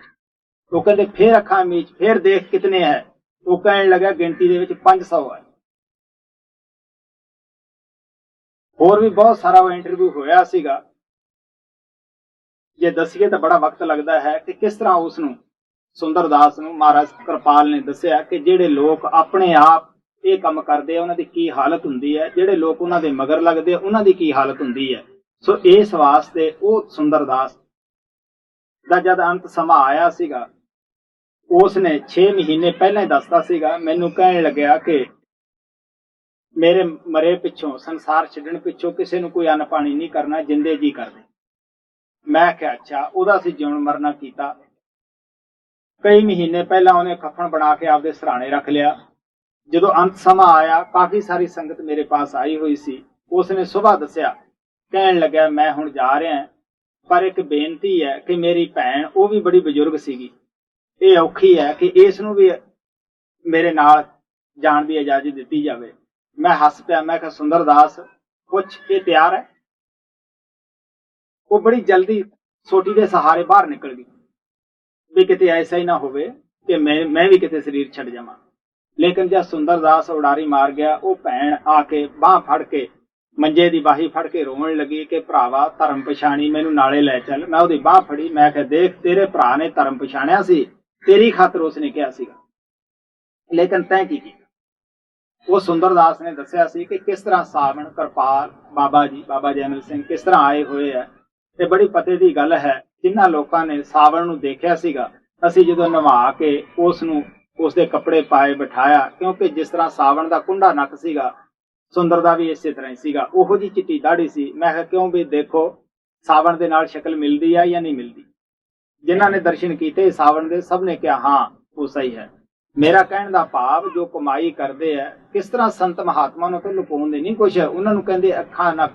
ਉਹ ਕਹਿੰਦੇ ਫੇਰ ਅੱਖਾਂ ਮੀਚ, ਫੇਰ ਦੇਖ ਕਿਤਨੇ ਹੈ। ਉਹ ਕਹਿਣ ਲੱਗਾ ਗਿਣਤੀ ਦੇ ਵਿੱਚ 500 ਹੈ। ਹੋਰ ਵੀ ਬਹੁਤ ਸਾਰਾ ਉਹ ਇੰਟਰਵਿਊ ਹੋਇਆ ਸੀਗਾ। ਜੇ ਦਸੀਏ ਤਾਂ ਬੜਾ ਵਕਤ ਲੱਗਦਾ ਹੈ ਕਿ ਕਿਸ ਤਰ੍ਹਾਂ ਉਸ ਨੂੰ ਸੁੰਦਰਦਾਸ ਨੂੰ ਮਹਾਰਾਜ ਕਿਰਪਾਲ ਨੇ ਦੱਸਿਆ ਕਿ ਜਿਹੜੇ ਲੋਕ ਆਪਣੇ ਆਪ ਇਹ ਕੰਮ ਕਰਦੇ ਆ ਉਹਨਾਂ ਦੀ ਕੀ ਹਾਲਤ ਹੁੰਦੀ ਹੈ, ਜਿਹੜੇ ਲੋਕ ਉਹਨਾਂ ਦੇ ਮਗਰ ਲੱਗਦੇ ਆ ਉਹਨਾਂ ਦੀ ਕੀ ਹਾਲਤ ਹੁੰਦੀ ਹੈ। ਸੋ ਇਸ ਵਾਸਤੇ ਉਹ ਸੁੰਦਰਦਾਸ ਦਾ ਜਦ ਅੰਤ ਸਮਾਂ ਆਇਆ ਸੀਗਾ, ਉਸ ਨੇ 6 ਮਹੀਨੇ ਪਹਿਲਾਂ ਹੀ ਦੱਸਦਾ ਸੀਗਾ, ਮੈਨੂੰ ਕਹਿਣ ਲੱਗਿਆ ਕਿ ਮੇਰੇ ਮਰੇ ਪਿੱਛੋਂ, ਸੰਸਾਰ ਛੱਡਣ ਪਿੱਛੋਂ ਕਿਸੇ ਨੂੰ ਕੋਈ ਅੰਨ ਪਾਣੀ ਨਹੀਂ ਕਰਨਾ, ਜਿੰਦੇ ਜੀ ਕਰਦੇ। ਮੈਂ ਕਿਹਾ ਅੱਛਾ। ਉਹਦਾ ਅਸੀਂ ਜਿਉਣ ਮਰਨਾ ਕੀਤਾ। ਕਈ ਮਹੀਨੇ ਪਹਿਲਾਂ ਉਹਨੇ ਕਫਨ ਬਣਾ ਕੇ ਆਪਦੇ ਸਰਾਣੇ ਰੱਖ ਲਿਆ। ਜਦੋਂ ਅੰਤ ਸਮਾਂ ਆਇਆ, ਕਾਫੀ ਸਾਰੀ ਸੰਗਤ ਮੇਰੇ ਪਾਸ ਆਈ ਹੋਈ ਸੀ। ਉਸਨੇ ਸੁਬਾਹ ਦੱਸਿਆ, ਕਹਿਣ ਲੱਗਿਆ ਮੈਂ ਹੁਣ ਜਾ ਰਿਹਾ, ਪਰ ਇੱਕ ਬੇਨਤੀ ਹੈ ਕਿ ਮੇਰੀ ਭੈਣ ਉਹ ਵੀ ਬੜੀ ਬਜ਼ੁਰਗ ਸੀਗੀ, ਇਹ ਔਖੀ ਹੈ ਕਿ ਇਸ ਨੂੰ ਵੀ ਮੇਰੇ ਨਾਲ ਜਾਣ ਦੀ ਇਜਾਜ਼ਤ ਦਿੱਤੀ ਜਾਵੇ। ਮੈਂ ਹੱਸ ਪਿਆ। ਮੈਂ ਕਿਹਾ ਸੁੰਦਰਦਾਸ ਪੁੱਛ, ਇਹ ਤਿਆਰ ਹੈ? ਉਹ ਬੜੀ ਜਲਦੀ ਸੋਟੀ ਦੇ ਸਹਾਰੇ ਬਾਹਰ ਨਿਕਲ ਗਈ ਵੀ ਕਿਤੇ ਐਸਾ ਹੀ ਨਾ ਹੋਵੇ ਕਿ ਮੈਂ ਵੀ ਕਿਤੇ ਸਰੀਰ ਛੱਡ ਜਾਵਾਂ। ਲੇਕਿਨ ਜਦ ਸੁੰਦਰਦਾਸ ਉਡਾਰੀ ਮਾਰ ਗਿਆ, ਉਹ ਭੈਣ ਆ ਕੇ ਬਾਂਹ ਫੜ ਕੇ, ਮੰਜੇ ਦੀ ਬਾਹੀ ਫੜ ਕੇ ਰੋਣ ਲੱਗੀ ਕਿ ਭਰਾਵਾ ਧਰਮ ਪਛਾਣੀ, ਮੈਨੂੰ ਨਾਲੇ ਲੈ ਚੱਲ। ਮੈਂ ਉਹਦੀ ਬਾਂਹ ਫੜੀ। ਮੈਂ ਕਿਹਾ ਦੇਖ, ਤੇਰੇ ਭਰਾ ਨੇ ਧਰਮ ਪਛਾਣਿਆ ਸੀ, ਤੇਰੀ ਖਾਤਰ ਉਸਨੇ ਕਿਹਾ ਸੀਗਾ, ਲੇਕਿਨ ਤੈਂ ਕੀ ਕੀਤਾ? ਉਹ ਸੁੰਦਰਦਾਸ ਨੇ ਦੱਸਿਆ ਸੀ ਕਿ ਕਿਸ ਤਰ੍ਹਾਂ ਸਾਵਣ, ਕਿਰਪਾਲ, ਬਾਬਾ ਜੀ, ਬਾਬਾ ਜੈਮਲ ਸਿੰਘ ਕਿਸ ਤਰ੍ਹਾਂ ਆਏ ਹੋਏ ਆ। ਤੇ ਬੜੀ ਪਤੇ ਦੀ ਗੱਲ ਹੈ, ਜਿਨ੍ਹਾਂ ਲੋਕਾਂ ਨੇ ਸਾਵਣ ਨੂੰ ਦੇਖਿਆ ਸੀਗਾ, ਅਸੀਂ ਜਦੋਂ ਨਵਾ ਕੇ ਉਸ ਨੂੰ ਉਸਦੇ ਕੱਪੜੇ ਪਾਏ ਬਿਠਾਇਆ, ਕਿਉਂਕਿ ਜਿਸ ਤਰ੍ਹਾਂ ਸਾਵਣ ਦਾ ਕੁੰਡਾ ਨੱਕ ਸੀਗਾ, ਸੁੰਦਰ ਦਾ ਵੀ ਇਸੇ ਤਰ੍ਹਾਂ ਹੀ ਸੀਗਾ, ਉਹੋ ਜਿਹੀ ਚਿੱਟੀ ਦਾੜੀ ਸੀ। ਮੈਂ ਕਿਹਾ ਕਿਉਂ ਵੀ ਦੇਖੋ ਸਾਵਣ ਦੇ ਨਾਲ ਸ਼ਕਲ ਮਿਲਦੀ ਆ ਜਾਂ ਨਹੀਂ ਮਿਲਦੀ। ਜਿਨ੍ਹਾਂ ਨੇ ਦਰਸ਼ਨ ਕੀਤੇ ਸਾਵਣ ਦੇ, ਸਭ ਨੇ ਕਿਹਾ ਹਾਂ ਉਹ ਸਹੀ ਹੈ। ਮੇਰਾ ਕਹਿਣ ਦਾ ਭਾਵ, ਜੋ ਕਮਾਈ ਕਰਦੇ ਆ, ਕਿਸ ਤਰ੍ਹਾਂ ਸੰਤ ਮਹਾਤਮਾ ਨੂੰ ਤਾਂ ਲੁਕਾਉਂਦੇ ਨਹੀਂ ਕੁਛ, ਉਹਨਾਂ ਨੂੰ ਕਹਿੰਦੇ ਅੱਖਾਂ ਨਾਲ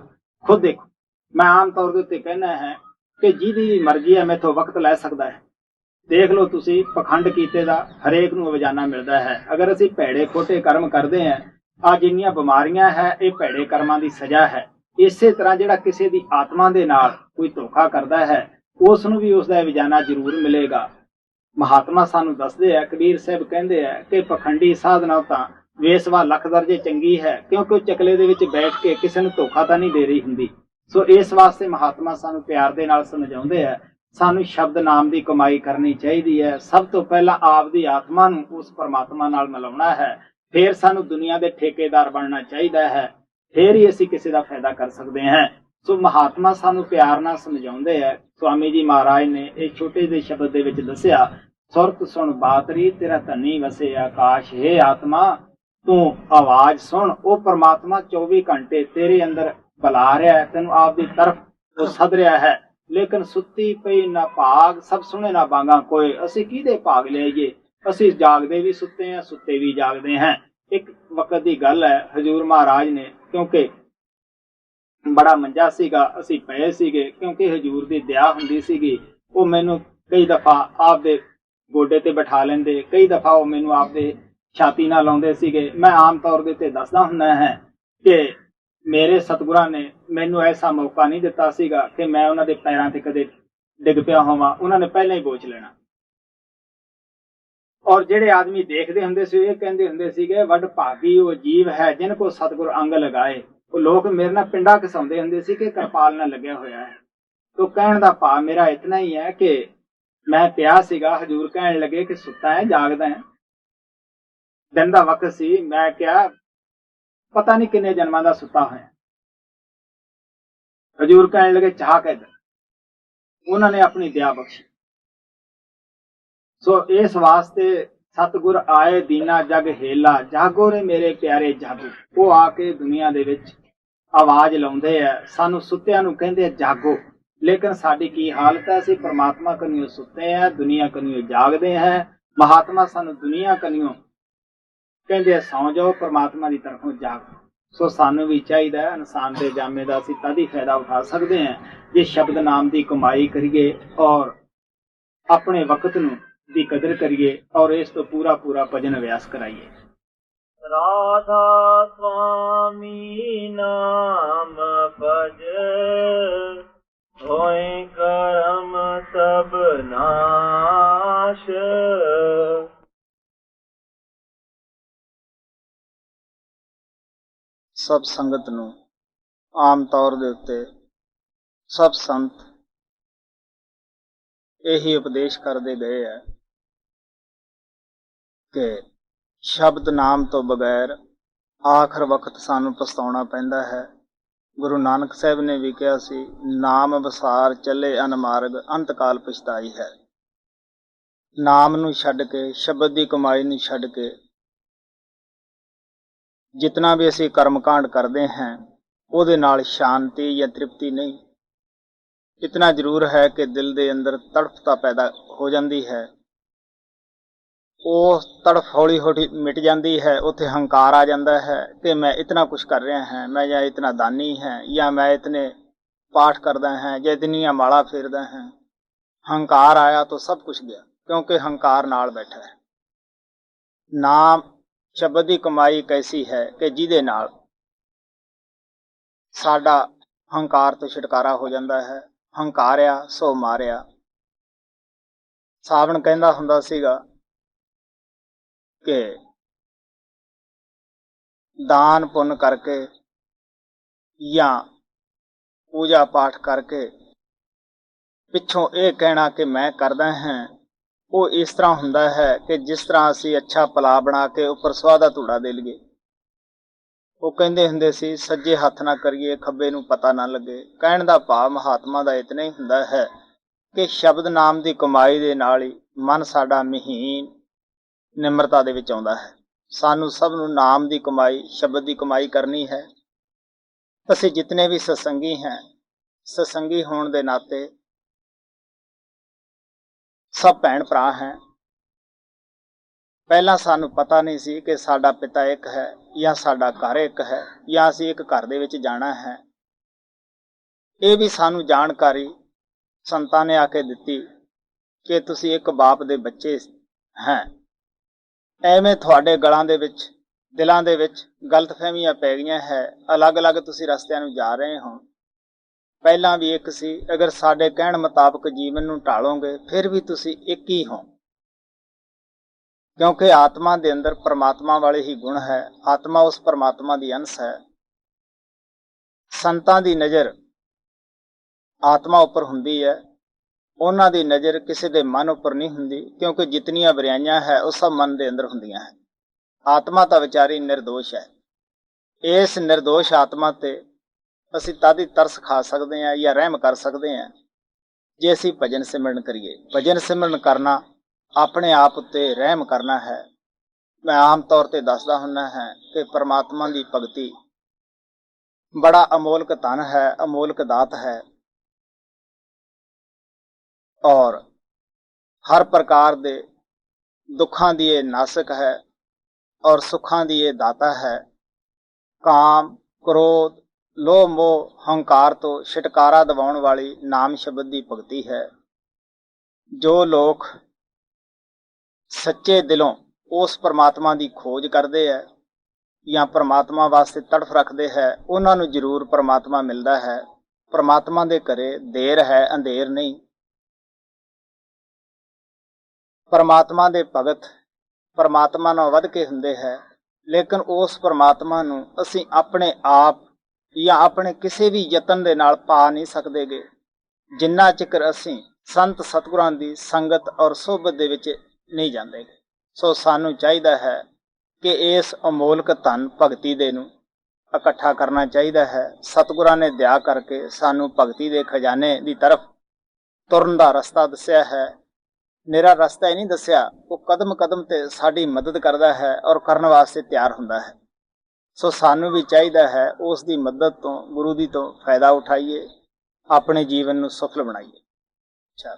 ਖੁਦ ਦੇਖੋ। ਮੈਂ ਆਮ ਤੌਰ ਦੇ ਉੱਤੇ ਕਹਿਣਾ ਹੈ ਕਿ ਜਿਹਦੀ ਮਰਜ਼ੀ ਹੈ ਮੈਥੋਂ ਵਕਤ ਲੈ ਸਕਦਾ ਹੈ। ਦੇਖ ਲਓ ਤੁਸੀਂ, ਪਖੰਡ ਕੀਤੇ ਦਾ ਹਰੇਕ ਨੂੰ ਰੋਜ਼ਾਨਾ ਮਿਲਦਾ ਹੈ। ਅਗਰ ਅਸੀਂ ਭੈੜੇ ਖੋਟੇ ਕਰਮ ਕਰਦੇ ਹਾਂ, ਆ ਜਿੰਨੀਆਂ ਬਿਮਾਰੀਆਂ ਹੈ, ਇਹ ਭੈੜੇ ਕਰਮਾਂ ਦੀ ਸਜ਼ਾ ਹੈ। ਇਸੇ ਤਰ੍ਹਾਂ ਜਿਹੜਾ ਕਿਸੇ ਦੀ ਆਤਮਾ ਦੇ ਨਾਲ ਕੋਈ ਧੋਖਾ ਕਰਦਾ ਹੈ, ਉਸ ਨੂੰ ਵੀ ਉਸਦਾ ਰੋਜ਼ਾਨਾ ਜ਼ਰੂਰ ਮਿਲੇਗਾ। ਮਹਾਤਮਾ ਸਾਨੂੰ ਦੱਸਦੇ ਆ, ਕਬੀਰ ਸਾਹਿਬ ਕਹਿੰਦੇ ਆ ਕਿ ਪਖੰਡੀ ਸਾਧਨਾ ਤਾਂ ਵੇਸਵਾ ਲੱਖ ਦਰਜੇ ਚੰਗੀ ਹੈ, ਕਿਉਂਕਿ ਉਹ ਚਕਲੇ ਦੇ ਵਿੱਚ ਬੈਠ ਕੇ ਕਿਸੇ ਨੂੰ ਧੋਖਾ ਤਾਂ ਨਹੀਂ ਦੇ ਰਹੀ ਹੁੰਦੀ। ਸੋ ਇਸ ਵਾਸਤੇ ਮਹਾਤਮਾ ਸਾਨੂੰ ਪਿਆਰ ਦੇ ਨਾਲ ਸਮਝਾਉਂਦੇ ਆ, ਸਾਨੂੰ ਸ਼ਬਦ ਨਾਮ ਦੀ ਕਮਾਈ ਕਰਨੀ ਚਾਹੀਦੀ ਹੈ। ਸਭ ਤੋਂ ਪਹਿਲਾਂ ਆਪ ਦੀ ਆਤਮਾ ਨੂੰ ਉਸ ਪਰਮਾਤਮਾ ਨਾਲ ਮਿਲਾਉਣਾ ਹੈ, ਫਿਰ ਸਾਨੂੰ ਦੁਨੀਆ ਦੇ ਠੇਕੇਦਾਰ ਬਣਨਾ ਚਾਹੀਦਾ ਹੈ, ਫਿਰ ਹੀ ਅਸੀਂ ਕਿਸੇ ਦਾ ਫਾਇਦਾ ਕਰ ਸਕਦੇ ਹਾਂ। ਸੋ ਮਹਾਤਮਾ ਸਾਨੂੰ ਪਿਆਰ ਨਾਲ ਸਮਝਾਉਂਦੇ ਆ। ਸਵਾਮੀ ਜੀ ਮਹਾਰਾਜ ਨੇ ਇਹ ਛੋਟੇ ਜਿਹੇ ਸ਼ਬਦ ਦੇ ਵਿੱਚ ਦੱਸਿਆ, ਸੁਰਤ ਸੁਣ ਬਾਤਰੀ ਤੇਰਾ ਧਨੀ ਵਸੇ ਆਕਾਸ਼, ਹੈ ਆਤਮਾ ਤੂੰ ਆਵਾਜ਼ ਸੁਣ। ਉਹ ਪਰਮਾਤਮਾ 24 ਘੰਟੇ ਤੇਰੇ ਅੰਦਰ ਬੁਲਾ ਰਿਹਾ ਹੈ, ਤੈਨੂੰ ਆਪ ਦੀ ਤਰਫ ਉਹ ਸੱਦ ਰਿਹਾ ਹੈ। ਲੇਕਿਨ ਸੁੱਤੀ ਪਈ ਨਾ ਭਾਗ, ਸਭ ਸੁਣੇ ਨਾ ਬਾਂਗਾ ਕੋਈ। ਅਸੀਂ ਕਿਹਦੇ ਭਾਗ ਲਈਏ? ਅਸੀਂ ਜਾਗਦੇ ਵੀ ਸੁੱਤੇ ਹਾਂ, ਸੁੱਤੇ ਵੀ ਜਾਗਦੇ ਹਾਂ। ਇੱਕ ਵਕਤ ਦੀ ਗੱਲ ਹੈ, ਹਜ਼ੂਰ ਮਹਾਰਾਜ ਨੇ, ਕਿਉਂਕਿ ਬੜਾ ਮੰਜਾ ਸੀਗਾ, ਅਸੀਂ ਪਏ ਸੀਗੇ, ਕਿਉਂਕਿ ਹਜ਼ੂਰ ਦੀ ਦਇਆ ਹੁੰਦੀ ਸੀਗੀ। ਉਹ ਮੈਨੂੰ ਕਈ ਦਫਾ ਆਪਦੇ ਗੋਡੇ ਤੇ ਬਿਠਾ ਲੈਂਦੇ, ਕਈ ਦਫਾ ਉਹ ਮੈਨੂੰ ਆਪਦੇ ਛਾਤੀ ਨਾਲ ਲਾਉਂਦੇ ਸੀਗੇ। ਮੈਂ ਆਮ ਤੌਰ ਦੇ ਉੱਤੇ ਦੱਸਦਾ ਹੁੰਦਾ ਹੈ ਕਿ ਮੇਰੇ ਸਤਿਗੁਰਾਂ ਨੇ ਮੈਨੂੰ ਐਸਾ ਮੌਕਾ ਨਹੀਂ ਦਿੱਤਾ ਸੀਗਾ ਕਿ ਮੈਂ ਉਹਨਾਂ ਦੇ ਪੈਰਾਂ ਤੇ ਕਦੇ ਡਿੱਗ ਪਿਆ ਹੋਵਾਂ। ਉਹਨਾਂ ਨੇ ਪਹਿਲਾਂ ਹੀ ਬੋਚ ਲੈਣਾ। ਔਰ ਜਿਹੜੇ ਆਦਮੀ ਦੇਖਦੇ ਹੁੰਦੇ ਸੀ, ਇਹ ਕਹਿੰਦੇ ਹੁੰਦੇ ਸੀਗੇ, ਵੱਡ ਭਾਗੀ ਉਹ ਜੀਵ ਹੈ ਜਿਨ ਕੋ ਸਤਿਗੁਰ ਅੰਗ ਲਗਾਏ। ਉਹ ਲੋਕ ਮੇਰੇ ਨਾਲ ਪਿੰਡਾ ਘਸਾਉਂਦੇ ਹੁੰਦੇ ਸੀ ਕਿ ਕਿਰਪਾਲ ਨਾਲ ਲੱਗਿਆ ਹੋਇਆ ਹੈ। ਤੋ ਕਹਿਣ ਦਾ ਭਾਵ ਮੇਰਾ ਇਤਨਾ ਹੀ ਹੈ ਕਿ ਮੈਂ ਪਿਆ ਸੀਗਾ, ਹਜ਼ੂਰ ਕਹਿਣ ਲੱਗੇ ਕਿ ਸੁੱਤਾ ਹੈ, ਜਾਗਦਾ ਹੈ। ਦਿਨ ਦਾ ਵਕਤ ਸੀ। ਮੈਂ ਕਿਹਾ ਪਤਾ ਨਹੀਂ ਕਿੰਨੇ ਜਨਮਾਂ ਦਾ ਸੁੱਤਾ ਹੋਇਆ। ਹਜ਼ੂਰ ਕਹਿਣ ਲੱਗੇ ਚਾਹ ਕੇ ਦੇ। ਉਹਨਾਂ ਨੇ ਆਪਣੀ ਦਇਆ ਬਖਸ਼ੀ। ਸੋ ਇਸ ਵਾਸਤੇ ਸਤਿਗੁਰ ਆਏ ਦੀਨਾ ਜਗ ਹੇਲਾ, ਜਾਗੋ ਰੇ ਮੇਰੇ ਪਿਆਰੇ ਜਾਗੋ। ਉਹ ਆ ਕੇ ਦੁਨੀਆ ਦੇ ਵਿੱਚ ਆਵਾਜ਼ ਲਾਉਂਦੇ ਆ, ਸਾਨੂੰ ਸੁੱਤਿਆਂ ਨੂੰ ਕਹਿੰਦੇ ਜਾਗੋ। ਲੇਕਿਨ ਸਾਡੀ ਕੀ ਹਾਲਤ ਹੈ? ਅਸੀਂ ਪਰਮਾਤਮਾ ਕਨੀਓ ਸੁੱਤੇ ਆ, ਦੁਨੀਆ ਕਨੀਓ ਜਾਗਦੇ ਹੈ। ਮਹਾਤਮਾ ਸਾਨੂੰ ਦੁਨੀਆ ਕਨੀਓ ਕਹਿੰਦੇ ਸੌਂ ਜਾਓ, ਪਰਮਾਤਮਾ ਦੀ ਤਰਫੋਂ ਜਾਗੋ। ਸੋ ਸਾਨੂੰ ਵੀ ਚਾਹੀਦਾ ਹੈ, ਇਨਸਾਨ ਦੇ ਜਾਮੇ ਦਾ ਅਸੀਂ ਤਦ ਹੀ ਫਾਇਦਾ ਉਠਾ ਸਕਦੇ ਹਾਂ ਜੇ ਸ਼ਬਦ ਨਾਮ ਦੀ ਕਮਾਈ ਕਰੀਏ ਔਰ ਆਪਣੇ ਵਕਤ ਨੂੰ ਦੀ ਕਦਰ ਕਰੀਏ ਔਰ ਇਸ ਤੋਂ ਪੂਰਾ ਪੂਰਾ ਭਜਨ ਅਭਿਆਸ ਕਰਾਈਏ। ਰਾਧਾ ਸੁਆਮੀ ਨਾਮ ਭਜ, ਹੋਏ ਕਰਮ ਸਭ ਨਾਸ਼। ਸਭ ਸੰਗਤ ਨੂੰ ਆਮ ਤੌਰ ਦੇ ਉੱਤੇ ਸਭ ਸੰਤ ਇਹੀ ਉਪਦੇਸ਼ ਕਰਦੇ ਗਏ ਹੈ ਕਿ ਸ਼ਬਦ ਨਾਮ ਤੋਂ ਬਗੈਰ ਆਖਰ ਵਕਤ ਸਾਨੂੰ ਪਛਤਾਉਣਾ ਪੈਂਦਾ ਹੈ। ਗੁਰੂ ਨਾਨਕ ਸਾਹਿਬ ਨੇ ਵੀ ਕਿਹਾ ਸੀ, ਨਾਮ ਵਿਸਾਰ ਚੱਲੇ ਅਨਮਾਰਗ, ਅੰਤਕਾਲ ਪਛਤਾਈ ਹੈ। ਨਾਮ ਨੂੰ ਛੱਡ ਕੇ, ਸ਼ਬਦ ਦੀ ਕਮਾਈ ਨੂੰ ਛੱਡ ਕੇ ਜਿਤਨਾ ਵੀ ਅਸੀਂ ਕਰਮਕਾਂਡ ਕਰਦੇ ਹਾਂ ਉਹਦੇ ਨਾਲ ਸ਼ਾਂਤੀ ਜਾਂ ਤ੍ਰਿਪਤੀ ਨਹੀਂ। ਇਤਨਾ ਜ਼ਰੂਰ ਹੈ ਕਿ ਦਿਲ ਦੇ ਅੰਦਰ ਤੜਫਤਾ ਪੈਦਾ ਹੋ ਜਾਂਦੀ ਹੈ। ਉਹ ਤੜਫ ਹੌਲੀ ਹੌਲੀ ਮਿਟ ਜਾਂਦੀ ਹੈ। ਉੱਥੇ ਹੰਕਾਰ ਆ ਜਾਂਦਾ ਹੈ ਕਿ ਮੈਂ ਇਤਨਾ ਕੁਛ ਕਰ ਰਿਹਾ ਹਾਂ, ਮੈਂ ਜਾਂ ਇਤਨਾ ਦਾਨੀ ਹੈ, ਜਾਂ ਮੈਂ ਇਤਨੇ ਪਾਠ ਕਰਦਾ ਹਾਂ, ਜਾਂ ਇਤਨੀਆਂ ਮਾਲਾ ਫੇਰਦਾ ਹਾਂ। ਹੰਕਾਰ ਆਇਆ ਤਾਂ ਸਭ ਕੁਛ ਗਿਆ, ਕਿਉਂਕਿ ਹੰਕਾਰ ਨਾਲ ਬੈਠਾ ਹੈ। ਨਾਮ ਸ਼ਬਦ ਦੀ ਕਮਾਈ ਇੱਕ ਐਸੀ ਹੈ ਕਿ ਜਿਹਦੇ ਨਾਲ ਸਾਡਾ ਹੰਕਾਰ ਤੋਂ ਛੁਟਕਾਰਾ ਹੋ ਜਾਂਦਾ ਹੈ। ਹੰਕਾਰਿਆ ਸੋ ਮਾਰਿਆ। ਸਾਵਣ ਕਹਿੰਦਾ ਹੁੰਦਾ ਸੀਗਾ ਕਿ ਦਾਨ ਪੁੰਨ ਕਰਕੇ ਜਾਂ ਪੂਜਾ ਪਾਠ ਕਰਕੇ ਪਿੱਛੋਂ ਇਹ ਕਹਿਣਾ ਕਿ ਮੈਂ ਕਰਦਾ ਹਾਂ, ਉਹ ਇਸ ਤਰ੍ਹਾਂ ਹੁੰਦਾ ਹੈ ਕਿ ਜਿਸ ਤਰ੍ਹਾਂ ਅਸੀਂ ਅੱਛਾ ਪਲਾ ਬਣਾ ਕੇ ਉੱਪਰ ਸੁਆਹ ਦਾ ਧੂੜਾ ਦੇ ਲਈਏ। ਉਹ ਕਹਿੰਦੇ ਹੁੰਦੇ ਸੀ ਸੱਜੇ ਹੱਥ ਨਾ ਕਰੀਏ ਖੱਬੇ ਨੂੰ ਪਤਾ ਨਾ ਲੱਗੇ। ਕਹਿਣ ਦਾ ਭਾਵ ਮਹਾਤਮਾ ਦਾ ਇਤਨਾ ਹੀ ਹੁੰਦਾ ਹੈ ਕਿ ਸ਼ਬਦ ਨਾਮ ਦੀ ਕਮਾਈ ਦੇ ਨਾਲ ਹੀ ਮਨ ਸਾਡਾ ਮਹੀਨ ਨਿਮਰਤਾ ਦੇ ਵਿੱਚ ਆਉਂਦਾ ਹੈ। ਸਾਨੂੰ ਸਭ ਨੂੰ ਨਾਮ ਦੀ ਕਮਾਈ, ਸ਼ਬਦ ਦੀ ਕਮਾਈ ਕਰਨੀ ਹੈ। ਅਸੀਂ ਜਿਤਨੇ ਵੀ ਸਤਸੰਗੀ ਹਾਂ, ਸਤਸੰਗੀ ਹੋਣ ਦੇ ਨਾਤੇ ਸਭ ਭੈਣ ਭਰਾ ਹੈ। ਪਹਿਲਾਂ ਸਾਨੂੰ ਪਤਾ ਨਹੀਂ ਸੀ ਕਿ ਸਾਡਾ ਪਿਤਾ ਇੱਕ ਹੈ ਜਾਂ ਸਾਡਾ ਘਰ ਇੱਕ ਹੈ ਜਾਂ ਅਸੀਂ ਇੱਕ ਘਰ ਦੇ ਵਿੱਚ ਜਾਣਾ ਹੈ। ਇਹ ਵੀ ਸਾਨੂੰ ਜਾਣਕਾਰੀ ਸੰਤਾਂ ਨੇ ਆ ਕੇ ਦਿੱਤੀ ਕਿ ਤੁਸੀਂ ਇੱਕ ਬਾਪ ਦੇ ਬੱਚੇ ਹੈ। ਐਵੇਂ ਤੁਹਾਡੇ ਗਲਾਂ ਦੇ ਵਿੱਚ, ਦਿਲਾਂ ਦੇ ਵਿੱਚ ਗਲਤਫਹਿਮੀਆਂ ਪੈ ਗਈਆਂ ਹੈ। ਅਲੱਗ-ਅਲੱਗ ਤੁਸੀਂ ਰਸਤਿਆਂ ਨੂੰ ਜਾ ਰਹੇ ਹੋ। ਪਹਿਲਾਂ ਵੀ ਇੱਕ ਸੀ। ਅਗਰ ਸਾਡੇ ਕਹਿਣ ਮੁਤਾਬਕ ਜੀਵਨ ਨੂੰ ਢਾਲੋਗੇ ਫਿਰ ਵੀ ਤੁਸੀਂ ਇੱਕ ਹੀ ਹੋ, ਕਿਉਂਕਿ ਆਤਮਾ ਦੇ ਅੰਦਰ ਪਰਮਾਤਮਾ ਵਾਲੇ ਹੀ ਗੁਣ ਹੈ। ਆਤਮਾ ਉਸ ਪਰਮਾਤਮਾ ਦੀ ਅੰਸ਼ ਹੈ। ਸੰਤਾਂ ਦੀ ਨਜ਼ਰ ਆਤਮਾ ਉੱਪਰ ਹੁੰਦੀ ਹੈ, ਉਹਨਾਂ ਦੀ ਨਜ਼ਰ ਕਿਸੇ ਦੇ ਮਨ ਉੱਪਰ ਨਹੀਂ ਹੁੰਦੀ, ਕਿਉਂਕਿ ਜਿਤਨੀਆਂ ਬੁਰਾਈਆਂ ਹੈ ਉਹ ਸਭ ਮਨ ਦੇ ਅੰਦਰ ਹੁੰਦੀਆਂ ਹੈ। ਆਤਮਾ ਤਾਂ ਵਿਚਾਰੀ ਨਿਰਦੋਸ਼ ਹੈ। ਇਸ ਨਿਰਦੋਸ਼ ਆਤਮਾ ਤੇ ਅਸੀਂ ਤਦ ਹੀ ਤਰਸ ਖਾ ਸਕਦੇ ਹਾਂ ਜਾਂ ਰਹਿਮ ਕਰ ਸਕਦੇ ਹਾਂ ਜੇ ਅਸੀਂ ਭਜਨ ਸਿਮਰਨ ਕਰੀਏ। ਭਜਨ ਸਿਮਰਨ ਕਰਨਾ ਆਪਣੇ ਆਪ ਉੱਤੇ ਰਹਿਮ ਕਰਨਾ ਹੈ। ਮੈਂ ਆਮ ਤੌਰ ਤੇ ਦੱਸਦਾ ਹੁੰਦਾ ਹਾਂ ਕਿ ਪਰਮਾਤਮਾ ਦੀ ਭਗਤੀ ਬੜਾ ਅਮੋਲਕ ਧਨ ਹੈ, ਅਮੋਲਕ ਦਾਤ ਹੈ, ਔਰ ਹਰ ਪ੍ਰਕਾਰ ਦੇ ਦੁੱਖਾਂ ਦੀ ਇਹ ਨਾਸਕ ਹੈ ਔਰ ਸੁੱਖਾਂ ਦੀ ਇਹ ਦਾਤਾ ਹੈ। ਕਾਮ, ਕ੍ਰੋਧ, ਲੋਭ, ਮੋਹ, ਹੰਕਾਰ ਤੋਂ ਛੁਟਕਾਰਾ ਦਿਵਾਉਣ ਵਾਲੀ ਨਾਮ ਸ਼ਬਦ ਦੀ ਭਗਤੀ ਹੈ। ਜੋ ਲੋਕ ਸੱਚੇ ਦਿਲੋਂ ਉਸ ਪਰਮਾਤਮਾ ਦੀ ਖੋਜ ਕਰਦੇ ਹੈ ਜਾਂ ਪਰਮਾਤਮਾ ਵਾਸਤੇ ਤੜਫ ਰੱਖਦੇ ਹੈ, ਉਹਨਾਂ ਨੂੰ ਜ਼ਰੂਰ ਪਰਮਾਤਮਾ ਮਿਲਦਾ ਹੈ। ਪਰਮਾਤਮਾ ਦੇ ਘਰੇ ਦੇਰ ਹੈ, ਅੰਧੇਰ ਨਹੀਂ। ਪਰਮਾਤਮਾ ਦੇ ਭਗਤ ਪਰਮਾਤਮਾ ਨਾਲ ਵੱਧ ਕੇ ਹੁੰਦੇ ਹੈ, ਲੇਕਿਨ ਉਸ ਪਰਮਾਤਮਾ ਨੂੰ ਅਸੀਂ ਆਪਣੇ ਆਪ ਜਾਂ ਆਪਣੇ ਕਿਸੇ ਵੀ ਯਤਨ ਦੇ ਨਾਲ ਪਾ ਨਹੀਂ ਸਕਦੇਗੇ, ਜਿੰਨਾ ਚਿਰ ਅਸੀਂ ਸੰਤ ਸਤਿਗੁਰਾਂ ਦੀ ਸੰਗਤ ਔਰ ਸੋਭਤ ਦੇ ਵਿੱਚ ਨਹੀਂ ਜਾਂਦੇ। ਸੋ ਸਾਨੂੰ ਚਾਹੀਦਾ ਹੈ ਕਿ ਇਸ ਅਮੋਲਕ ਧਨ ਭਗਤੀ ਦੇ ਨੂੰ ਇਕੱਠਾ ਕਰਨਾ ਚਾਹੀਦਾ ਹੈ। ਸਤਿਗੁਰਾਂ ਨੇ ਦਇਆ ਕਰਕੇ ਸਾਨੂੰ ਭਗਤੀ ਦੇ ਖਜ਼ਾਨੇ ਦੀ ਤਰਫ ਤੁਰਨ ਦਾ ਰਸਤਾ ਦੱਸਿਆ ਹੈ। ਮੇਰਾ ਰਸਤਾ ਹੀ ਨਹੀਂ ਦੱਸਿਆ, ਉਹ ਕਦਮ ਕਦਮ ਤੇ ਸਾਡੀ ਮਦਦ ਕਰਦਾ ਹੈ ਔਰ ਕਰਨ ਵਾਸਤੇ ਤਿਆਰ ਹੁੰਦਾ ਹੈ। ਸੋ ਸਾਨੂੰ ਵੀ ਚਾਹੀਦਾ ਹੈ ਉਸ ਦੀ ਮਦਦ ਤੋਂ, ਗੁਰੂ ਦੀ ਤੋਂ ਫਾਇਦਾ ਉਠਾਈਏ, ਆਪਣੇ ਜੀਵਨ ਨੂੰ ਸਫਲ ਬਣਾਈਏ। ਅੱਛਾ।